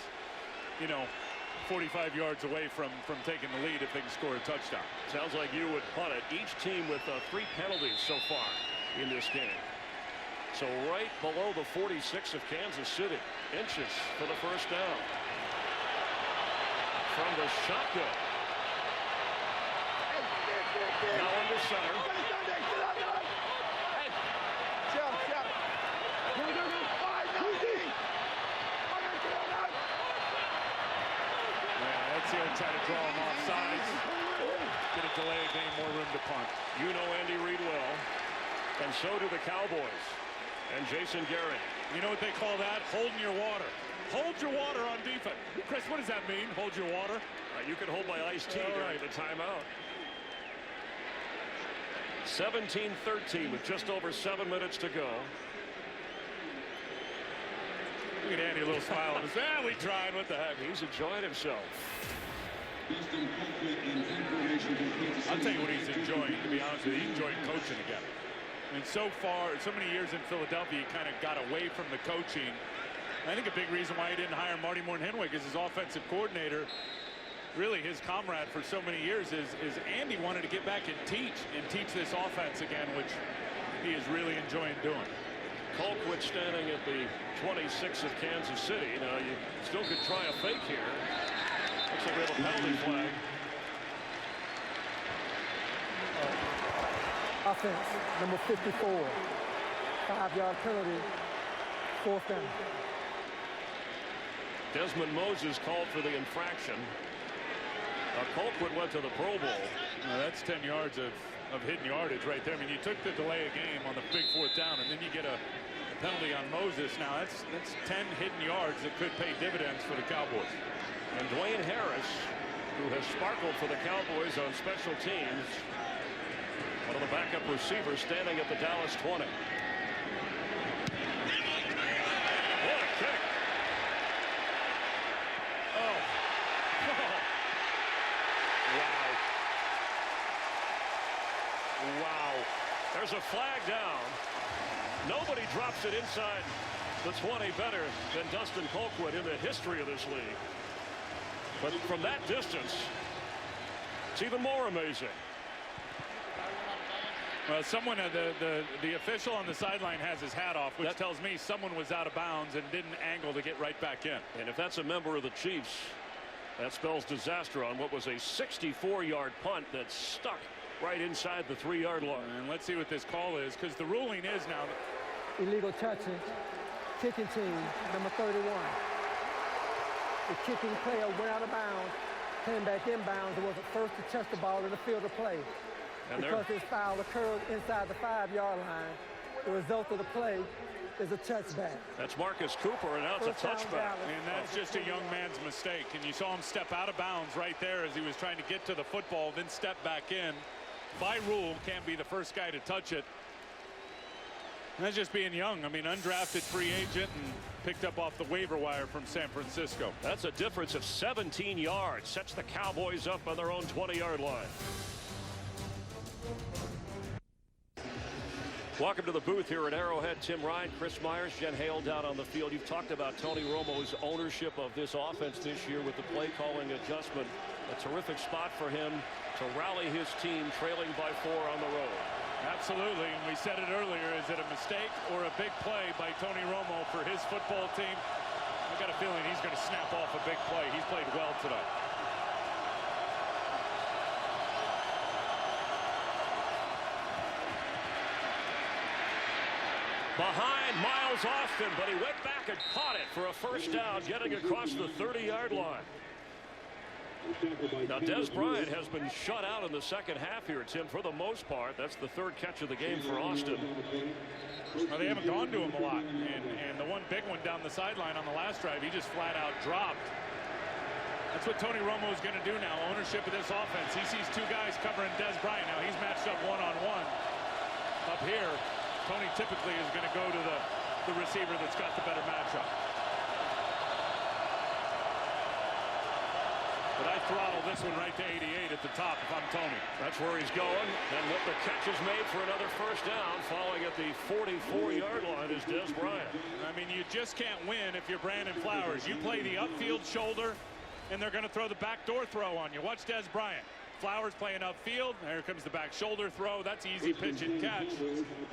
45 yards away from taking the lead if they can score a touchdown. Sounds like you would punt it. Each team with 3 penalties so far in this game. So right below the 46 of Kansas City. Inches for the first down. From the shotgun. Now under center. Let's see him try to draw him off sides. Get a delay of game, more room to punt. You know Andy Reid well. And so do the Cowboys and Jason Garrett. You know what they call that? Holding your water. Hold your water on defense. Chris, what does that mean? Hold your water? You can hold my iced tea during the timeout. 17-13 with just over 7 minutes to go. Look at Andy, a little smile on his face. We tried. What the heck? He's enjoying himself. I'll tell you what he's enjoying, to be honest with you. He's enjoying coaching again. I mean, so far, so many years in Philadelphia, he kind of got away from the coaching. I think a big reason why he didn't hire Marty Morton-Henwig as his offensive coordinator, really his comrade for so many years, is Andy wanted to get back and teach this offense again, which he is really enjoying doing. Colquitt standing at the 26 of Kansas City. Now, you still could try a fake here. Looks like we have a penalty flag. Offense, number 54. 5-yard penalty. Fourth down. Desmond Moses called for the infraction. Colquitt went to the Pro Bowl. Now that's 10 yards of hidden yardage right there. I mean, you took the delay of game on the big fourth down, and then you get a penalty on Moses. Now that's 10 hidden yards that could pay dividends for the Cowboys. And Dwayne Harris, who has sparkled for the Cowboys on special teams, one of the backup receivers standing at the Dallas 20. What a kick. Oh. Wow. There's a flag down. Nobody drops it inside the 20 better than Dustin Colquitt in the history of this league. But from that distance, it's even more amazing. Well, someone, the official on the sideline has his hat off, which tells me someone was out of bounds and didn't angle to get right back in. And if that's a member of the Chiefs, that spells disaster on what was a 64-yard punt that stuck right inside the 3-yard line. And let's see what this call is, because the ruling is now illegal touching. Kicking team, number 31. The kicking player went out of bounds, came back inbounds, and was the first to touch the ball in the field of play. And because this foul occurred inside the 5-yard line, the result of the play is a touchback. That's Marcus Cooper, and now it's a touchback. And that's just a young man's mistake. And you saw him step out of bounds right there as he was trying to get to the football, then step back in. By rule, can't be the first guy to touch it. And that's just being young. I mean, undrafted free agent and picked up off the waiver wire from San Francisco. That's a difference of 17 yards. Sets the Cowboys up on their own 20-yard line. Welcome to the booth here at Arrowhead. Tim Ryan, Chris Myers, Jen Hale down on the field. You've talked about Tony Romo's ownership of this offense this year with the play calling adjustment. A terrific spot for him to rally his team trailing by 4 on the road. Absolutely, and we said it earlier. Is it a mistake or a big play by Tony Romo for his football team? I got a feeling he's going to snap off a big play. He's played well today. behind Miles Austin, but he went back and caught it for a first down, getting across the 30-yard line. Now, Des Bryant has been shut out in the second half here, Tim, for the most part. That's the third catch of the game for Austin. Well, they haven't gone to him a lot, and the one big one down the sideline on the last drive, he just flat out dropped. That's what Tony Romo is going to do now, ownership of this offense. He sees two guys covering Des Bryant. Now he's matched up one-on-one. Up here, Tony typically is going to go to the receiver that's got the better matchup. But I throttle this one right to 88 at the top if I'm Tony. That's where he's going. And with the catch is made for another first down, falling at the 44-yard line is Des Bryant. I mean, you just can't win if you're Brandon Flowers. You play the upfield shoulder, and they're going to throw the backdoor throw on you. Watch Des Bryant. Flowers playing upfield. There comes the back shoulder throw. That's easy pitch and catch.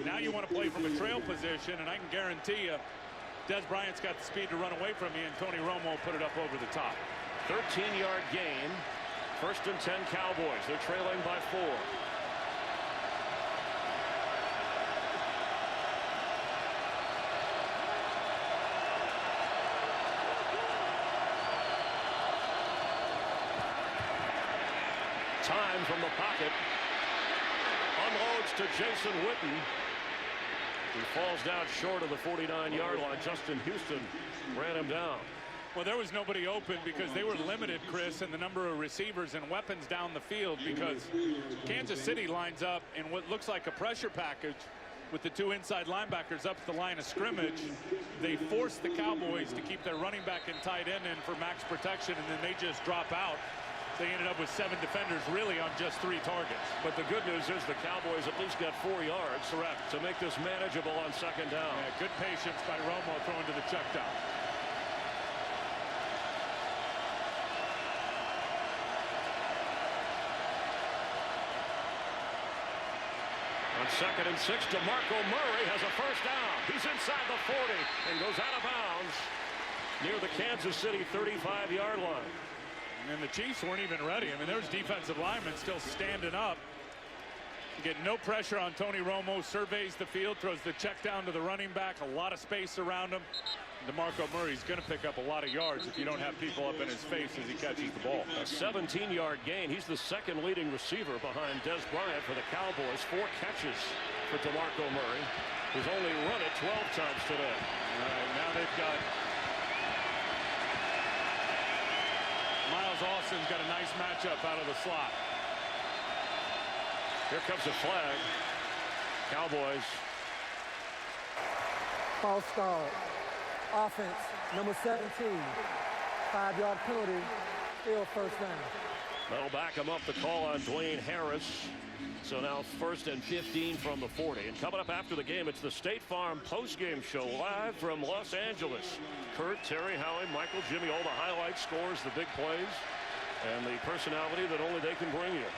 Now you want to play from a trail position, and I can guarantee you Des Bryant's got the speed to run away from you, and Tony Romo will put it up over the top. 13-yard gain. First and 10 Cowboys. They're trailing by 4. Time from the pocket. Unloads to Jason Witten. He falls down short of the 49-yard line. Justin Houston ran him down. Well, there was nobody open because they were limited, Chris, in the number of receivers and weapons down the field, because Kansas City lines up in what looks like a pressure package with the two inside linebackers up at the line of scrimmage. They force the Cowboys to keep their running back and tight end in for max protection, and then they just drop out. They ended up with 7 defenders really on just 3 targets. But the good news is the Cowboys at least got 4 yards. Correct. To make this manageable on second down. Yeah, good patience by Romo throwing to the check down. On second and 6, DeMarco Murray has a first down. He's inside the 40 and goes out of bounds near the Kansas City 35-yard line. And the Chiefs weren't even ready. I mean, there was defensive linemen still standing up. Get no pressure on Tony Romo. Surveys the field, throws the check down to the running back. A lot of space around him. DeMarco Murray's going to pick up a lot of yards if you don't have people up in his face as he catches the ball. A 17-yard gain. He's the second leading receiver behind Des Bryant for the Cowboys. 4 catches for DeMarco Murray, who's only run it 12 times today. All right, now they've got Miles Austin's got a nice matchup out of the slot. Here comes a flag. Cowboys. False start. Offense, number 17. 5-yard penalty. Still first down. That'll back him up the call on Dwayne Harris. So now first and 15 from the 40. And coming up after the game, it's the State Farm postgame show live from Los Angeles. Kurt, Terry, Howie, Michael, Jimmy, all the highlights, scores, the big plays, and the personality that only they can bring you.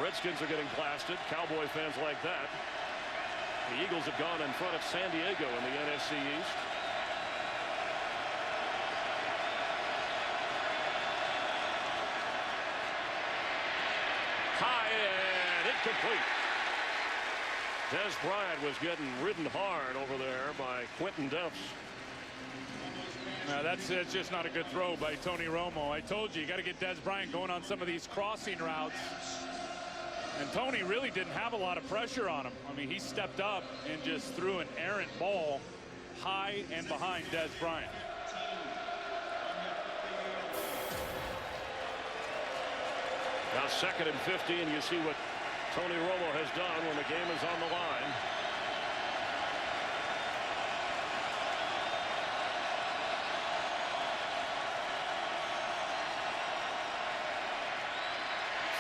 Redskins are getting blasted. Cowboy fans like that. The Eagles have gone in front of San Diego in the NFC East. High and incomplete. Des Bryant was getting ridden hard over there by Quentin Dempsey. That's just not a good throw by Tony Romo. I told you got to get Des Bryant going on some of these crossing routes. And Tony really didn't have a lot of pressure on him. I mean, he stepped up and just threw an errant ball high and behind Des Bryant. Now second and 15, you see what Tony Romo has done when the game is on the line.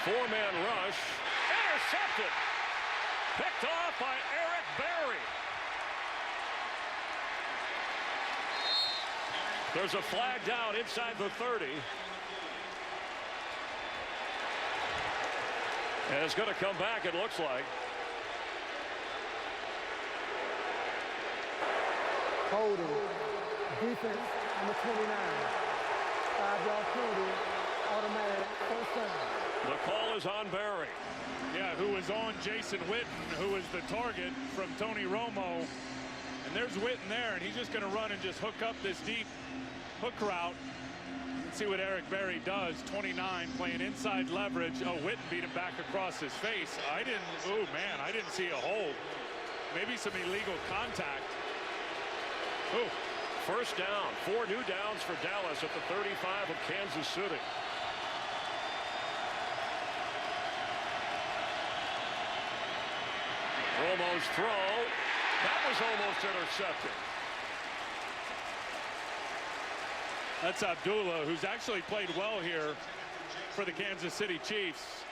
Four-man rush. Intercepted. Picked off by Eric Berry. There's a flag down inside the 30. And it's going to come back, it looks like. Holding. Defense, number 29. 5-yard penalty. Automatic first down. The call is on Berry. Yeah, who was on Jason Witten, who was the target from Tony Romo. And there's Witten there, and he's just going to run and just hook up this deep hook route. Let's see what Eric Berry does. 29 playing inside leverage. Oh, Witten beat him back across his face. I didn't see a hold. Maybe some illegal contact. Ooh, first down. 4 new downs for Dallas at the 35 of Kansas City. Romo's throw. That was almost intercepted. That's Abdullah, who's actually played well here for the Kansas City Chiefs.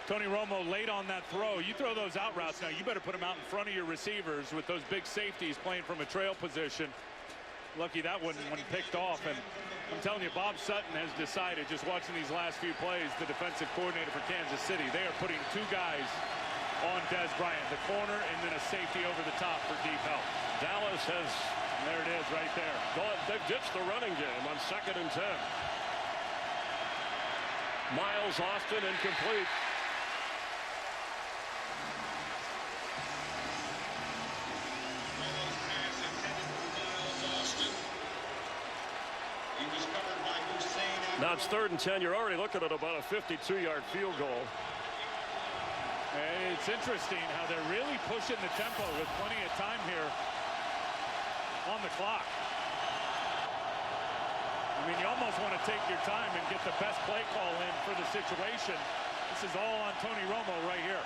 Tony Romo late on that throw. You throw those out routes now, you better put them out in front of your receivers with those big safeties playing from a trail position. Lucky that one when picked off. And I'm telling you, Bob Sutton has decided, just watching these last few plays, the defensive coordinator for Kansas City, they are putting 2 guys on Des Bryant, the corner and then a safety over the top for deep help. Dallas has, there it is right there. They've ditched the running game on 2nd and 10. Miles Austin incomplete. Now it's 3rd and 10. You're already looking at about a 52-yard field goal. It's interesting how they're really pushing the tempo with plenty of time here on the clock. I mean, you almost want to take your time and get the best play call in for the situation. This is all on Tony Romo right here.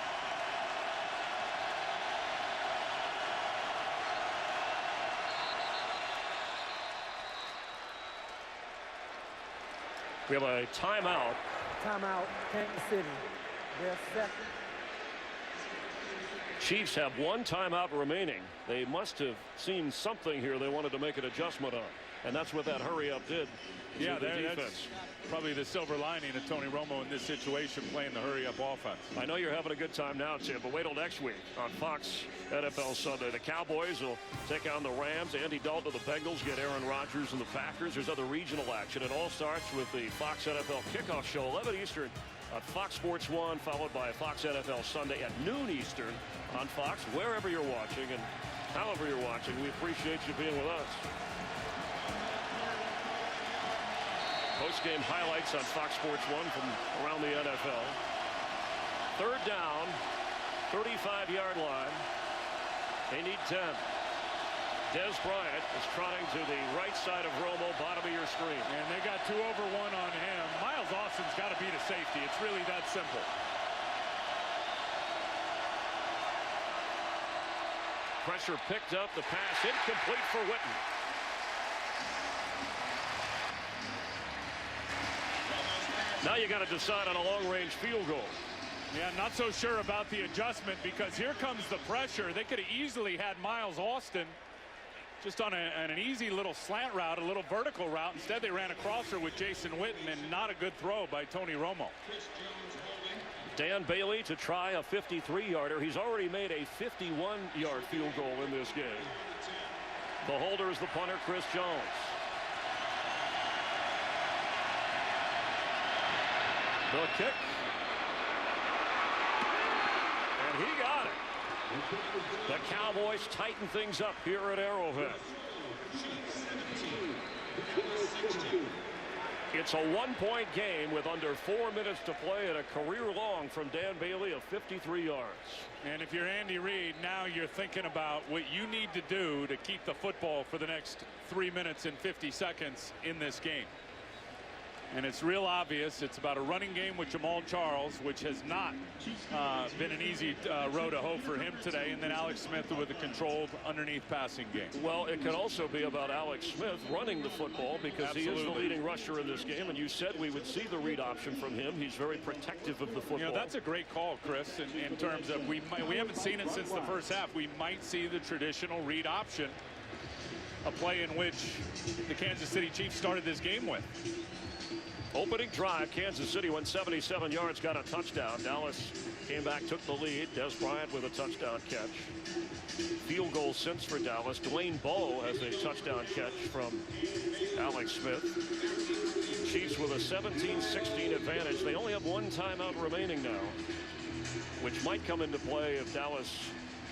We have a timeout. Timeout, Kansas City. They're second. Chiefs have 1 timeout remaining. They must have seen something here they wanted to make an adjustment on. And that's what that hurry-up did. Yeah, to the that's defense. probably the silver lining of Tony Romo in this situation, playing the hurry-up offense. I know you're having a good time now, Tim, but wait till next week on Fox NFL Sunday. The Cowboys will take on the Rams. Andy Dalton of the Bengals get Aaron Rodgers and the Packers. There's other regional action. It all starts with the Fox NFL Kickoff Show, 11 Eastern on Fox Sports 1, followed by Fox NFL Sunday at noon Eastern on Fox, wherever you're watching and however you're watching. We appreciate you being with us. Post-game highlights on Fox Sports 1 from around the NFL. 3rd down, 35-yard line. They need 10. Des Bryant is trotting to the right side of Romo, bottom of your screen. And they got 2 over 1 on him. Miles Austin's got to beat a safety. It's really that simple. Pressure picked up. The pass incomplete for Witten. Now you got to decide on a long-range field goal. Yeah, not so sure about the adjustment because here comes the pressure. They could have easily had Miles Austin just on an easy little slant route, a little vertical route. Instead, they ran a crosser with Jason Witten, and not a good throw by Tony Romo. Dan Bailey to try a 53-yarder. He's already made a 51-yard field goal in this game. The holder is the punter, Chris Jones. The kick. And he got it. The Cowboys tighten things up here at Arrowhead. It's a 1-point game with under 4 minutes to play and a career long from Dan Bailey of 53 yards. And if you're Andy Reid, now you're thinking about what you need to do to keep the football for the next 3 minutes and 50 seconds in this game. And it's real obvious. It's about a running game with Jamal Charles, which has not been an easy row to hoe for him today. And then Alex Smith with a controlled underneath passing game. Well, it could also be about Alex Smith running the football because Absolutely. he is the leading rusher in this game. And you said we would see the read option from him. He's very protective of the football. You know, that's a great call, Chris, in terms of we haven't seen it since the first half. We might see the traditional read option, a play in which the Kansas City Chiefs started this game with. Opening drive, Kansas City went 77 yards, got a touchdown. Dallas came back, took the lead. Des Bryant with a touchdown catch. Field goal since for Dallas. Dwayne Bowe has a touchdown catch from Alex Smith. Chiefs with a 17-16 advantage. They only have 1 timeout remaining now, which might come into play if Dallas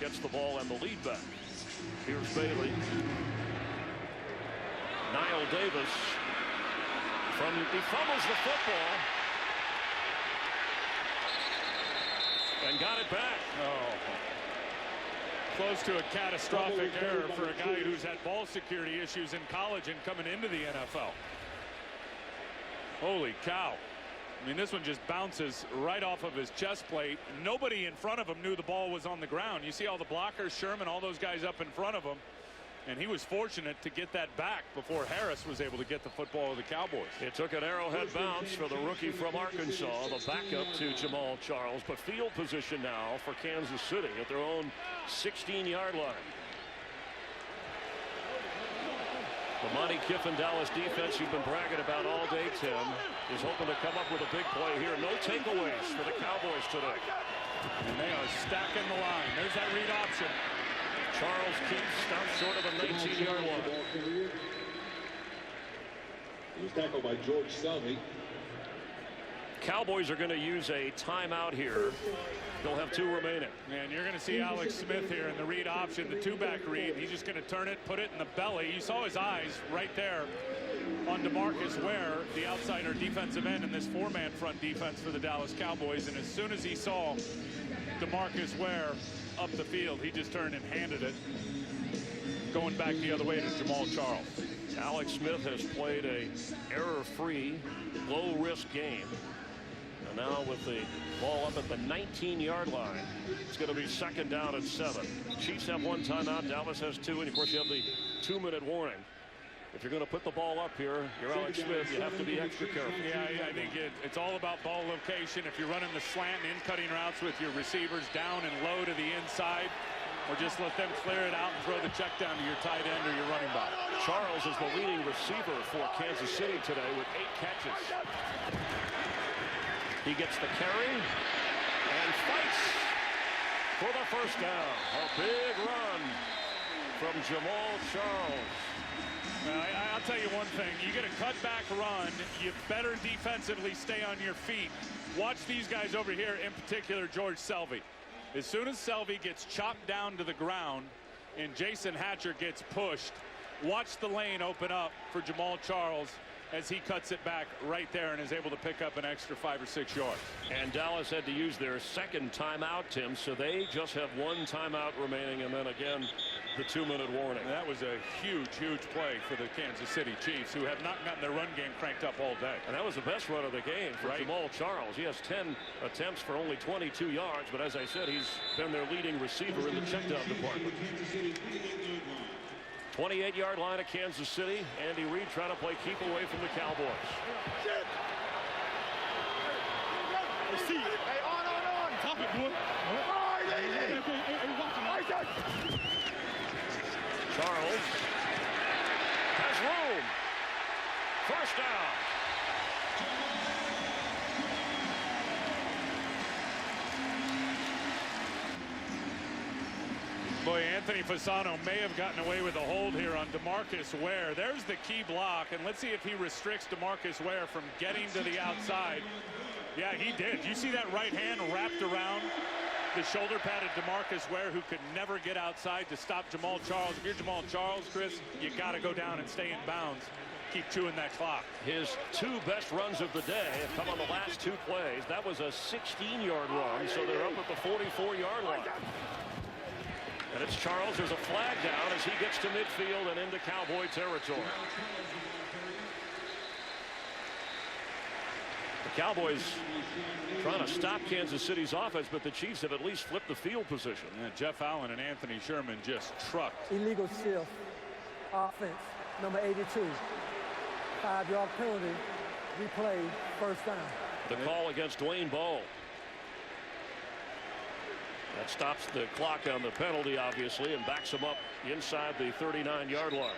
gets the ball and the lead back. Here's Bailey. Niall Davis. He fumbles the football. And got it back. Oh. Close to a catastrophic error for a guy who's had ball security issues in college and coming into the NFL. Holy cow. I mean, this one just bounces right off of his chest plate. Nobody in front of him knew the ball was on the ground. You see all the blockers, Sherman, all those guys up in front of him. And he was fortunate to get that back before Harris was able to get the football of the Cowboys. It took an arrowhead bounce for the rookie from Arkansas, the backup to Jamal Charles. But field position now for Kansas City at their own 16-yard line. The Monty Kiffin Dallas defense you've been bragging about all day, Tim, is hoping to come up with a big play here. No takeaways for the Cowboys today. And they are stacking the line. There's that read option. Charles Keith stops short of the 19-yard line. He was tackled by George Selvey. Cowboys are going to use a timeout here. They'll have 2 remaining. And you're going to see Alex Smith here in the read option, the 2-back read. He's just going to turn it, put it in the belly. You saw his eyes right there on DeMarcus Ware, the outsider defensive end in this 4-man front defense for the Dallas Cowboys. And as soon as he saw DeMarcus Ware up the field, he just turned and handed it, going back the other way to Jamal Charles. Alex Smith has played a error-free, low-risk game. And now with the ball up at the 19-yard line, it's going to be 2nd down and 7. Chiefs have 1 timeout, Dallas has 2, and of course you have the 2-minute warning. If you're going to put the ball up here, you're Alex Smith, you have to be extra careful. Yeah, I think it's all about ball location. If you're running the slant and in-cutting routes with your receivers down and low to the inside, or just let them clear it out and throw the check down to your tight end or your running back. Charles is the leading receiver for Kansas City today with 8 catches. He gets the carry and fights for the first down. A big run from Jamal Charles. I'll tell you one thing. You get a cutback run, you better defensively stay on your feet. Watch these guys over here, in particular George Selvey. As soon as Selvey gets chopped down to the ground and Jason Hatcher gets pushed, watch the lane open up for Jamal Charles as he cuts it back right there and is able to pick up an extra 5 or 6 yards. And Dallas had to use their 2nd timeout, Tim, so they just have 1 timeout remaining, and then again the 2-minute warning. And that was a huge play for the Kansas City Chiefs, who have not gotten their run game cranked up all day. And that was the best run of the game for Jamal Charles. He has 10 attempts for only 22 yards, but as I said, he's been their leading receiver in the checkdown department. 28-yard line of Kansas City. Andy Reid trying to play keep away from the Cowboys. See it. Hey, on. Top it, boy. Charles has room. First down. Boy, Anthony Fasano may have gotten away with a hold here on DeMarcus Ware. There's the key block, and let's see if he restricts DeMarcus Ware from getting to the outside. Yeah, he did. You see that right hand wrapped around the shoulder pad of DeMarcus Ware, who could never get outside to stop Jamal Charles. If you're Jamal Charles, Chris, you got to go down and stay in bounds. Keep chewing that clock. His 2 best runs of the day have come on the last 2 plays. That was a 16-yard run, so they're up at the 44-yard line. And it's Charles. There's a flag down as he gets to midfield and into Cowboy territory. The Cowboys trying to stop Kansas City's offense, but the Chiefs have at least flipped the field position. And Jeff Allen and Anthony Sherman just trucked. Illegal shift, offense, number 82. 5-yard penalty, replay, first down. The call against Dwayne Bowe. That stops the clock on the penalty, obviously, and backs him up inside the 39-yard line.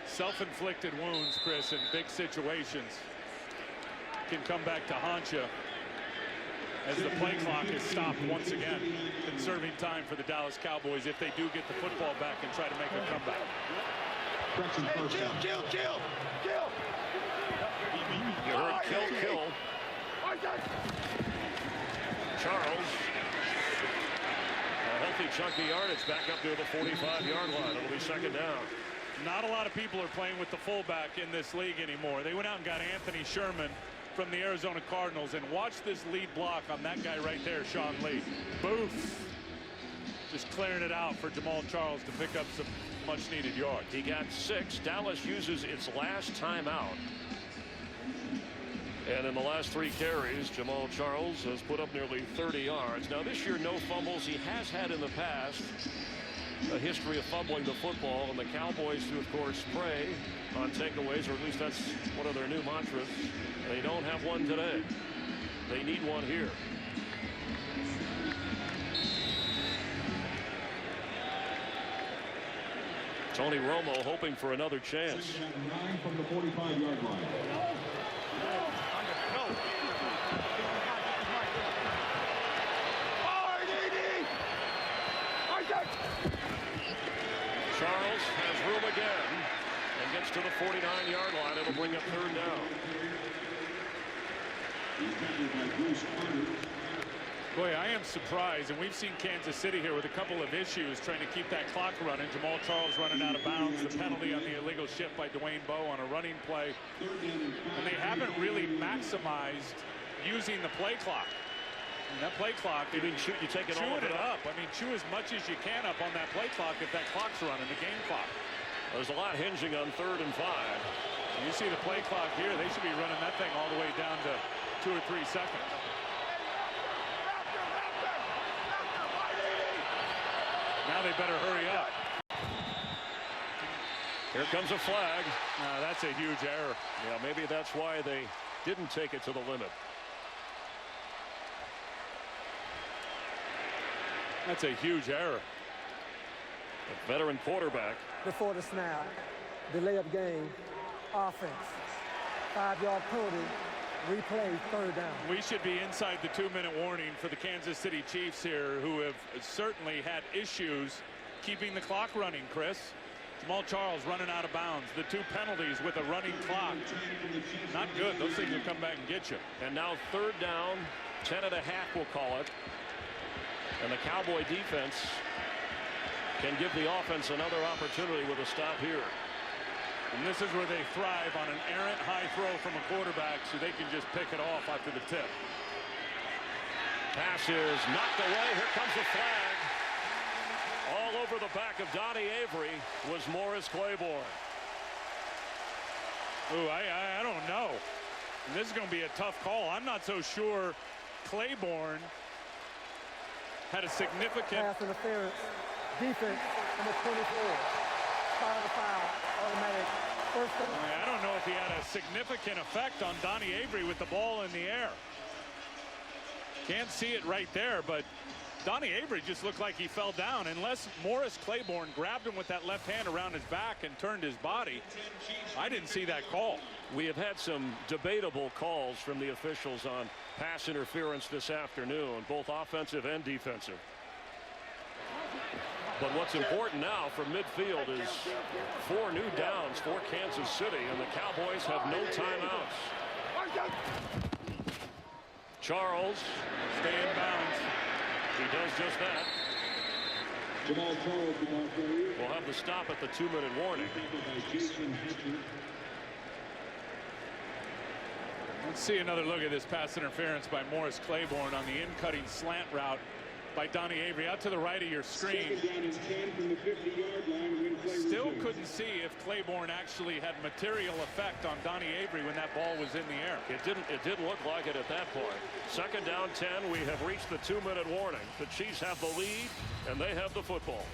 Self-inflicted wounds, Chris, in big situations can come back to haunt you as the play clock is stopped once again, conserving time for the Dallas Cowboys if they do get the football back and try to make a comeback. Hey, kill. You heard kill. Charles. A healthy chunky yardage back up near the 45-yard line. It'll be second down. Not a lot of people are playing with the fullback in this league anymore. They went out and got Anthony Sherman from the Arizona Cardinals, and watch this lead block on that guy right there, Sean Lee. Boof. Just clearing it out for Jamal Charles to pick up some much-needed yards. He got 6. Dallas uses its last timeout. And in the last 3 carries, Jamal Charles has put up nearly 30 yards. Now, this year, no fumbles. He has had in the past a history of fumbling the football, and the Cowboys do, of course, prey on takeaways, or at least that's one of their new mantras. They don't have one today. They need one here. Tony Romo hoping for another chance. 9 from the 45-yard line. Charles has room again and gets to the 49-yard line. It'll bring up third down. Boy, I am surprised, and we've seen Kansas City here with a couple of issues trying to keep that clock running. Jamal Charles running out of bounds, the penalty on the illegal shift by Dwayne Bowe on a running play. And they haven't really maximized using the play clock. I mean, that play clock, you take it all of it up. I mean, chew as much as you can up on that play clock if that clock's running, the game clock. There's a lot hinging on 3rd and 5. You see the play clock here, they should be running that thing all the way down to 2 or 3 seconds. Now they better hurry up. Here comes a flag. That's a huge error. Yeah, maybe that's why they didn't take it to the limit. That's a huge error. A veteran quarterback. Before the snap, delay of game, offense, 5-yard penalty, replay, third down. We should be inside the 2-minute warning for the Kansas City Chiefs here, who have certainly had issues keeping the clock running, Chris. Jamal Charles running out of bounds. The 2 penalties with a running clock. Not good. Those things will come back and get you. And now third down, 10.5 we'll call it. And the Cowboy defense can give the offense another opportunity with a stop here. And this is where they thrive, on an errant high throw from a quarterback, so they can just pick it off after the tip. Pass is knocked away. Here comes the flag. All over the back of Donnie Avery was Morris Claiborne. Ooh, I don't know. And this is going to be a tough call. I'm not so sure Claiborne had a significant pass interference. Defense number 24. Foul to foul. Automatic. First down. I don't know if he had a significant effect on Donnie Avery with the ball in the air. Can't see it right there, but Donnie Avery just looked like he fell down. Unless Morris Claiborne grabbed him with that left hand around his back and turned his body, I didn't see that call. We have had some debatable calls from the officials on pass interference this afternoon, both offensive and defensive. But what's important now from midfield is 4 new downs for Kansas City, and the Cowboys have no timeouts. Charles stay in bounds. He does just that. Jamal Charles, we'll have the stop at the 2-minute warning. Let's see another look at this pass interference by Morris Claiborne on the in-cutting slant route by Donnie Avery. Out to the right of your screen. Still couldn't see if Claiborne actually had material effect on Donnie Avery when that ball was in the air. It didn't look like it at that point. Second down 10. We have reached the 2-minute warning. The Chiefs have the lead, and they have the football.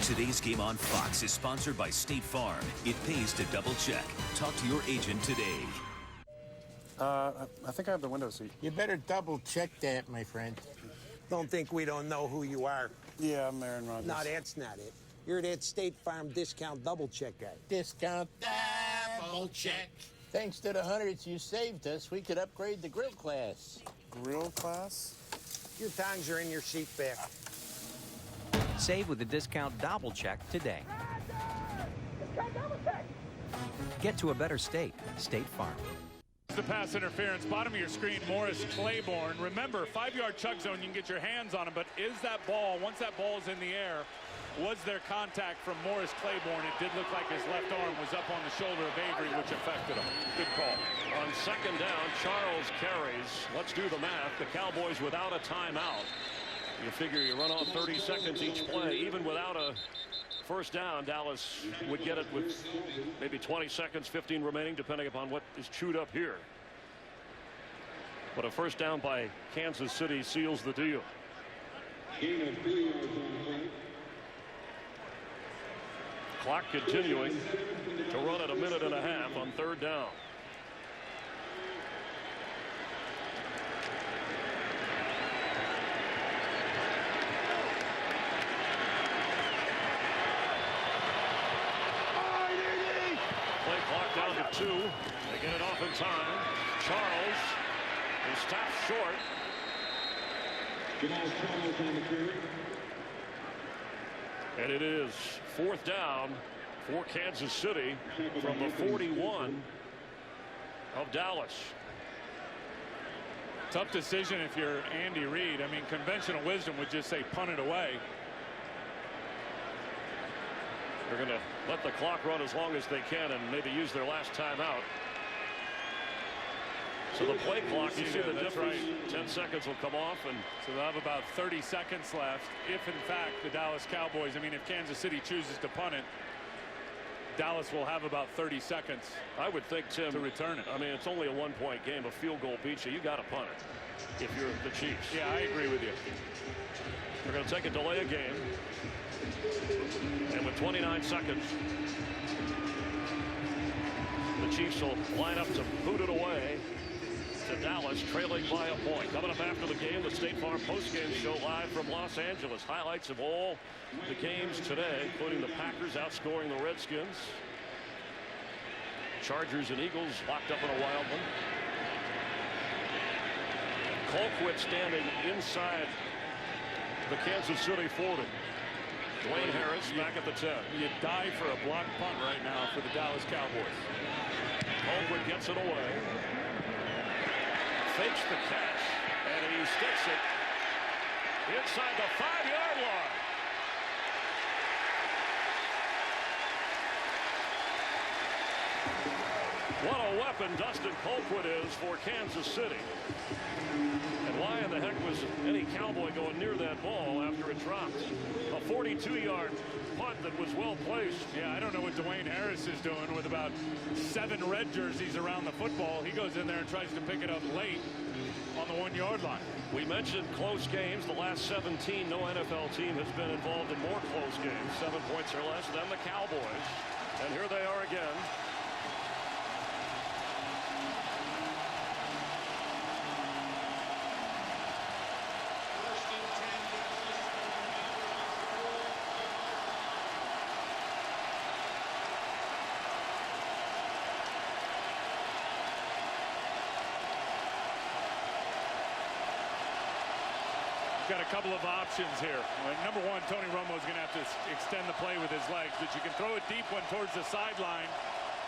Today's game on Fox is sponsored by State Farm. It pays to double check. Talk to your agent today. I think I have the window seat. You better double check that, my friend. Don't think we don't know who you are. Yeah, I'm Aaron Rodgers. No, that's not it. You're that State Farm discount double check guy. Discount double check. Thanks to the hundreds you saved us, we could upgrade the grill class. Grill class? Your tongs are in your seat back. Save with the discount double check today. Get to a better state. State Farm. The pass interference, bottom of your screen, Morris Claiborne. Remember, 5-yard chug zone, you can get your hands on him, but is that ball, once that ball is in the air, was there contact from Morris Claiborne? It did look like his left arm was up on the shoulder of Avery, which affected him. Good call. On second down, Charles carries. Let's do the math. The Cowboys without a timeout. You figure you run off 30 seconds each play. Even without a first down, Dallas would get it with maybe 20 seconds, 15 remaining, depending upon what is chewed up here. But a first down by Kansas City seals the deal. Clock continuing to run at 1.5 minutes on third down. Play clock down to 2. They get it off in time. Charles is stopped short. And it is fourth down for Kansas City from the 41 of Dallas. Tough decision if you're Andy Reid. I mean, conventional wisdom would just say punt it away. They're going to let the clock run as long as they can and maybe use their last timeout. So the play clock, you see the difference. Right. 10 seconds will come off, and so they'll have about 30 seconds left. If in fact the Dallas Cowboys, I mean, if Kansas City chooses to punt it, Dallas will have about 30 seconds. I would think, Tim, to return it. I mean, it's only a 1-point game. A field goal beats you. You got to punt it if you're the Chiefs. Yeah, I agree with you. They're going to take a delay of game, and with 29 seconds, the Chiefs will line up to boot it away to Dallas, trailing by a point. Coming up after the game, the State Farm postgame show live from Los Angeles. Highlights of all the games today, including the Packers outscoring the Redskins. Chargers and Eagles locked up in a wild one. Colquitt standing inside the Kansas City 40. Dwayne Harris back at the 10. You die for a block punt right now for the Dallas Cowboys. Colquitt gets it away. Fakes the catch, and he sticks it inside the 5-yard line. What a weapon Dustin Colquitt is for Kansas City. And why in the heck was any Cowboy going near that ball after it dropped? A 42-yard punt that was well placed. Yeah, I don't know what Dwayne Harris is doing with about 7 red jerseys around the football. He goes in there and tries to pick it up late on the 1-yard line. We mentioned close games. The last 17, no NFL team has been involved in more close games, 7 points or less, than the Cowboys. And here they are again. Got a couple of options here. Number one, Tony Romo's going to have to extend the play with his legs, but you can throw a deep one towards the sideline,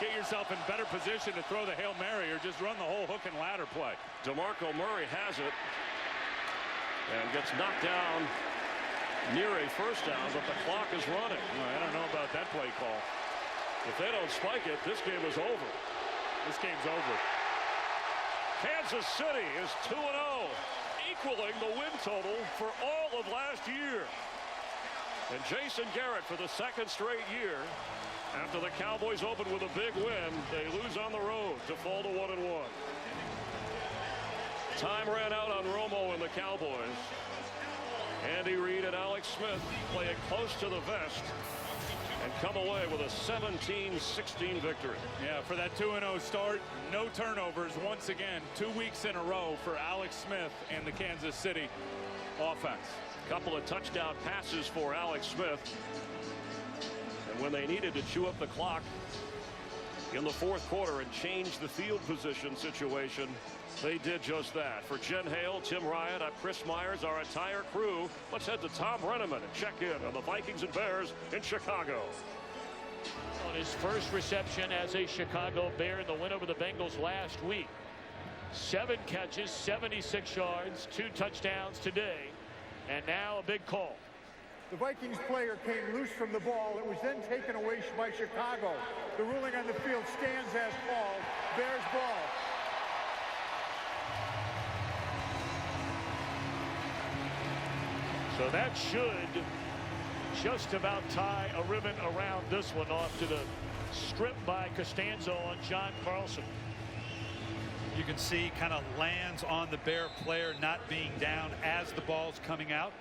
get yourself in better position to throw the Hail Mary, or just run the whole hook and ladder play. DeMarco Murray has it and gets knocked down near a first down, but the clock is running. I don't know about that play call. If they don't spike it, this game is over. This game's over. Kansas City is 2-0. Equaling the win total for all of last year. And Jason Garrett, for the second straight year, after the Cowboys open with a big win, they lose on the road to fall to 1-1. Time ran out on Romo and the Cowboys. Andy Reid and Alex Smith play it close to the vest and come away with a 17-16 victory. Yeah, for that 2-0 start, no turnovers once again, 2 weeks in a row for Alex Smith and the Kansas City offense. Couple of touchdown passes for Alex Smith. And when they needed to chew up the clock in the fourth quarter and change the field position situation, they did just that. For Jen Hale, Tim Ryan, I'm Chris Myers, our entire crew. Let's head to Tom Brenneman and check in on the Vikings and Bears in Chicago. On his first reception as a Chicago Bear in the win over the Bengals last week. 7 catches, 76 yards, 2 touchdowns today, and now a big call. The Vikings player came loose from the ball. It was then taken away by Chicago. The ruling on the field stands as called. Bears ball. So that should just about tie a ribbon around this one off to the strip by Costanzo on John Carlson. You can see kind of lands on the Bear player not being down as the ball's coming out.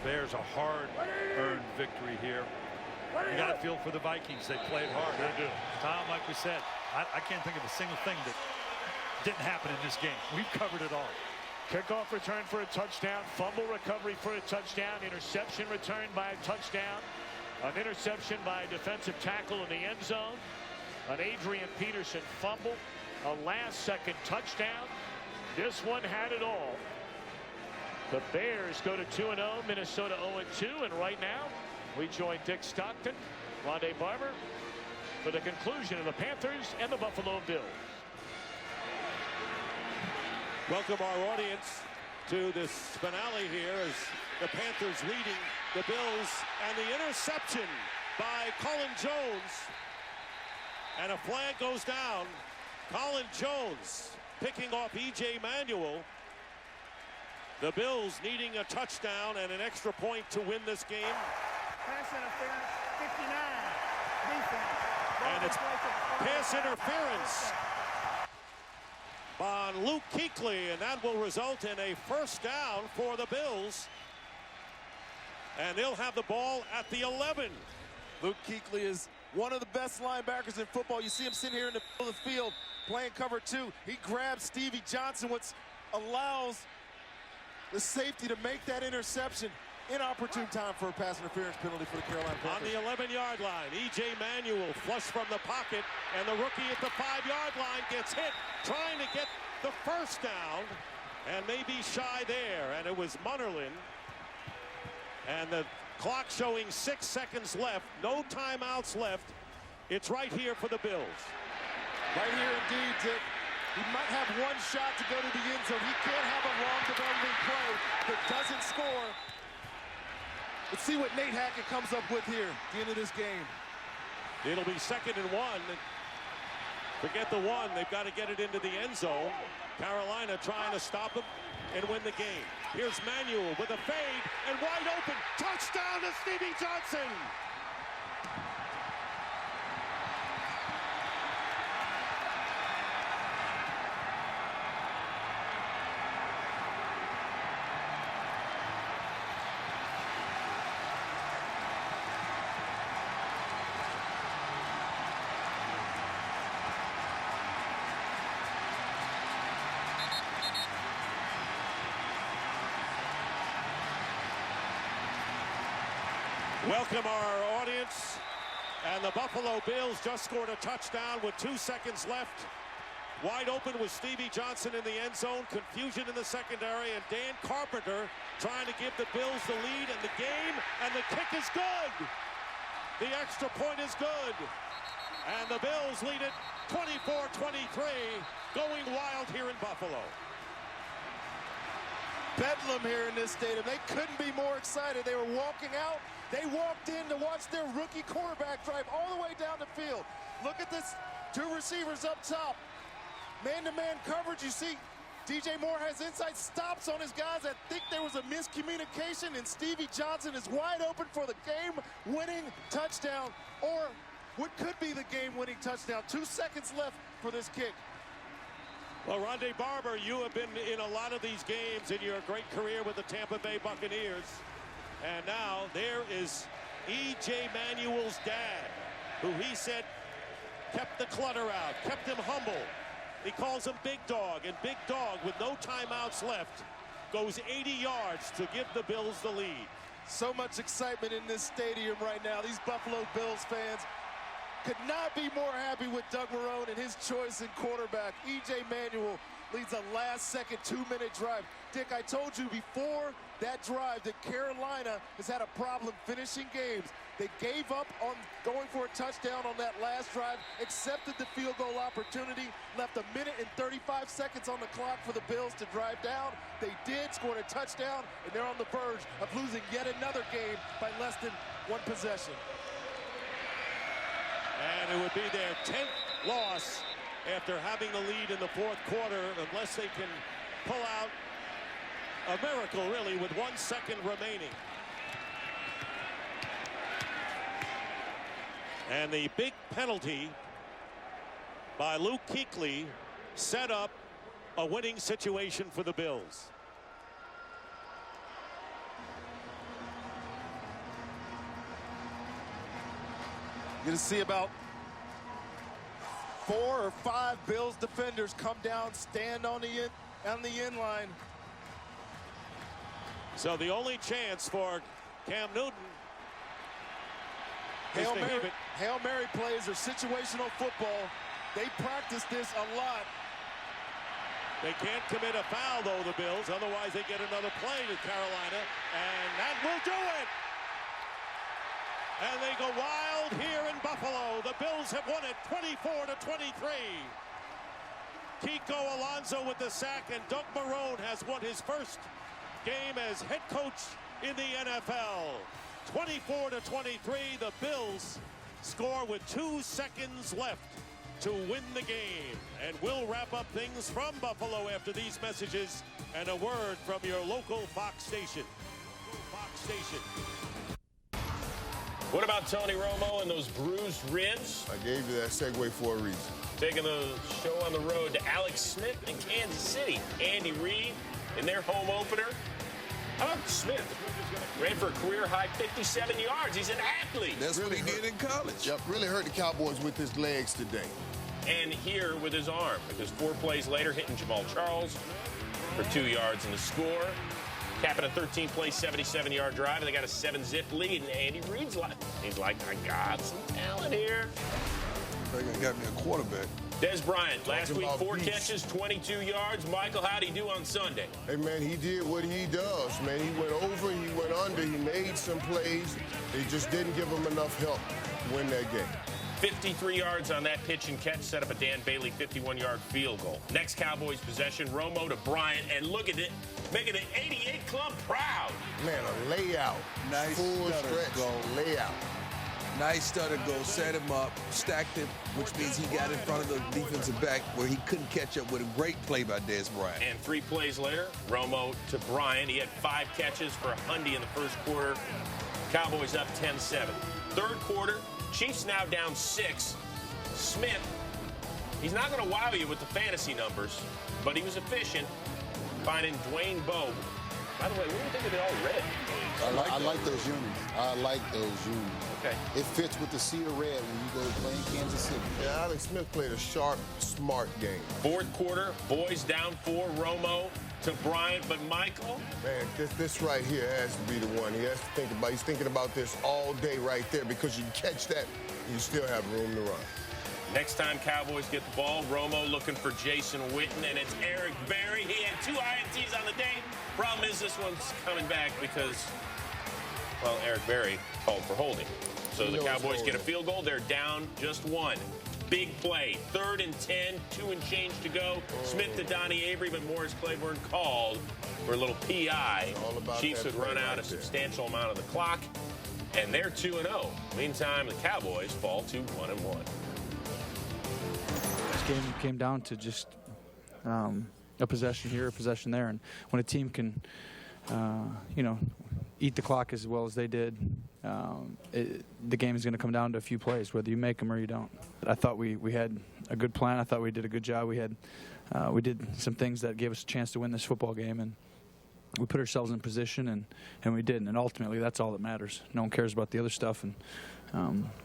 Bears a hard-earned victory here. You got to feel for the Vikings. They played hard. They do. Tom, like we said, I can't think of a single thing that didn't happen in this game. We've covered it all. Kickoff return for a touchdown. Fumble recovery for a touchdown. Interception return by a touchdown. An interception by a defensive tackle in the end zone. An Adrian Peterson fumble. A last-second touchdown. This one had it all. The Bears go to 2-0. Minnesota 0-2. And right now, we join Dick Stockton, Rondé Barber, for the conclusion of the Panthers and the Buffalo Bills. Welcome our audience to this finale here as the Panthers leading the Bills, and the interception by Colin Jones, and a flag goes down. Colin Jones picking off E.J. Manuel. The Bills needing a touchdown and an extra point to win this game. Pass interference, 59. Defense. And it's pass interference on Luke Kuechly, and that will result in a first down for the Bills. And they'll have the ball at the 11. Luke Kuechly is one of the best linebackers in football. You see him sitting here in the middle of the field playing cover 2. He grabs Stevie Johnson, which allows the safety to make that interception. Inopportune time for a pass interference penalty for the Carolina Panthers. On the 11-yard line, E.J. Manuel flush from the pocket, and the rookie at the 5-yard line gets hit, trying to get the first down, and maybe shy there. And it was Munnerlyn. And the clock showing 6 seconds left, no timeouts left. It's right here for the Bills. Right here indeed, Dick. He might have one shot to go to the end zone. He can't have a long developing play that doesn't score. Let's see what Nate Hackett comes up with here at the end of this game. It'll be 2nd and 1. Forget the 1. They've got to get it into the end zone. Carolina trying to stop him and win the game. Here's Manuel with a fade and wide open. Touchdown to Stevie Johnson. Welcome our audience. And the Buffalo Bills just scored a touchdown with 2 seconds left. Wide open was Stevie Johnson in the end zone. Confusion in the secondary, and Dan Carpenter trying to give the Bills the lead in the game, and the kick is good. The extra point is good. And the Bills lead it 24-23, going wild here in Buffalo. Bedlam here in this stadium. They couldn't be more excited. They were walking out. They walked in to watch their rookie quarterback drive all the way down the field. Look at this, 2 receivers up top. Man-to-man coverage, you see DJ Moore has inside stops on his guys. I think there was a miscommunication, and Stevie Johnson is wide open for the game-winning touchdown, or what could be the game-winning touchdown. 2 seconds left for this kick. Well, Rondé Barber, you have been in a lot of these games in your great career with the Tampa Bay Buccaneers. And now there is E.J. Manuel's dad, who he said kept the clutter out, kept him humble. He calls him Big Dog, and Big Dog, with no timeouts left, goes 80 yards to give the Bills the lead. So much excitement in this stadium right now. These Buffalo Bills fans could not be more happy with Doug Marrone and his choice in quarterback. E.J. Manuel leads a last-second 2-minute drive. Dick, I told you before that drive that Carolina has had a problem finishing games. They gave up on going for a touchdown on that last drive, accepted the field goal opportunity, left 1 minute and 35 seconds on the clock for the Bills to drive down. They did, scored a touchdown, and they're on the verge of losing yet another game by less than one possession. And it would be their 10th loss after having the lead in the fourth quarter, unless they can pull out a miracle, really, with 1 second remaining. And the big penalty by Luke Kuechly set up a winning situation for the Bills. You're going to see about 4 or 5 Bills defenders come down, stand on the end line. So the only chance for Cam Newton is Hail to Mary, heave it. Hail Mary plays are situational football. They practice this a lot. They can't commit a foul, though, the Bills. Otherwise, they get another play to Carolina, and that will do it. And they go wild here in Buffalo. The Bills have won it 24-23. Kiko Alonso with the sack, and Doug Marrone has won his first game as head coach in the NFL. 24-23, the Bills score with 2 seconds left to win the game. And we'll wrap up things from Buffalo after these messages and a word from your local Fox station. Fox station. What about Tony Romo and those bruised ribs? I gave you that segue for a reason. Taking the show on the road to Alex Smith in Kansas City. Andy Reid in their home opener. How about Smith? Ran for a career-high 57 yards. He's an athlete. That's really what he did in college. Yep, really hurt the Cowboys with his legs today. And here with his arm, because 4 plays later, hitting Jamal Charles for 2 yards in the score. Capping a 13-play, 77-yard drive, and they got a 7-zip lead. And Andy Reid's like, he's like, I got some talent here. They got me a quarterback. Des Bryant, last week, 4 catches, 22 yards. Michael, how'd he do on Sunday? Hey, man, he did what he does, man. He went over, he went under, he made some plays. They just didn't give him enough help to win that game. 53 yards on that pitch and catch, set up a Dan Bailey 51-yard field goal. Next Cowboys possession, Romo to Bryant, and look at it, making the 88 club proud. Man, a layout. Nice full stretch go. layout. Nice stutter go, set him up, stacked him, which means he got in front of the defensive back where he couldn't catch up with a great play by Des Bryant. And 3 plays later, Romo to Bryant. He had 5 catches for Hundy in the first quarter. Cowboys up 10-7. Third quarter, Chiefs now down 6. Smith, he's not going to wow you with the fantasy numbers, but he was efficient, finding Dwayne Bowe. By the way, what do you think of the all red? I like those unions. I like those unions. Okay. It fits with the cedar red when you go to play in Kansas City. Yeah, Alex Smith played a sharp, smart game. Fourth quarter, boys down 4, Romo to Bryant, but Michael? Man, this right here has to be the one. He has to think about. He's thinking about this all day right there because you catch that, you still have room to run. Next time Cowboys get the ball, Romo looking for Jason Witten, and it's Eric Berry. He had 2 INTs on the day. Problem is this one's coming back because, well, Eric Berry called for holding. So the Cowboys get a field goal. They're down just 1. Big play. 3rd and 10, 2 and change to go. Smith to Donnie Avery, but Morris Claiborne called for a little PI. Chiefs would run out a substantial amount of the clock, and they're 2-0. Meantime, the Cowboys fall to 1-1. This game came down to just a possession here, a possession there, and when a team can, eat the clock as well as they did, the game is going to come down to a few plays, whether you make them or you don't. I thought we had a good plan. I thought we did a good job. We did some things that gave us a chance to win this football game, and we put ourselves in position, and we did. And ultimately, that's all that matters. No one cares about the other stuff, and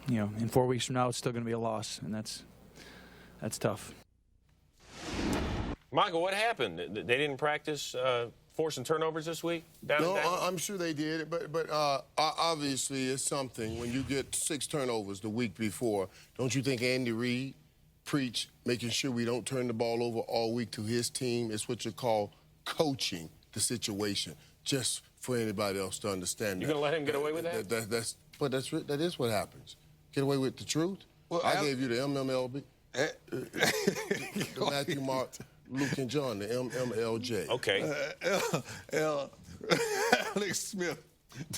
in 4 weeks from now, it's still going to be a loss, and that's tough. Michael, what happened? They didn't practice forcing turnovers this week? No, I'm sure they did, but obviously it's something when you get 6 turnovers the week before. Don't you think Andy Reid preach making sure we don't turn the ball over all week to his team. It's what you call coaching the situation, just for anybody else to understand. You going to let him get away with that? That is what happens. Get away with the truth? Well, I gave you the MMLB. The Matthew, Mark, Luke, and John, the MMLJ. Okay. Alex Smith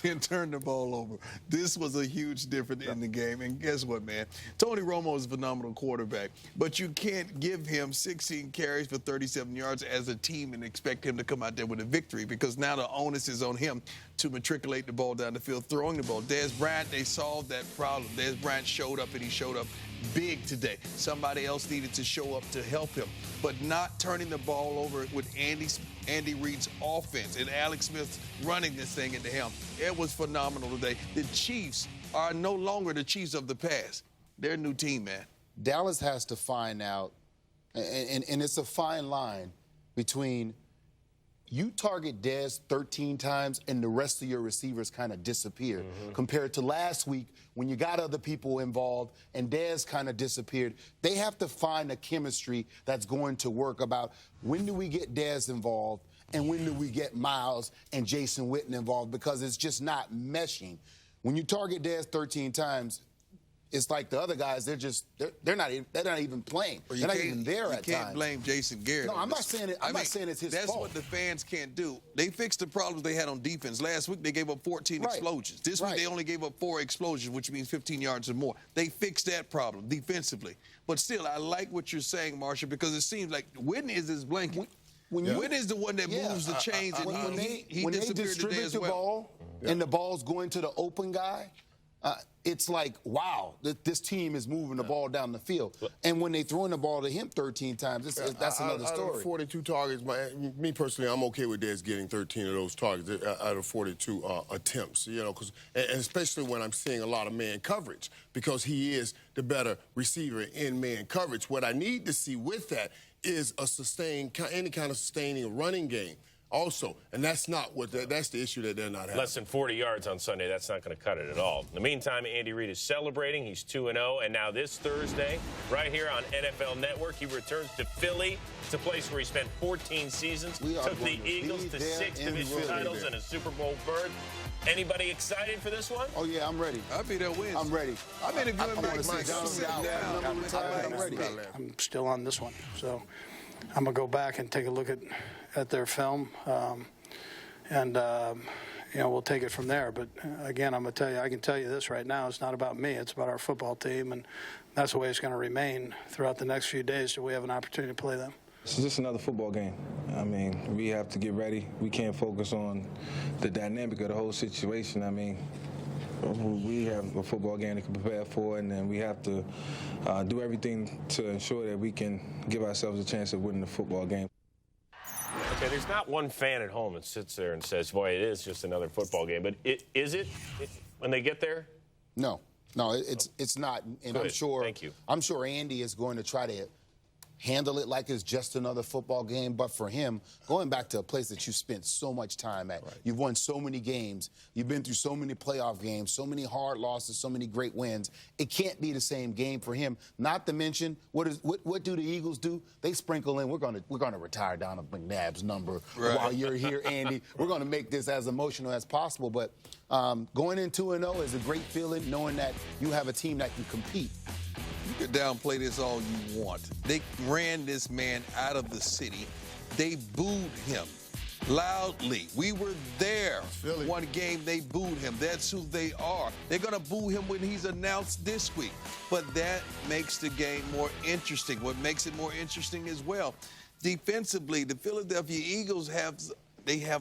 didn't turn the ball over. This was a huge difference in the game. And guess what, man? Tony Romo is a phenomenal quarterback, but you can't give him 16 carries for 37 yards as a team and expect him to come out there with a victory, because now the onus is on him to matriculate the ball down the field, throwing the ball. Dez Bryant, they solved that problem. Dez Bryant showed up, and he showed up big today. Somebody else needed to show up to help him, but not turning the ball over with Andy Reid's offense and Alex Smith running this thing into him. It was phenomenal today. The Chiefs are no longer the Chiefs of the past. They're a new team, man. Dallas has to find out, and it's a fine line between you target Dez 13 times and the rest of your receivers kind of disappear, compared to last week when you got other people involved and Dez kind of disappeared. They have to find a chemistry that's going to work about when do we get Dez involved and when do we get Miles and Jason Witten involved, because it's just not meshing. When you target Dez 13 times, it's like the other guys, they're not even playing. They're not even there at times. You can't blame Jason Garrett. No, I'm not saying it's his fault. That's what the fans can't do. They fixed the problems they had on defense. Last week they gave up 14 explosions. This week they only gave up 4 explosions, which means 15 yards or more. They fixed that problem defensively. But still, I like what you're saying, Marshall, because it seems like Witten is his blanket. Witten is the one that moves the chains, and he when they disappeared today distribute as the well. ball and the ball's going to the open guy, it's like, wow, this team is moving the ball down the field. And when they throwing the ball to him 13 times, that's another story. Out of 42 targets, me personally, I'm okay with Dez getting 13 of those targets out of 42 attempts, you know, and especially when I'm seeing a lot of man coverage, because he is the better receiver in man coverage. What I need to see with that is any kind of sustaining running game also, and that's the issue that they're not having. Less than 40 yards on Sunday, that's not going to cut it at all. In the meantime, Andy Reid is celebrating. He's 2-0, and now this Thursday, right here on NFL Network, he returns to Philly. It's a place where he spent 14 seasons, took the Eagles to 6 division titles and a Super Bowl berth. Anybody excited for this one? Oh, yeah, I'm ready. I'll be there Wednesday. I'm ready. I'm in a good mood. I'm ready. I'm still on this one, so I'm going to go back and take a look at their film, and we'll take it from there. But again, I can tell you this right now: it's not about me; it's about our football team, and that's the way it's going to remain throughout the next few days till we have an opportunity to play them. It's just another football game. I mean, we have to get ready. We can't focus on the dynamic of the whole situation. I mean, we have a football game to prepare for, and then we have to do everything to ensure that we can give ourselves a chance of winning the football game. Okay, there's not one fan at home that sits there and says, boy, it is just another football game. But is it when they get there? No, it's not. And Good. Thank you. I'm sure Andy is going to try to handle it like it's just another football game. But for him, going back to a place that you spent so much time at, you've won so many games, you've been through so many playoff games, so many hard losses, so many great wins. It can't be the same game for him. Not to mention, what do the Eagles do? They sprinkle in, we're gonna retire Donald McNabb's number while you're here, Andy. We're gonna make this as emotional as possible. But going in 2-0 is a great feeling, knowing that you have a team that can compete. You can downplay this all you want. They ran this man out of the city. They booed him loudly. We were there. One game they booed him. That's who they are. They're going to boo him when he's announced this week. But that makes the game more interesting. What makes it more interesting as well, defensively, the Philadelphia Eagles have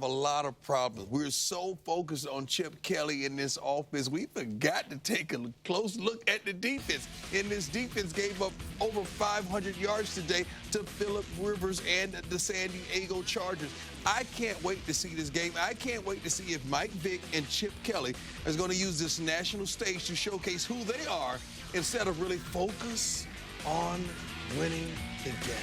a lot of problems. We're so focused on Chip Kelly in this offense, we forgot to take a close look at the defense. And this defense gave up over 500 yards today to Phillip Rivers and the San Diego Chargers. I can't wait to see this game. I can't wait to see if Mike Vick and Chip Kelly is going to use this national stage to showcase who they are instead of really focus on winning the game.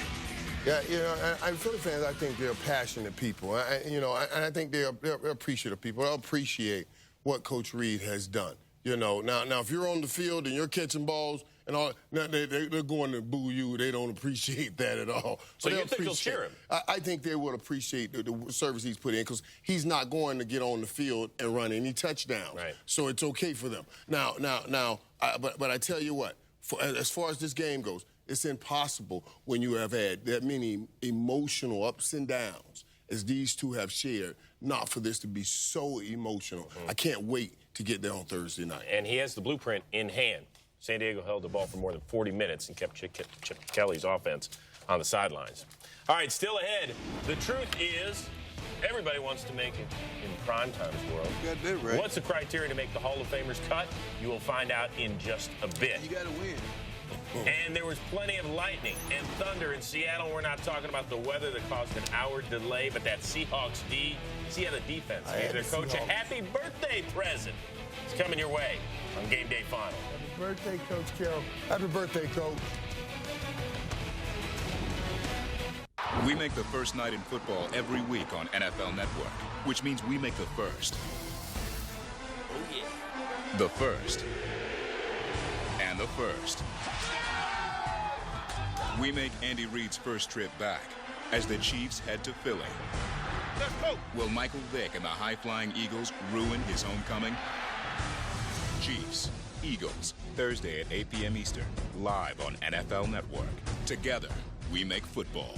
Yeah, Philly fans, I think they're passionate people. And I think they're appreciative people. They'll appreciate what Coach Reid has done. Now if you're on the field and you're catching balls and all. Now they're going to boo you. They don't appreciate that at all. So But you think they'll cheer him? I think they will appreciate the service he's put in because he's not going to get on the field and run any touchdowns. Right. So it's okay for them. But I tell you what, as far as this game goes, it's impossible when you have had that many emotional ups and downs as these two have shared, not for this to be so emotional. I can't wait to get there on Thursday night. And he has the blueprint in hand. San Diego held the ball for more than 40 minutes and kept Chip Kelly's offense on the sidelines. All right, still ahead. The truth is, everybody wants to make it in Primetime's world. You got that right. What's the criteria to make the Hall of Famers cut? You will find out in just a bit. You got to win. And there was plenty of lightning and thunder in Seattle. We're not talking about the weather that caused an hour delay, but that Seahawks Seattle defense gave their coach a happy birthday present. It's coming your way on Game Day Final. Happy birthday, Coach Carroll. Happy birthday, Coach. We make the first night in football every week on NFL Network, which means we make the first. Oh, yeah. The first. And the first. We make Andy Reid's first trip back as the Chiefs head to Philly. Let's go. Will Michael Vick and the high-flying Eagles ruin his homecoming? Chiefs, Eagles, Thursday at 8 p.m. Eastern, live on NFL Network. Together, we make football.